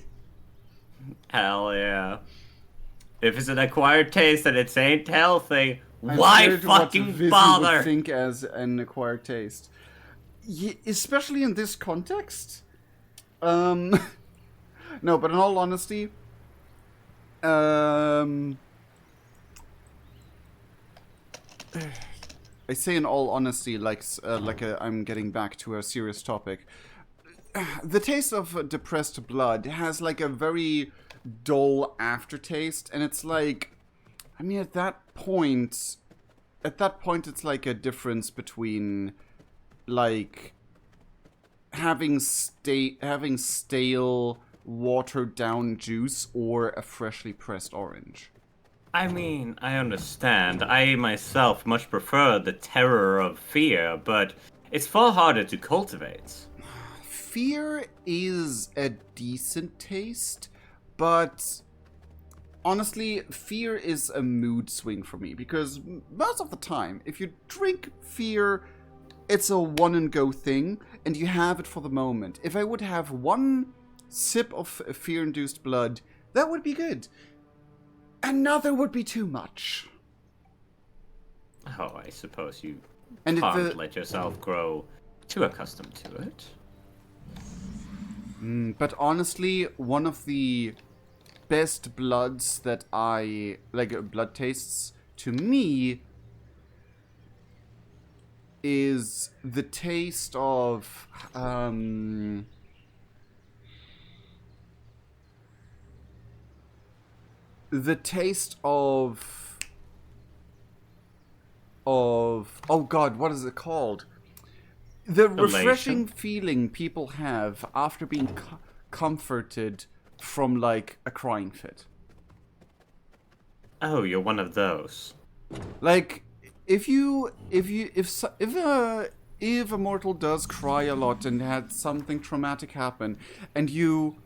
Hell yeah. If it's an acquired taste and it ain't healthy, I'm why scared what fucking V-isy bother? would think as an acquired taste. Especially in this context. No, but in all honesty, I say in all honesty, I'm getting back to a serious topic. The taste of depressed blood has like a very dull aftertaste, and it's like, I mean, at that point, it's like a difference between like having stale, watered down juice or a freshly pressed orange. I mean, I understand. I myself much prefer the terror of fear, but it's far harder to cultivate. fear is a decent taste, but honestly, fear is a mood swing for me, because most of the time, if you drink fear, it's a one and go thing, and you have it for the moment. If I would have one sip of fear-induced blood, that would be good. Another would be too much. Oh, I suppose you And can't let yourself grow too accustomed to it. But honestly, one of the best bloods that I like, blood tastes to me, is the taste of oh god, what is it called? The refreshing feeling people have after being comforted from like a crying fit. Oh, you're one of those. Like, if a mortal does cry a lot and had something traumatic happen, and you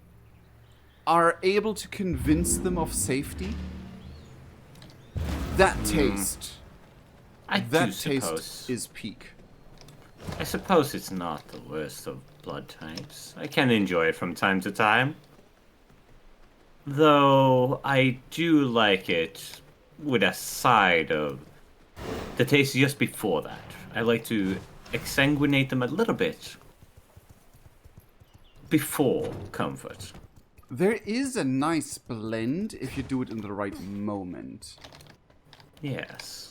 are able to convince them of safety, that taste, is peak. I suppose it's not the worst of blood types. I can enjoy it from time to time. Though I do like it with a side of the taste just before that. I like to exsanguinate them a little bit before comfort. There is a nice blend if you do it in the right moment. Yes.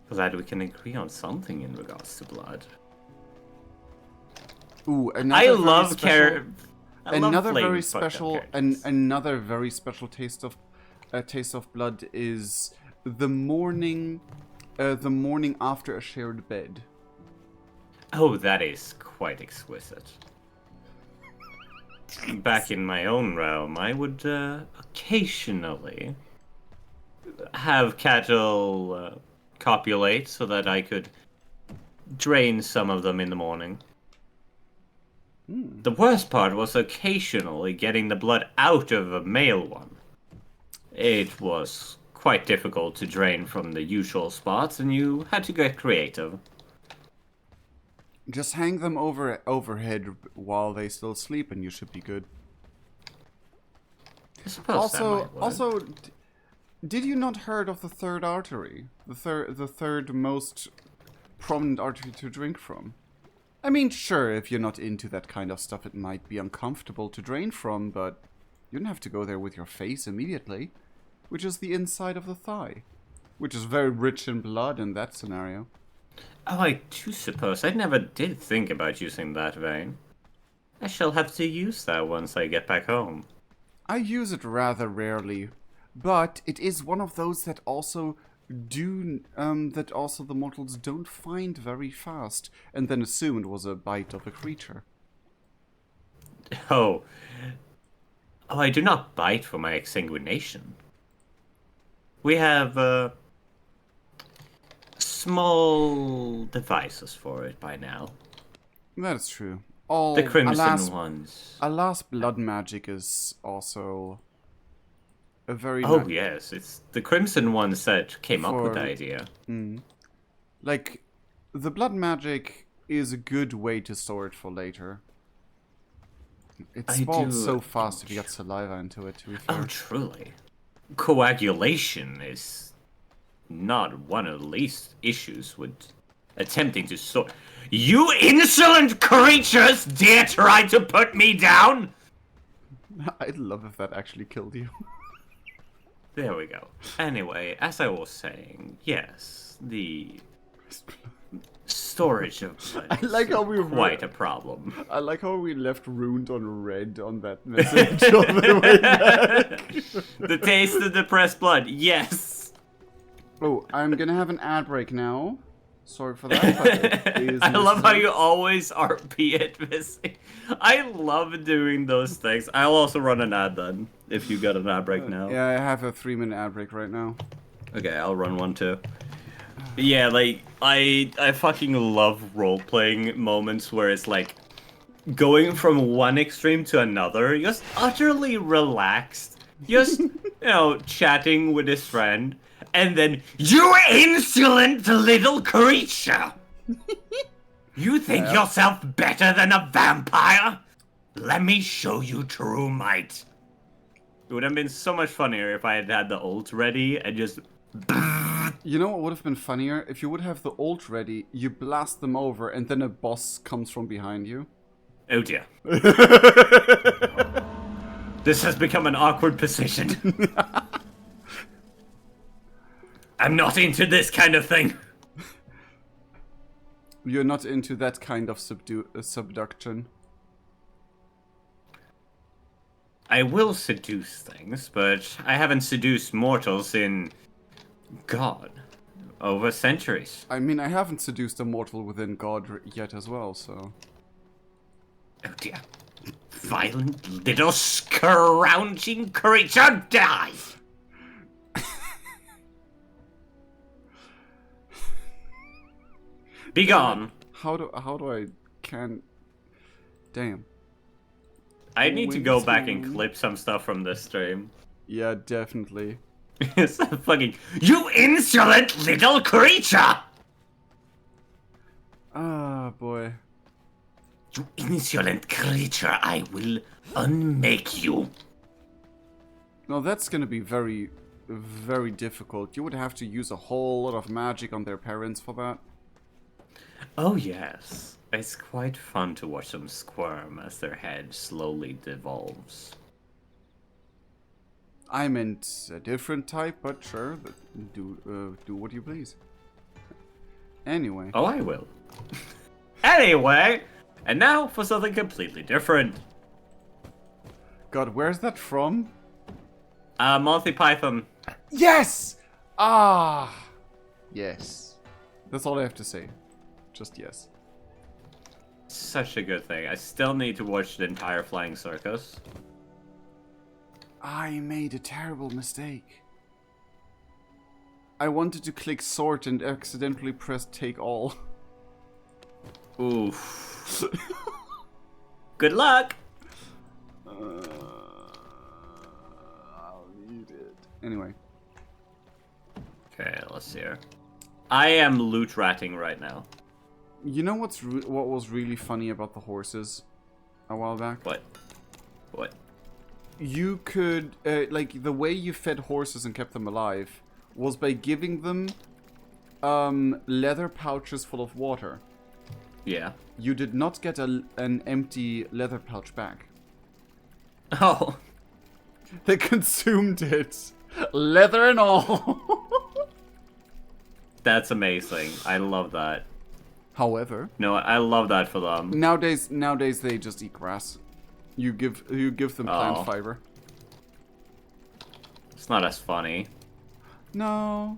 Glad we can agree on something in regards to blood. Ooh, Another very special taste of blood is the morning after a shared bed. Oh, that is quite exquisite. Back in my own realm, I would occasionally have cattle copulate so that I could drain some of them in the morning. The worst part was occasionally getting the blood out of a male one. It was quite difficult to drain from the usual spots, and you had to get creative. Just hang them overhead while they still sleep, and you should be good. I suppose that might work. Also, did you not heard of the third artery? The third most prominent artery to drink from? I mean, sure, if you're not into that kind of stuff, it might be uncomfortable to drain from, but you don't have to go there with your face immediately, which is the inside of the thigh, which is very rich in blood in that scenario. Oh, I do suppose. I never did think about using that vein. I shall have to use that once I get back home. I use it rather rarely, but it is one of those that also the mortals don't find very fast, and then assume it was a bite of a creature. Oh, I do not bite for my exsanguination. We have small devices for it by now. That's true. The crimson ones. Alas, blood magic is also a very... Oh, yes. It's the crimson ones that came up with the idea. Like, the blood magic is a good way to store it for later. It spawns so fast if you get saliva into it, to be fair. Oh, truly. Coagulation is not one of the least issues with attempting to store... You insolent creatures dare try to put me down! I'd love if that actually killed you. There we go. Anyway, as I was saying, yes, the storage of blood is quite a problem. I like how we left ruined on red on that message on the way back. The taste of depressed blood, yes! Oh, I'm gonna have an ad break now. Sorry for that, but it is I love how you always RP it, Missy. I love doing those things. I'll also run an ad then, if you got an ad break now. Yeah, I have a 3-minute ad break right now. Okay, I'll run one too. Yeah, like, I fucking love role-playing moments where it's like, going from one extreme to another, just utterly relaxed, just, chatting with his friend, and then, you insolent little creature! You think yourself better than a vampire? Let me show you true might. It would have been so much funnier if I had had the ult ready and just... You know what would have been funnier? If you would have the ult ready, you blast them over, and then a boss comes from behind you. Oh dear. This has become an awkward position. I'm not into this kind of thing. You're not into that kind of subduction. I will seduce things, but I haven't seduced mortals in... God. Over centuries. I mean, I haven't seduced a mortal within God yet as well, so... Oh dear. Violent little scrounging creature, die! Be gone. How do I can't... Damn. I need to go back and clip some stuff from this stream. Yeah, definitely. It's fucking... You insolent little creature! Ah, boy. You insolent creature, I will unmake you. No, that's gonna be very, very difficult. You would have to use a whole lot of magic on their parents for that. Oh yes. It's quite fun to watch them squirm as their head slowly devolves. I meant a different type, but sure, do what you please. Anyway. Oh, I will. Anyway, and now for something completely different. God, where's that from? Monty Python. Yes! Ah! Yes. That's all I have to say. Just yes. Such a good thing. I still need to watch the entire Flying Circus. I made a terrible mistake. I wanted to click sort and accidentally pressed take all. Oof. Good luck! I'll need it. Anyway. Okay, let's see here. I am loot ratting right now. You know what was really funny about the horses a while back? What? What? You could, like, the way you fed horses and kept them alive was by giving them leather pouches full of water. Yeah. You did not get an empty leather pouch back. Oh. They consumed it. Leather and all. That's amazing. I love that. However, No, I love that for them. nowadays they just eat grass. You give them plant fiber. It's not as funny. No.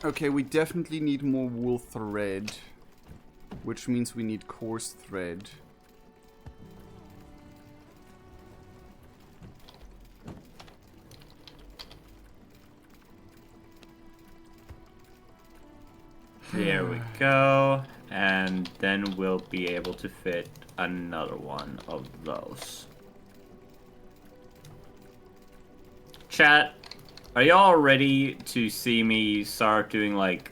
Okay, we definitely need more wool thread, which means we need coarse thread. There we go. And then we'll be able to fit another one of those. Chat, are y'all ready to see me start doing, like,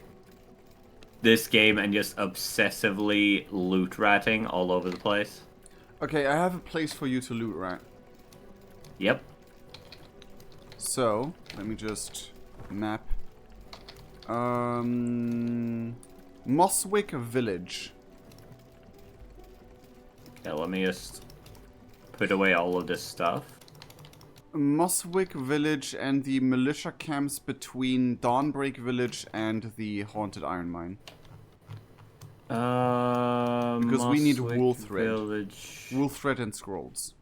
this game and just obsessively loot ratting all over the place? Okay, I have a place for you to loot rat. Yep. So, let me just map. Mosswick Village. Okay, let me just put away all of this stuff. Mosswick Village and the militia camps between Dawnbreak Village and the Haunted Iron Mine. Because we need wool thread. Village. Wool thread and scrolls.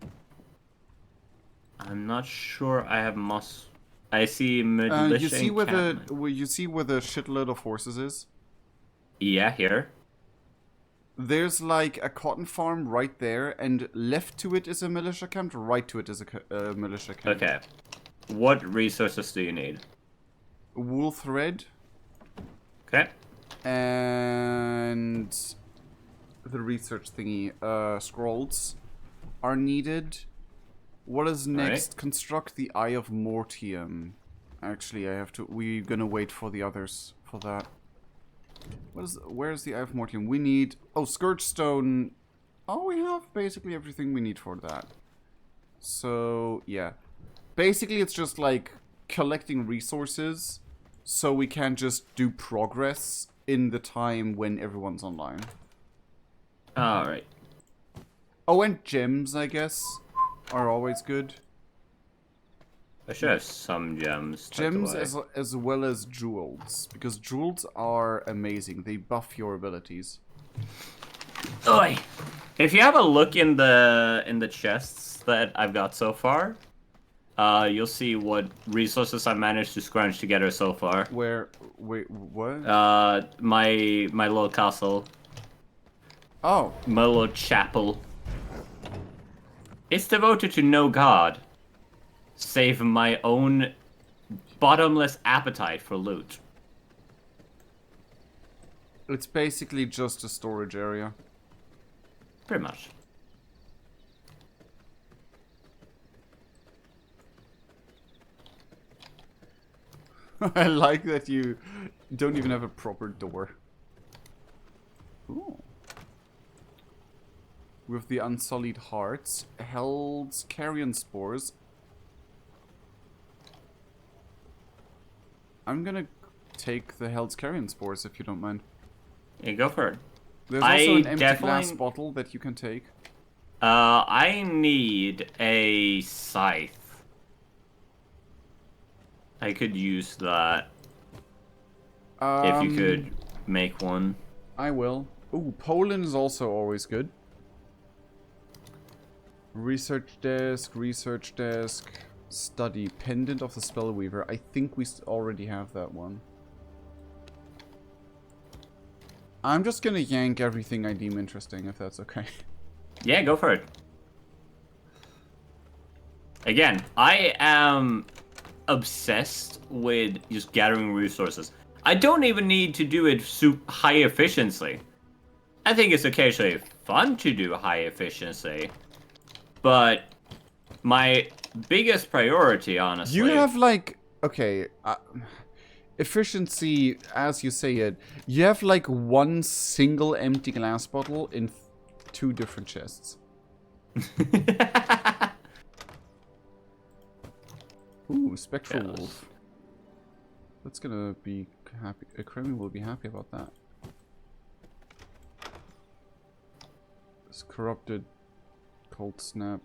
I'm not sure I have I see militia you see where encampment. you see where the shitload of horses is? Yeah, here. There's like a cotton farm right there, and left to it is a militia camp, right to it is a militia camp. Okay. What resources do you need? Wool thread. Okay. And the research thingy, scrolls are needed. What is next? Right. Construct the Eye of Mortium. Actually, we're gonna wait for the others for that. Where's the Eye of Mortium? We need, Scourge Stone. Oh, we have basically everything we need for that. So, yeah. Basically, it's just like collecting resources so we can just do progress in the time when everyone's online. Alright. Oh, and gems, I guess, are always good. I should have some gems. tucked Gems away. as well as jewels, because jewels are amazing. They buff your abilities. Oi! If you have a look in the chests that I've got so far, you'll see what resources I managed to scrunch together so far. Wait, what? My little castle, Oh, my little chapel. It's devoted to no god, save my own bottomless appetite for loot. it's basically just a storage area. Pretty much. I like that you don't even have a proper door. Ooh. With the Unsullied Hearts, Hell's Carrion Spores. I'm gonna take the Hell's Carrion Spores if you don't mind. Yeah, go for it. There's also an empty glass definitely- bottle that you can take. I need a scythe. I could use that if you could make one. I will. Ooh, Poland is also always good. Research desk, study, pendant of the Spellweaver. I think we already have that one. I'm just gonna yank everything I deem interesting, if that's okay. Yeah, go for it. Again, I am obsessed with just gathering resources. I don't even need to do it high efficiency. I think it's occasionally fun to do high efficiency, but my biggest priority, honestly... You have like, okay, efficiency, as you say it, you have like one single empty glass bottle in 2 different chests. Ooh, Spectral Jealous. Wolf. That's gonna be happy. Kremi will be happy about that. This corrupted Cold Snap.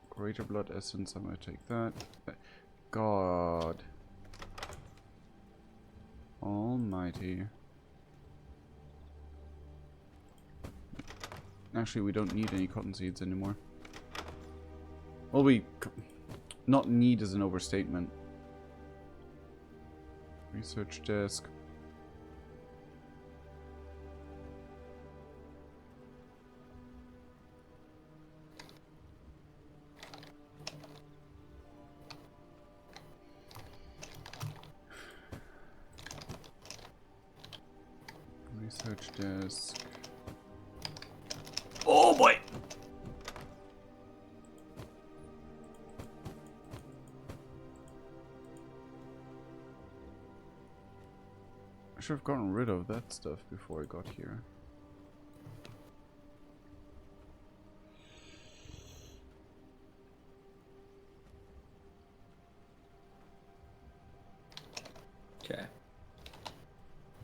Greater Blood Essence, I'm gonna take that. God. Almighty. Actually, we don't need any cotton seeds anymore. Well, not need is an overstatement. Research desk. Research desk. Oh boy! I should have gotten rid of that stuff before I got here. Okay.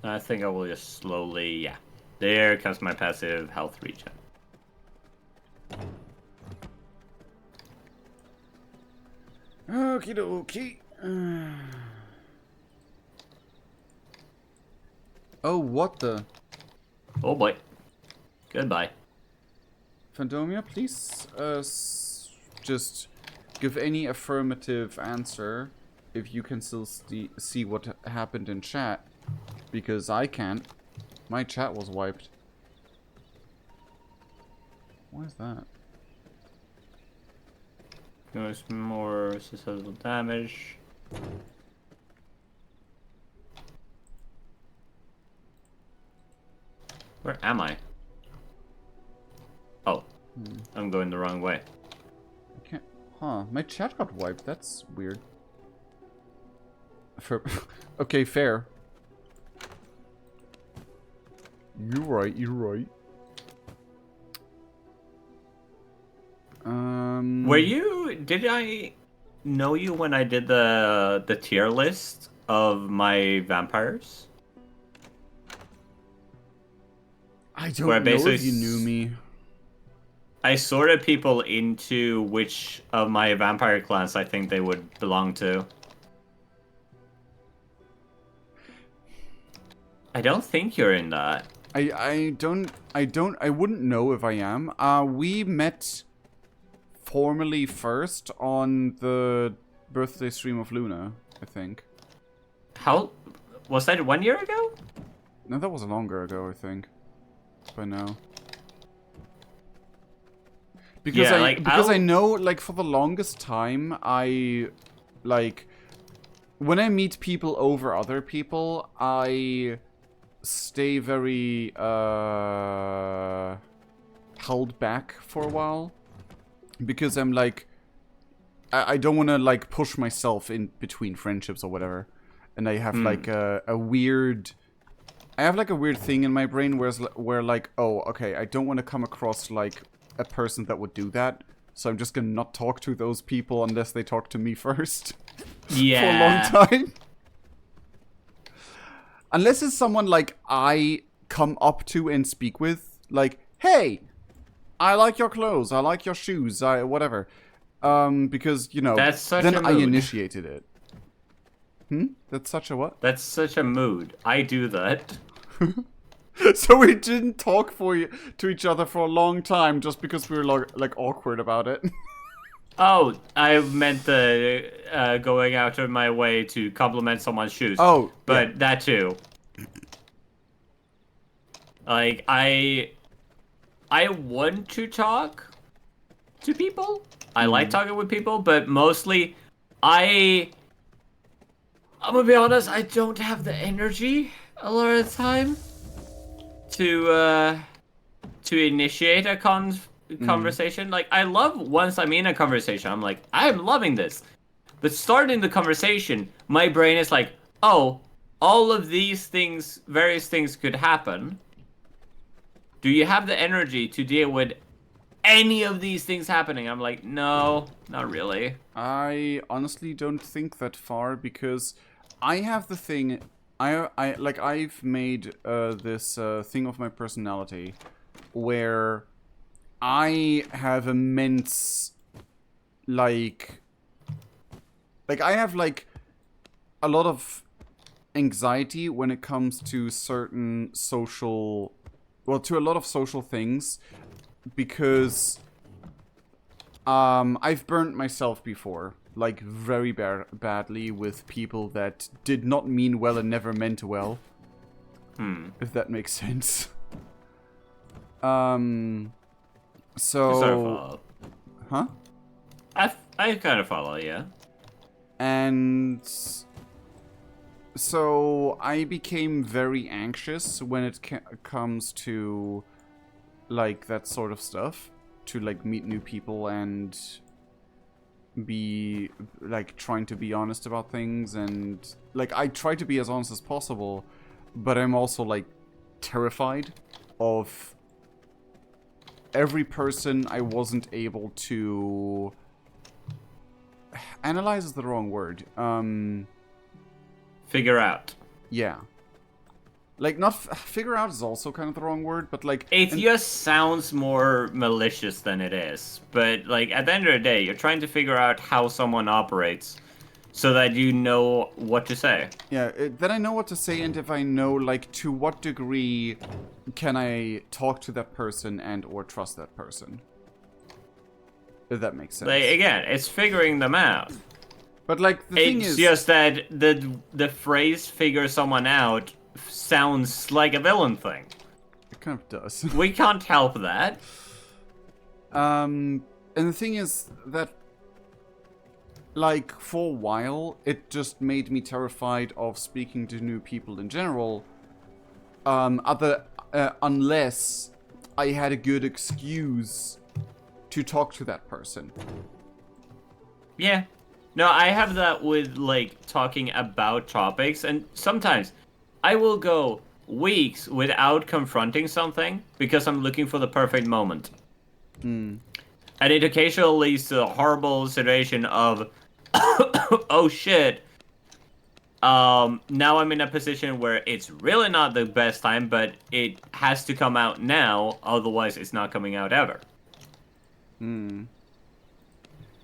I think I will just slowly, yeah. There comes my passive health regen. Okie dokie. Oh, what the? Oh boy. Goodbye. Fandomia, please just give any affirmative answer if you can still see what happened in chat. Because I can't. My chat was wiped. What is that? There's more susceptible damage. Where am I? Oh. I'm going the wrong way. I can't... Huh, my chat got wiped. That's weird. Okay, fair. You're right, you're right. Did I know you when I did the tier list of my vampires? I don't Where I know basically if you knew me. I sorted people into which of my vampire clans I think they would belong to. I don't think you're in that. I wouldn't know if I am. We met formally first on the birthday stream of Luna, I think. How was that 1 year ago? No, that was longer ago, I think. By now. Because Yeah, I know, like, for the longest time, when I meet people over other people, I stay very, held back for a while. Because I'm, like, I don't want to, like, push myself in between friendships or whatever. And I have, like, a weird... I have, like, a weird thing in my brain where, like, oh, okay, I don't want to come across, like, a person that would do that. So I'm just gonna not talk to those people unless they talk to me first. Yeah. For a long time. Unless it's someone, like, I come up to and speak with. Like, hey, I like your clothes, I like your shoes, whatever. Because, you know, That's such then a I mood. initiated it. That's such a what? That's such a mood. I do that. So we didn't talk to each other for a long time just because we were like awkward about it. Oh, I meant the going out of my way to compliment someone's shoes. Oh, but yeah. that too. Like I want to talk to people. I like talking with people, but mostly I'm gonna be honest, I don't have the energy a lot of the time to initiate a conversation. Like, I love once I'm in a conversation, I'm like, I'm loving this. But starting the conversation, my brain is like, oh, all of these things, various things could happen. Do you have the energy to deal with any of these things happening? I'm like, no, not really. I honestly don't think that far because I have the thing. I've made this thing of my personality where I have immense like I have like a lot of anxiety when it comes to certain social, well, to a lot of social things, because I've burnt myself before, like very badly, with people that did not mean well and never meant well. If that makes sense. So. Sort of follow. Huh? I kind of follow, yeah. And so I became very anxious when it comes to like that sort of stuff, to like meet new people and be like trying to be honest about things, and like I try to be as honest as possible, but I'm also like terrified of every person I wasn't able to analyze is the wrong word. Figure out. Yeah. Like, not figure out is also kind of the wrong word, but like... It just sounds more malicious than it is. But, like, at the end of the day, you're trying to figure out how someone operates so that you know what to say. Yeah, then I know what to say, and if I know, like, to what degree can I talk to that person and or trust that person. If that makes sense. Like, again, it's figuring them out. But, like, the thing is... It's just that the phrase figure someone out sounds like a villain thing. It kind of does. We can't help that. And the thing is that, like, for a while, it just made me terrified of speaking to new people in general. unless I had a good excuse to talk to that person. Yeah. No, I have that with, like, talking about topics, and sometimes I will go weeks without confronting something because I'm looking for the perfect moment. And it occasionally leads to a horrible situation of, oh shit, now I'm in a position where it's really not the best time, but it has to come out now, otherwise it's not coming out ever.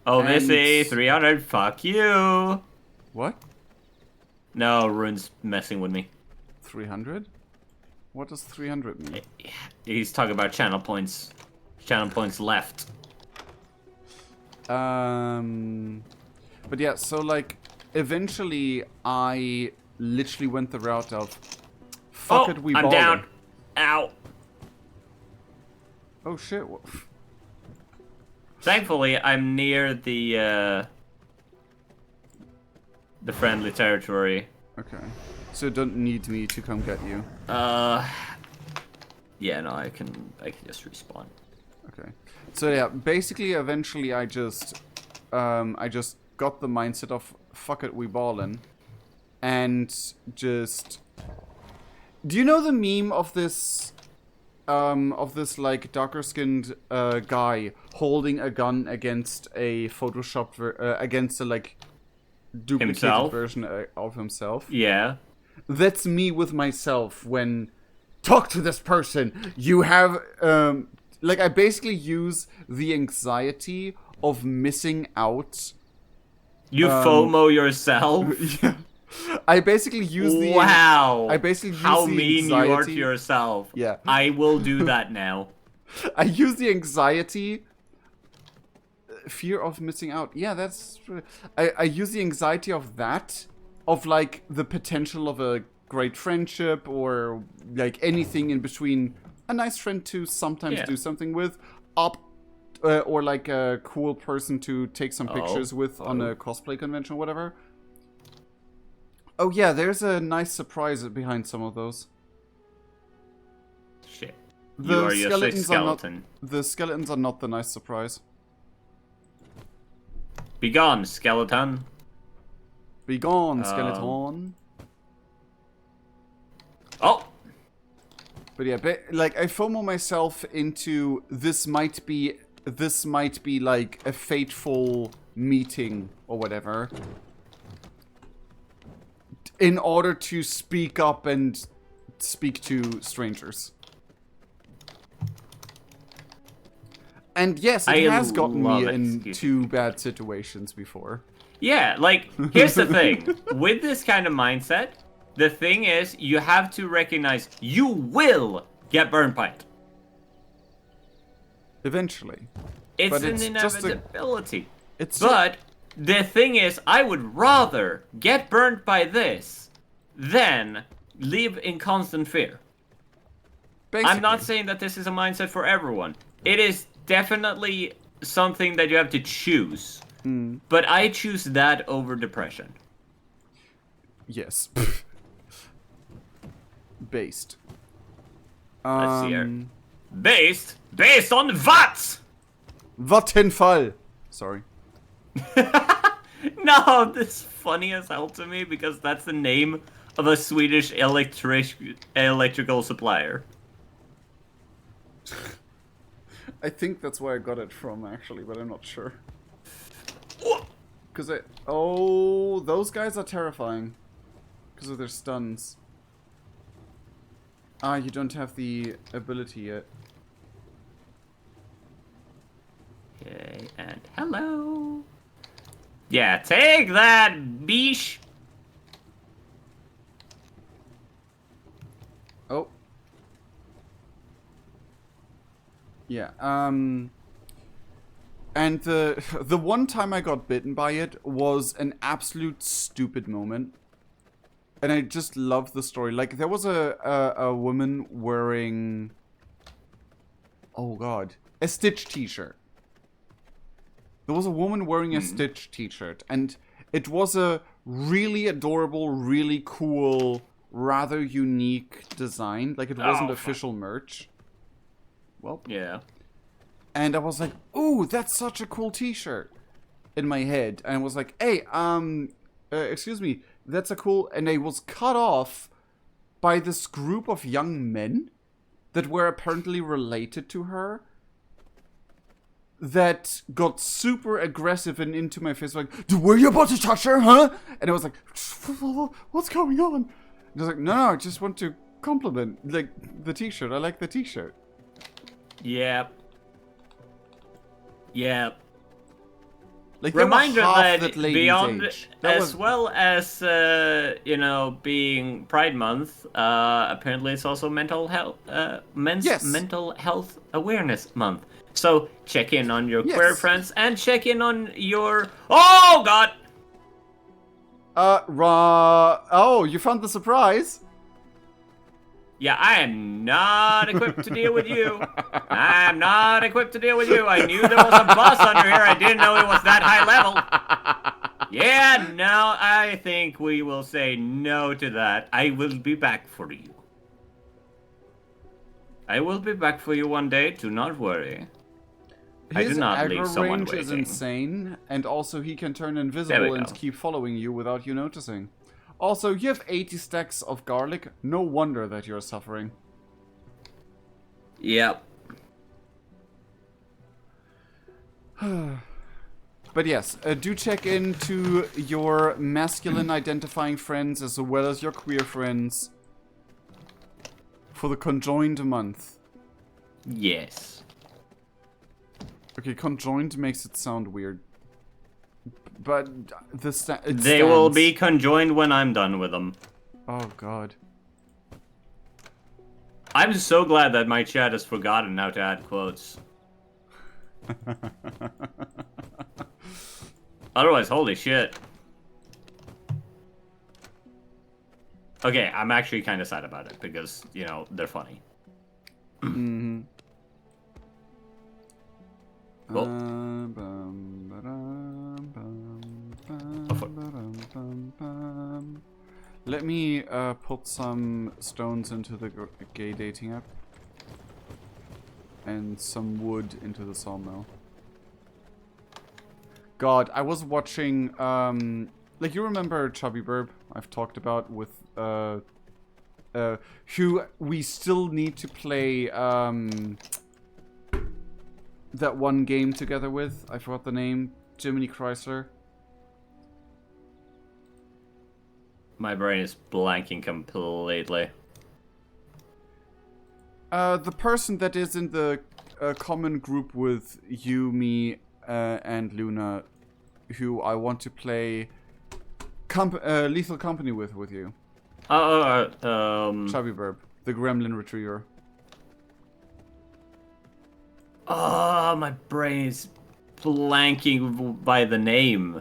Oh, And- Missy, 300, fuck you! What? No, Rune's messing with me. 300? What does 300 mean? He's talking about channel points. Channel points left. But yeah, so like, eventually I literally went the route of, fuck it, we I'm ballin'. down. Ow. Oh shit. Thankfully, I'm near the friendly territory. Okay. So you don't need me to come get you. Yeah, no, I can just respawn. Okay. So yeah, basically, eventually I just got the mindset of, fuck it, we ballin'. And just... Do you know the meme of this like darker-skinned guy holding a gun against a photoshopped against a like duplicated Himself? version of himself? Yeah. That's me with myself when talk to this person. You have like I basically use the anxiety of missing out. You FOMO yourself? Yeah. I basically use the Wow. I basically use How the mean you are to anxiety- yourself. Yeah. I will do that now. I use the anxiety, fear of missing out. Yeah, that's. I use the anxiety of that, of like the potential of a great friendship or like anything in between. A nice friend to sometimes Yeah. do something with, or like a cool person to take some pictures with on a cosplay convention or whatever. Oh yeah, there's a nice surprise behind some of those. Shit. The You are just a skeletons are not. skeleton. The skeletons are not the nice surprise. Be gone, skeleton. Be gone, skeleton. Oh! But yeah, like I FOMO myself into this might be like a fateful meeting or whatever, in order to speak up and speak to strangers. And yes, it I has gotten love me it. into bad situations before. Yeah, like, here's the thing. With this kind of mindset, the thing is, you have to recognize you will get burned by it. Eventually. It's But an it's just a- inevitability. It's But the thing is, I would rather get burned by this than live in constant fear. I'm not basically. saying that this is a mindset for everyone. It is definitely something that you have to choose. But I choose that over depression. Yes. Based. Let's see here. Based on what? Vattenfall. Sorry. No, this is funny as hell to me because that's the name of a Swedish electrical supplier. I think that's where I got it from, actually, but I'm not sure. Because oh, those guys are terrifying. Because of their stuns. Ah, you don't have the ability yet. Okay, and hello. Yeah, take that, beesh. Oh. Yeah, and the one time I got bitten by it was an absolute stupid moment. And I just love the story. Like, there was a woman wearing... Oh, God. A Stitch t-shirt. There was a woman wearing a Stitch t-shirt. And it was a really adorable, really cool rather unique design. Like, it wasn't Oh, official merch. Well, Yeah. and I was like, ooh, that's such a cool t-shirt in my head. And I was like, hey, excuse me, that's a cool... And I was cut off by this group of young men that were apparently related to her that got super aggressive and into my face, like, were you about to touch her, huh? And I was like, what's going on? And I was like, no, I just want to compliment, like, the t-shirt. I like the t-shirt. Yep. Yep. Like, they were Reminder half that lady's beyond, age. That as was- well as being Pride Month, apparently it's also mental health, men's Yes. mental health awareness month. So check in on your queer Yes. friends and check in on your. Oh God! Oh, you found the surprise? Yeah, I am not equipped to deal with you. I'm not equipped to deal with you. I knew there was a boss under here. I didn't know it was that high level. Yeah, no, I think we will say no to that. I will be back for you. I will be back for you one day. Do not worry. I do His not leave aggro someone range is waiting. insane, and also he can turn There invisible we and go. keep following you without you noticing. Also, you have 80 stacks of garlic. No wonder that you're suffering. Yep. But yes, do check into your masculine identifying friends as well as your queer friends for the conjoined month. Yes. Okay, conjoined makes it sound weird. But it They will stands. be conjoined when I'm done with them. Oh god. I'm so glad that my chat has forgotten how to add quotes. Otherwise, holy shit. Okay, I'm actually kind of sad about it because, you know, they're funny. Mm-hmm. Cool. Let me put some stones into the gay dating app. And some wood into the sawmill. God, I was watching, like, you remember Chubby Burb I've talked about with, who we still need to play, that one game together with. I forgot the name. Jiminy Chrysler. My brain is blanking completely. The person that is in the common group with you, me, and Luna, who I want to play Lethal Company with you. Chubby Burb, the Gremlin Retriever. Oh, my brain is blanking by the name.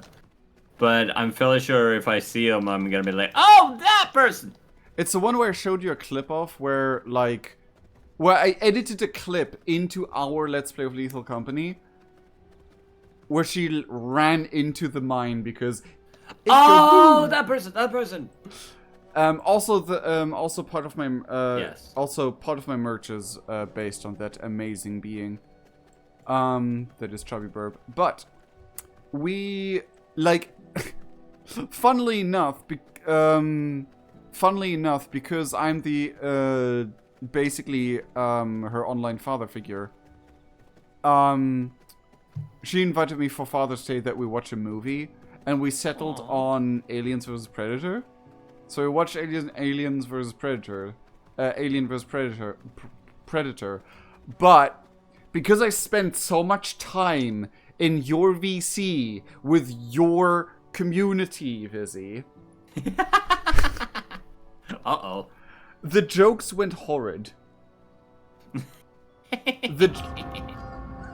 But I'm fairly sure if I see him, I'm gonna be like, oh, that person! It's the one where I showed you a clip of where, like, where I edited a clip into our Let's Play of Lethal Company, where she ran into the mine because. Oh, that person! Also part of my Yes. Also part of my merch is based on that amazing being. That is Chubby Burb. But we like funnily enough, because I'm the basically her online father figure. She invited me for Father's Day that we watch a movie, and we settled on Aliens vs Predator. So we watched Aliens vs Predator, Alien vs Predator, but because I spent so much time in your VC with your community, V-isy, Uh-oh. the jokes went horrid.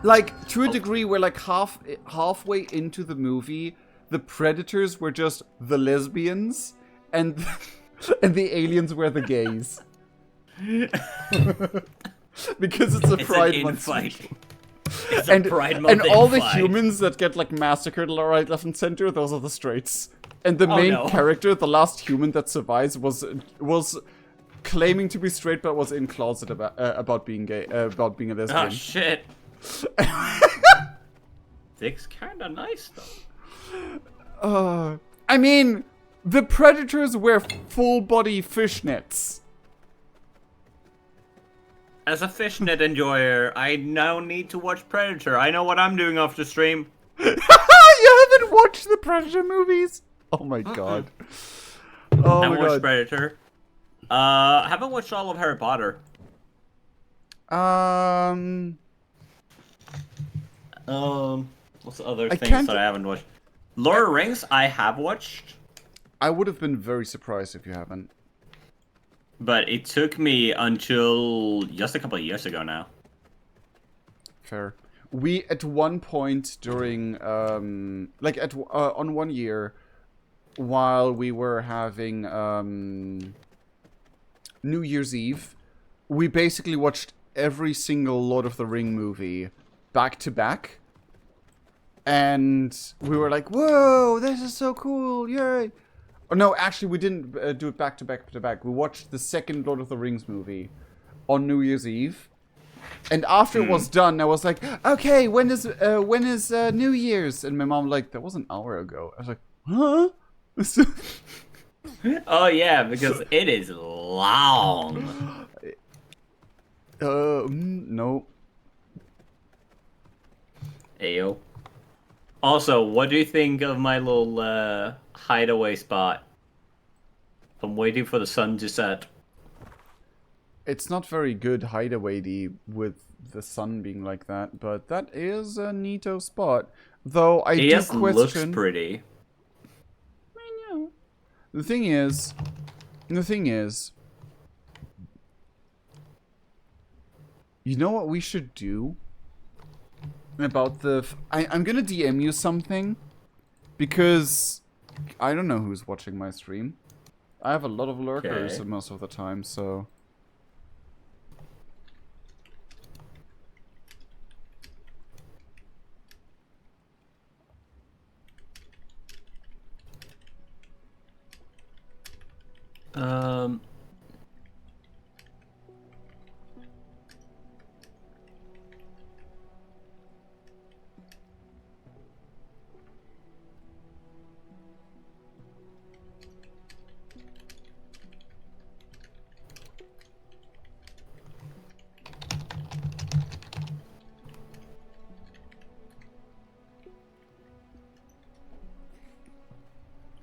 Like, to a degree where, like, halfway into the movie, the predators were just the lesbians, and the aliens were the gays. Because it's a Pride Month. It's a Pride Month and all the infight. humans that get, like, massacred right, left, and center, those are the straights. And the Oh, main no. character, the last human that survives, was claiming to be straight, but was in closet about being gay, about being a lesbian. Oh shit. Dick's kinda nice though. I mean, the predators wear full body fishnets. As a fishnet enjoyer, I now need to watch Predator. I know what I'm doing after stream. You haven't watched the Predator movies? Oh my god. Oh I my watched god. Predator. I haven't watched all of Harry Potter. What's the other things can't- that I haven't watched? Lord of the Rings, I have watched, I would have been very surprised if you haven't. but it took me until just a couple of years ago now. Fair. We at one point during like at on one year, while we were having New Year's Eve, we basically watched every single Lord of the Ring movie back to back. And we were like, whoa, this is so cool, yay. Oh, no, actually, we didn't do it back to back to back. We watched the second Lord of the Rings movie on New Year's Eve. And after it was done, I was like, okay, when is New Year's? And my mom like, that was an hour ago. I was like, huh? Oh yeah, because it is long. No. Ayo. Also, what do you think of my little hideaway spot? I'm waiting for the sun to set. It's not very good hideaway with the sun being like that, but that is a neato spot. Though I It do just looks question. pretty. The thing is, you know what we should do about the. I'm gonna DM you something because I don't know who's watching my stream. I have a lot of lurkers Okay. most of the time, so.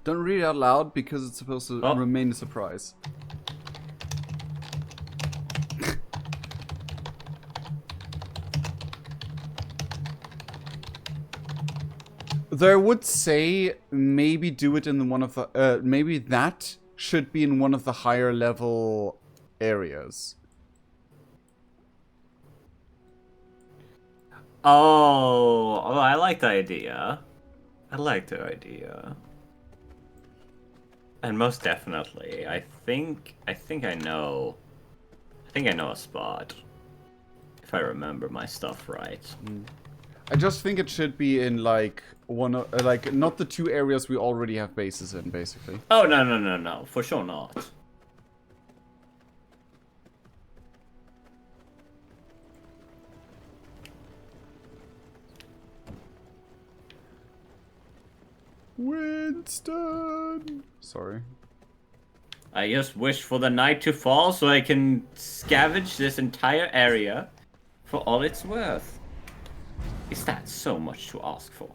Don't read it out loud because it's supposed to remain a surprise. Though I would say maybe do it in one of the maybe that should be in one of the higher level areas. Oh, I like the idea. I like the idea. And most definitely, I think I know a spot. If I remember my stuff right. I just think it should be in like one of like not the two areas we already have bases in, basically. Oh no, for sure not. Winston. Sorry. I just wish for the night to fall so I can scavenge this entire area for all it's worth. Is that so much to ask for?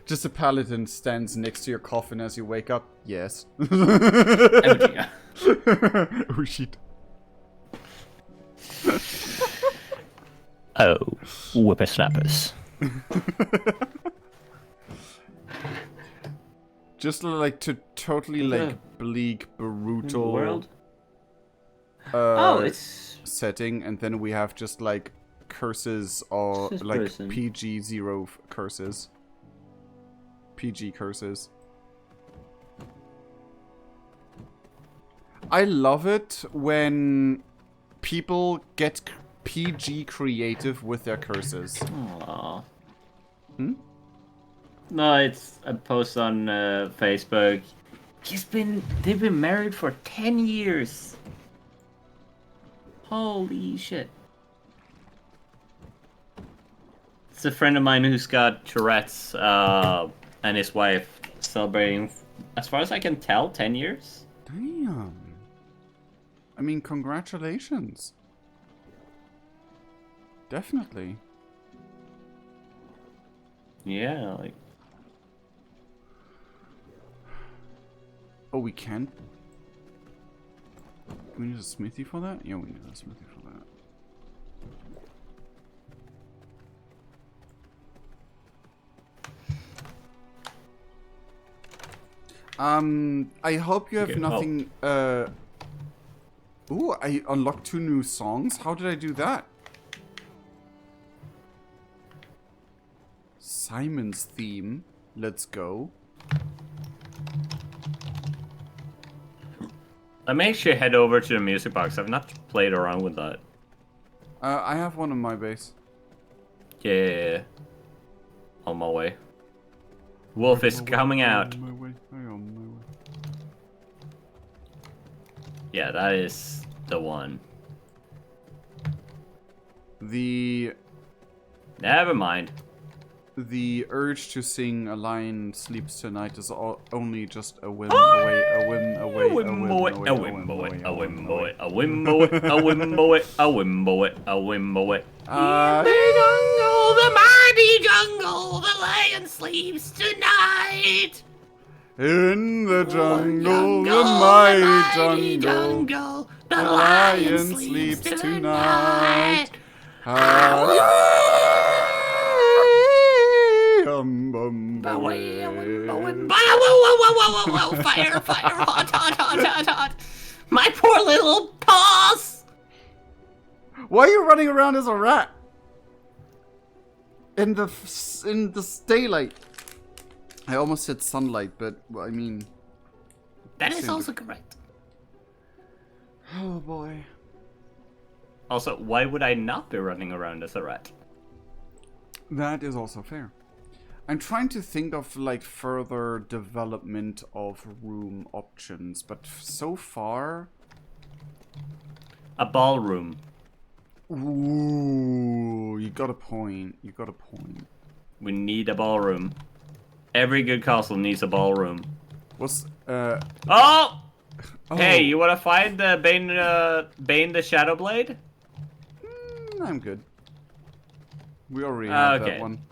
Just a paladin stands next to your coffin as you wake up. Yes. Oh dear. Oh shit. Oh, whippersnappers. Just like to totally like bleak, brutal World? It's setting, and then we have just like curses or This like person. PG-0 curses. PG curses. I love it when people get PG creative with their curses. Aww. Hmm? No, it's a post on Facebook. They've been married for 10 years. Holy shit. It's a friend of mine who's got Tourette's, and his wife celebrating, as far as I can tell, 10 years. Damn. I mean, congratulations. Definitely. Yeah, like... Oh, we can? Do we need a smithy for that? Yeah, we need a smithy for that. I hope you have Okay, nothing, Ooh, I unlocked 2 new songs? How did I do that? Simon's theme. Let's go. Let me actually head over to the music box. I've not played around with that. I have one on my base. Yeah. On my way. Wolf is coming out. On my way. On my way. Yeah, that is the one. Never mind. The urge to sing "A Lion Sleeps Tonight" is only just a whim away, a whim away, a whim away, a whim away, a whim away, a whim away, a whim away, a whim away, a whim away. The mighty jungle, the lion sleeps tonight. In the jungle, the mighty jungle, the lion sleeps tonight. Fire, hot, hot. My poor little paws. Why are you running around as a rat? In the daylight. I almost said sunlight, but well, I mean. That is also correct. Oh boy. Also, why would I not be running around as a rat? That is also fair. I'm trying to think of like further development of room options, but so far. A ballroom. Ooh, you got a point. You got a point. We need a ballroom. Every good castle needs a ballroom. What's Oh! Oh. Hey, you wanna find the Bane the Shadowblade? I'm good. We already have Okay. that one.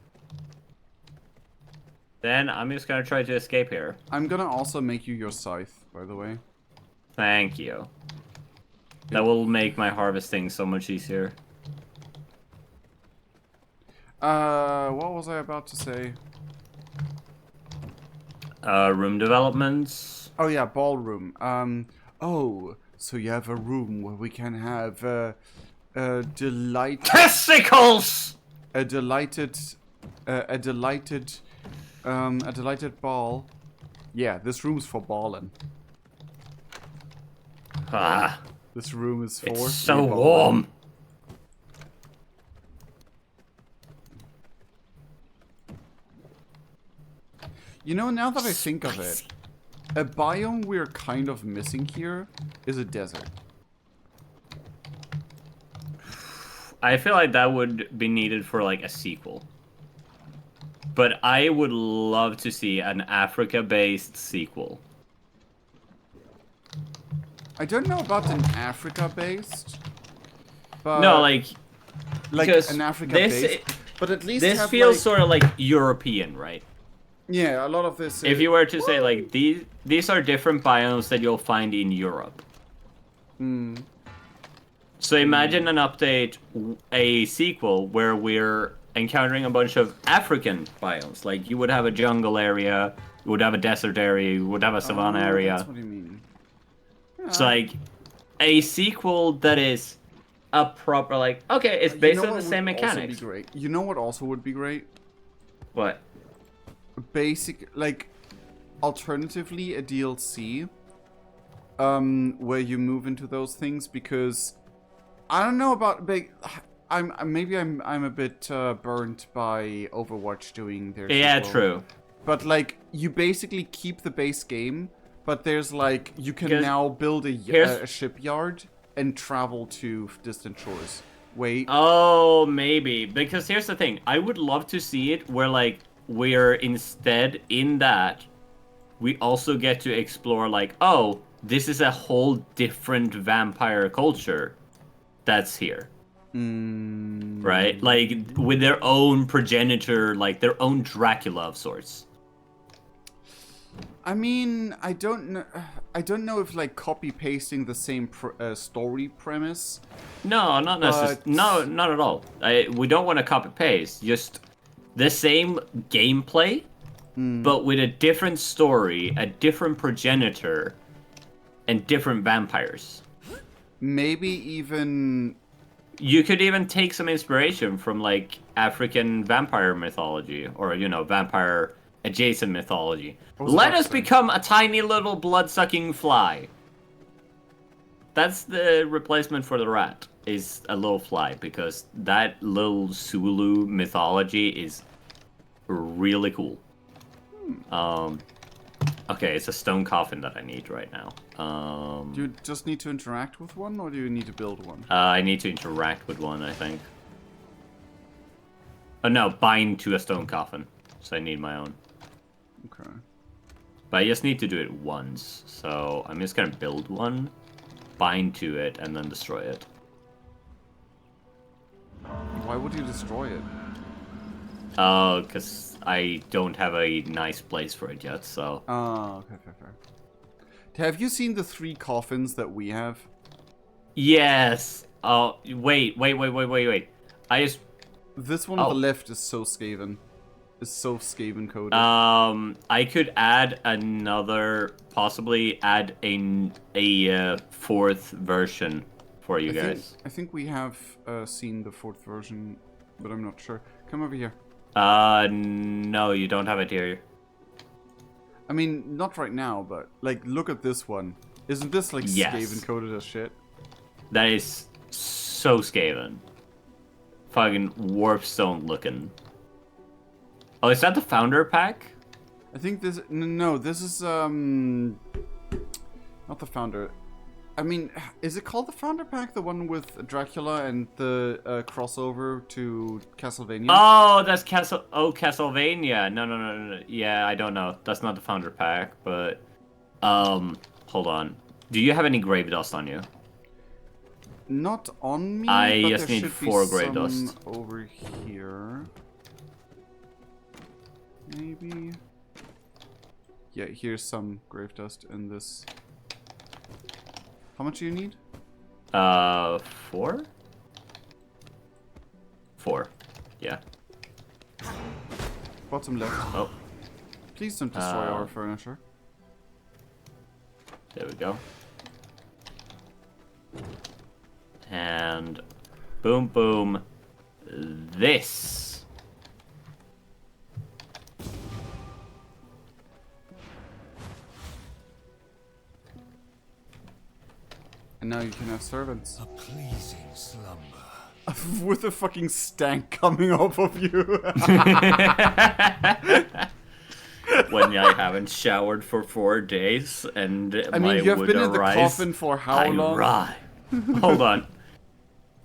Then I'm just gonna try to escape here. I'm gonna also make you your scythe, by the way. Thank you. That will make my harvesting so much easier. What was I about to say? Room developments. Oh yeah, ballroom. Oh, so you have a room where we can have a Testicles! a delighted ball. Yeah, this room's for ballin'. Ah, This room is for it's so ballin'. warm. You know, now that I think of it, a biome we're kind of missing here is a desert. I feel like that would be needed for like a sequel. But I would love to see an Africa-based sequel. I don't know about an Africa-based, but No, like because an Africa-based, but at least this have, feels like, sort of like European, right? yeah, a lot of this. If you were to say like these are different biomes that you'll find in Europe. So imagine an update, a sequel where we're encountering a bunch of African biomes. Like you would have a jungle area, you would have a desert area, you would have a savanna area. That's what you mean. It's like a sequel that is a proper like okay, it's You based know on what the same would also mechanics. be great? You know what also would be great? What? Basic, like, alternatively a DLC, where you move into those things, because I don't know about big. I'm a bit burnt by Overwatch doing their Yeah, sequel. true. but like you basically keep the base game, but there's like you can Because now build here's- a shipyard and travel to distant shores. Wait. Oh, maybe. Because here's the thing. I would love to see it where, like, we're instead in that, we also get to explore, like, oh, this is a whole different vampire culture that's here. Right? Like, with their own progenitor, like, their own Dracula of sorts. I mean, I don't know if like copy pasting the same story premise. No, not necessarily. No, not at all. We don't want to copy paste. Just the same gameplay, but with a different story, a different progenitor, and different vampires. Maybe even You could even take some inspiration from like African vampire mythology, or vampire adjacent mythology. Let us become a tiny little blood-sucking fly. That's the replacement for the rat, is a little fly, because that little Zulu mythology is really cool. Okay, it's a stone coffin that I need right now. do you just need to interact with one, or do you need to build one? I need to interact with one, I think. Oh no, bind to a stone coffin. So I need my own. Okay. But I just need to do it once, so I'm just gonna build one, bind to it, and then destroy it. Why would you destroy it? Oh, because I don't have a nice place for it yet, so... Oh, okay, fair. Have you seen the 3 coffins that we have? Yes! Oh, wait. I just... This one on the left is so Skaven. Is so Skaven coded. I could add another... Possibly add a 4th version for you guys. I think we have seen the 4th version, but I'm not sure. Come over here. No, you don't have it here. I mean, not right now, but like, look at this one. Isn't this like Yes. Skaven coded as shit? That is so Skaven. Fucking Warpstone looking. Oh, is that the founder pack? I think this. No, this is not the founder. I mean, is it called the founder pack? The one with Dracula and the crossover to Castlevania? Oh, that's Castlevania. No. Yeah, I don't know. That's not the founder pack, but hold on. Do you have any grave dust on you? Not on me. I but just there need should 4 be grave some dust. over here. Maybe. Yeah, here's some grave dust in this. How much do you need? 4? 4. Yeah. Bottom left. Oh, Please don't destroy our furniture. there we go. And boom, boom. This. And now you can have servants. A pleasing slumber. With a fucking stank coming off of you. When I haven't showered for 4 days and I my mean, you have would been in the arise, coffin for how I long? arrive. Hold on.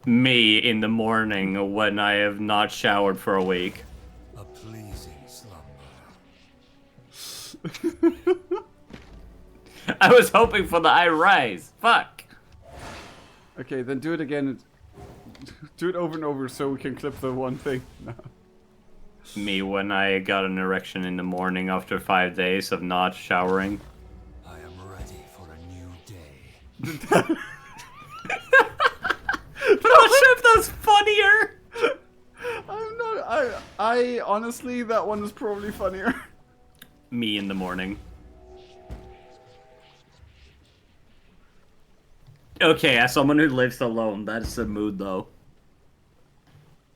Me in the morning when I have not showered for a week. A pleasing slumber. I was hoping for the I rise. Fuck. Okay, then do it again. Do it over and over so we can clip the one thing. No. Me when I got an erection in the morning after 5 days of not showering. I am ready for a new day. But I'm not sure if that's funnier. I'm not. I honestly, that one is probably funnier. Me in the morning. Okay, as someone who lives alone, that's the mood though.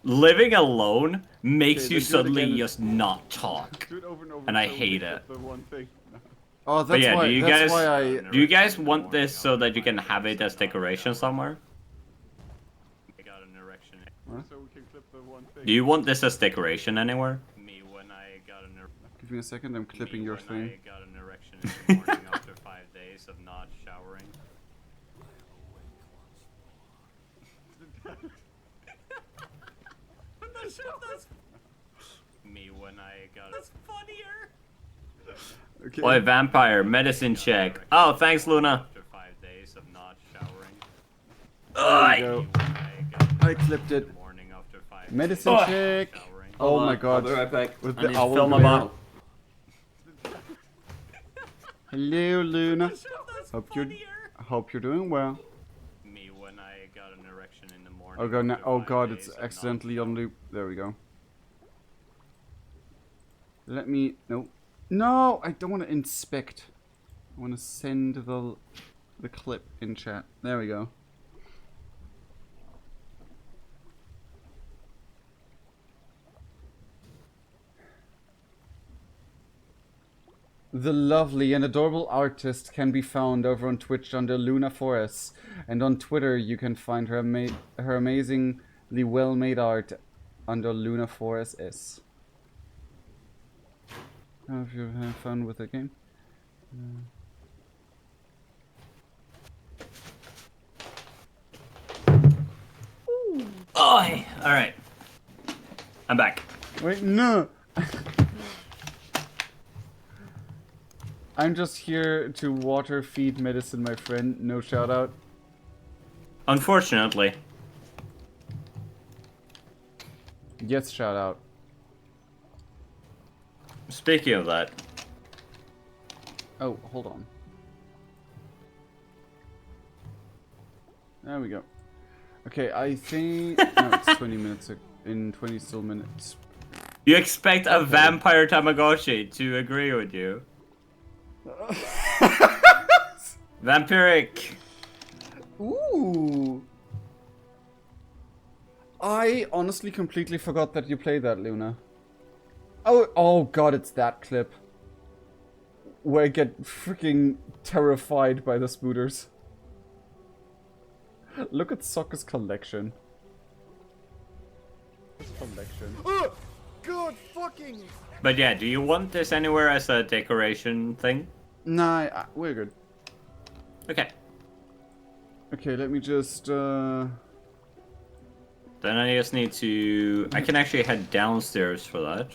Living alone makes Okay, you then do it suddenly again. just not talk. Do it over and over. And I so we hate can it. clip the one thing. No. Oh, that's But yeah, why. do you That's guys why I. do you guys want this so that you can have it as decoration somewhere? I got an erection. So we can clip the one thing. Do you want this as decoration anywhere? Me when I got an erection. Give me a second, I'm clipping your thing. I got an erection in the morning after 5 days of not showering. That's me when I got. That's funnier. Okay. Boy, vampire medicine check. Oh, thanks, Luna. After 5 days of not showering. There you go. I clipped it. Morning after 5 Medicine days of check. not showering. Oh my god. I'll be right back. With I the need to owl fill my glare. bottle. Hello, Luna. That's Hope you're doing well. Me when I got an erection in the morning. Oh god, after oh 5 god, days it's of not accidentally on showering. loop. There we go. Let me. No. No, I don't want to inspect. I want to send the clip in chat. There we go. The lovely and adorable artist can be found over on Twitch under Luna Forest, and on Twitter you can find her her amazingly well-made art under Luna Forest S. Hope you have fun with the game. Oh, alright. I'm back. Wait, no! I'm just here to water feed medicine, my friend. No shout out. Unfortunately. Yes, shout out. Speaking of that. Oh, hold on. There we go. Okay, I think... No, it's 20 minutes. In 20 still minutes. You expect a vampire Tamagotchi to agree with you? Vampiric. Ooh. I honestly completely forgot that you played that, Luna. Oh god, it's that clip. Where I get freaking terrified by the spooters. Look at Sokka's collection. Oh! God fucking... But yeah, do you want this anywhere as a decoration thing? Nah, we're good. Okay. Okay, let me just, Then I just need to... I can actually head downstairs for that.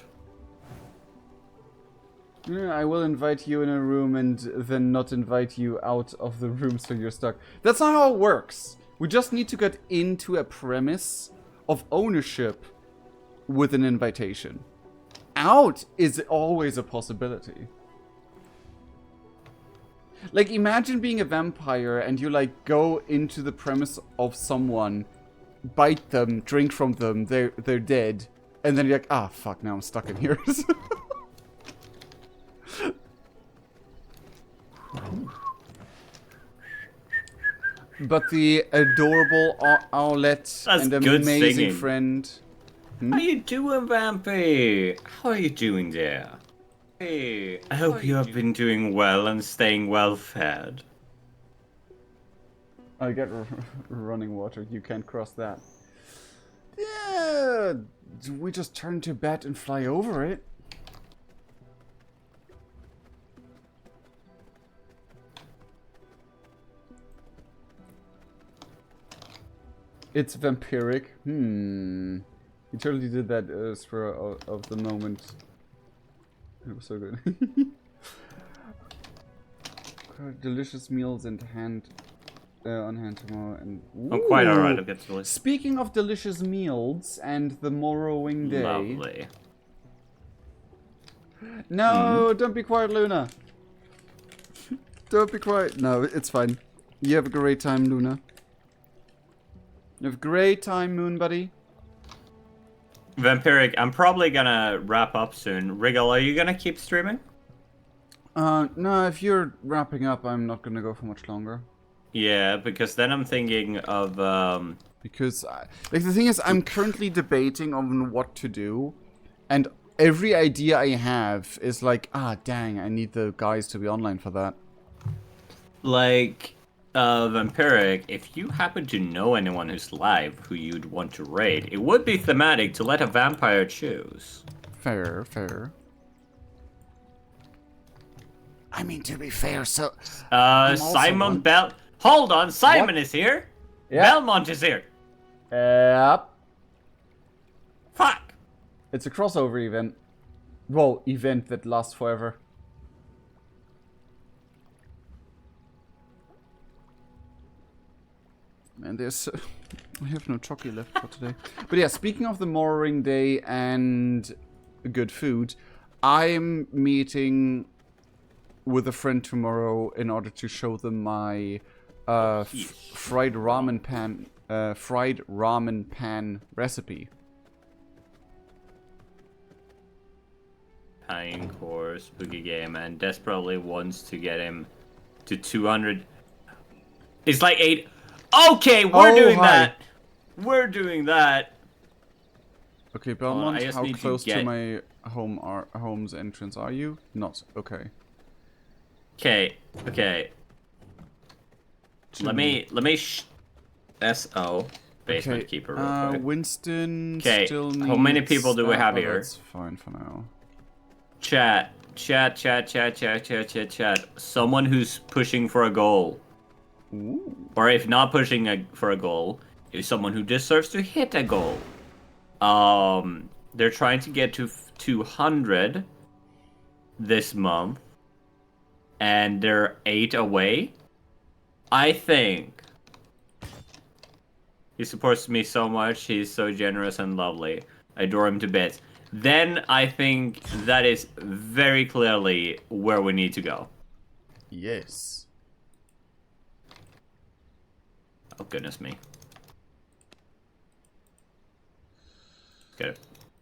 Yeah, I will invite you in a room and then not invite you out of the room so you're stuck. That's not how it works. We just need to get into a premise of ownership with an invitation. Out is always a possibility. Like, imagine being a vampire and you, like, go into the premise of someone, bite them, drink from them, they're dead, and then you're like, ah, fuck, now I'm stuck in here. But the adorable Owlette and good amazing singing. friend... How you doing, Vampy? How are you doing there? Hey, I hope you have been doing well and staying well fed. I get running water. You can't cross that. Yeah, we just turn to bed and fly over it. It's vampiric. He totally did that spur of the moment. It was so good. Delicious meals and on hand tomorrow and I'm quite Ooh. alright, I'll get to the list. Speaking of delicious meals and the morrowing day. Lovely. No, don't be quiet, Luna. Don't be quiet. No, it's fine. You have a great time, Luna. You have a great time, Moon Buddy. Vampiric, I'm probably gonna wrap up soon. Wriggle, are you gonna keep streaming? No, if you're wrapping up, I'm not gonna go for much longer. Yeah, because then I'm thinking of, Because, like, the thing is, I'm currently debating on what to do, and every idea I have is like, ah, dang, I need the guys to be online for that. like, Vampiric, if you happen to know anyone who's live who you'd want to raid, it would be thematic to let a vampire choose. Fair, fair. I mean, to be fair, so... also Simon one- Bell. Hold on, Simon is here. Yeah. Belmont is here. Yep. Fuck. It's a crossover event. Well, event that lasts forever. And there's... I have no chocolate left for today. But yeah, speaking of the Morrowind Day and good food, I'm meeting with a friend tomorrow in order to show them my fried ramen pan recipe. Pine Core, Spooky Game, and desperately wants to get him to 200. It's like 8. Okay, we're doing hi. that. We're doing that. Okay, I Belmont, just how need to close to get- my home's entrance are you? Not. Okay. Okay, okay. Let me SO basement Okay, keeper real quick. Winston 'Kay, still needs... how many people do we have oh, here? That's fine for now. Chat. Someone who's pushing for a goal. Ooh. Or if not pushing for a goal, is someone who deserves to hit a goal. They're trying to get to 200 this month, and they're 8 away. I think he supports me so much. He's so generous and lovely. I adore him to bits. Then I think that is very clearly where we need to go. Yes. Oh, goodness me. Gotta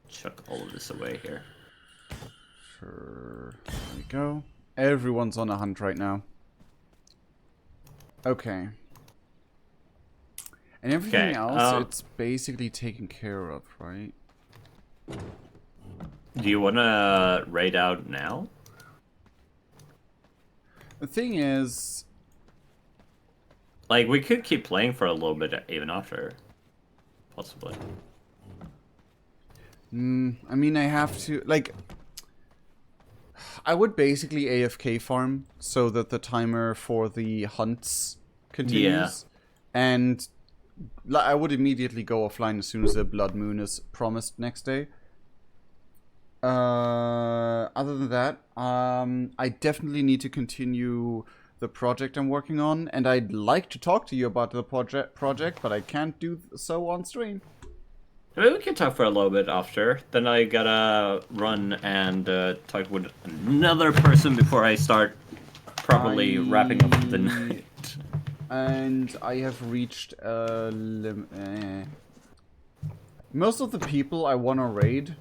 chuck all of this away here. Sure. There we go. Everyone's on a hunt right now. Okay. And everything Okay, else, it's basically taken care of, right? Do you want to raid out now? The thing is... Like, we could keep playing for a little bit even after. Possibly. I mean, I have to... Like... I would basically AFK farm so that the timer for the hunts continues. And I would immediately go offline as soon as the blood moon is promised next day. Other than that, I definitely need to continue the project I'm working on, and I'd like to talk to you about the project, but I can't do so on stream. I mean, we can talk for a little bit after. Then I gotta run and talk with another person before I start properly wrapping up the night. And I have reached most of the people I want to raid,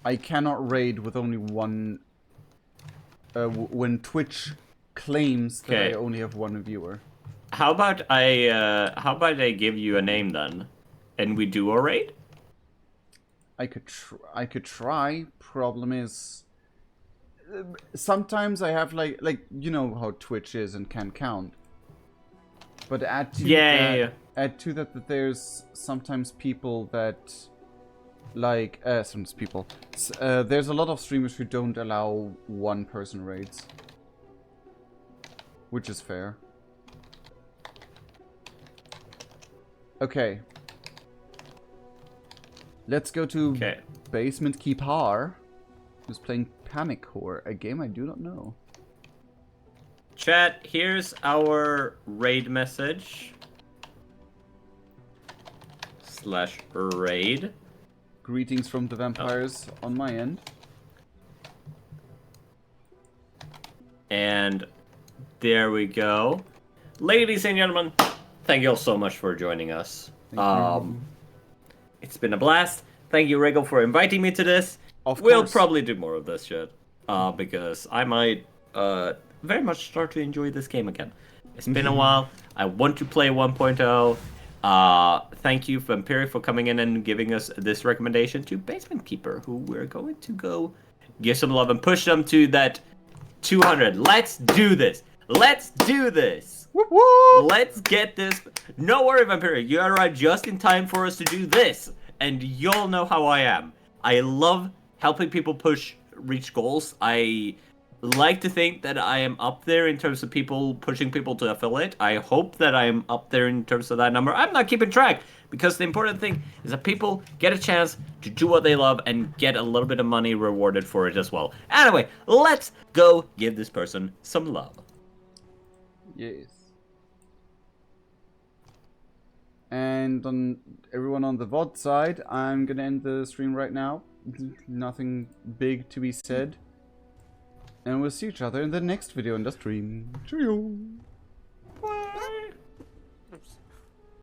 I cannot raid with only one. When Twitch claims that I only have one viewer. How about I give you a name then, and we do a raid? I could try. Problem is, sometimes I have like you know how Twitch is and can count. But add to that there's sometimes people that like sometimes people. There's a lot of streamers who don't allow one-person raids, which is fair. Okay. Let's go to Basement Keeper, who's playing Panic Core, a game I do not know. Chat, here's our raid message. /raid. Greetings from the vampires on my end. And there we go. Ladies and gentlemen, thank you all so much for joining us. It's been a blast. Thank you, Regal, for inviting me to this. We'll probably do more of this shit. Because I might very much start to enjoy this game again. It's been a while. I want to play 1.0. Thank you, Vampiri, for coming in and giving us this recommendation to Basement Keeper, who we're going to go give some love and push them to that 200. Let's do this. Let's do this. Whoop, whoop. Let's get this. No worry, Vampiri. You arrived just in time for us to do this. And you'll know how I am. I love helping people reach goals. I like to think that I am up there in terms of people pushing people to affiliate. I hope that I am up there in terms of that number. I'm not keeping track because the important thing is that people get a chance to do what they love and get a little bit of money rewarded for it as well. Anyway, let's go give this person some love. Yes. And on everyone on the VOD side, I'm gonna end the stream right now. Nothing big to be said. And we'll see each other in the next video in the stream. Cheerio!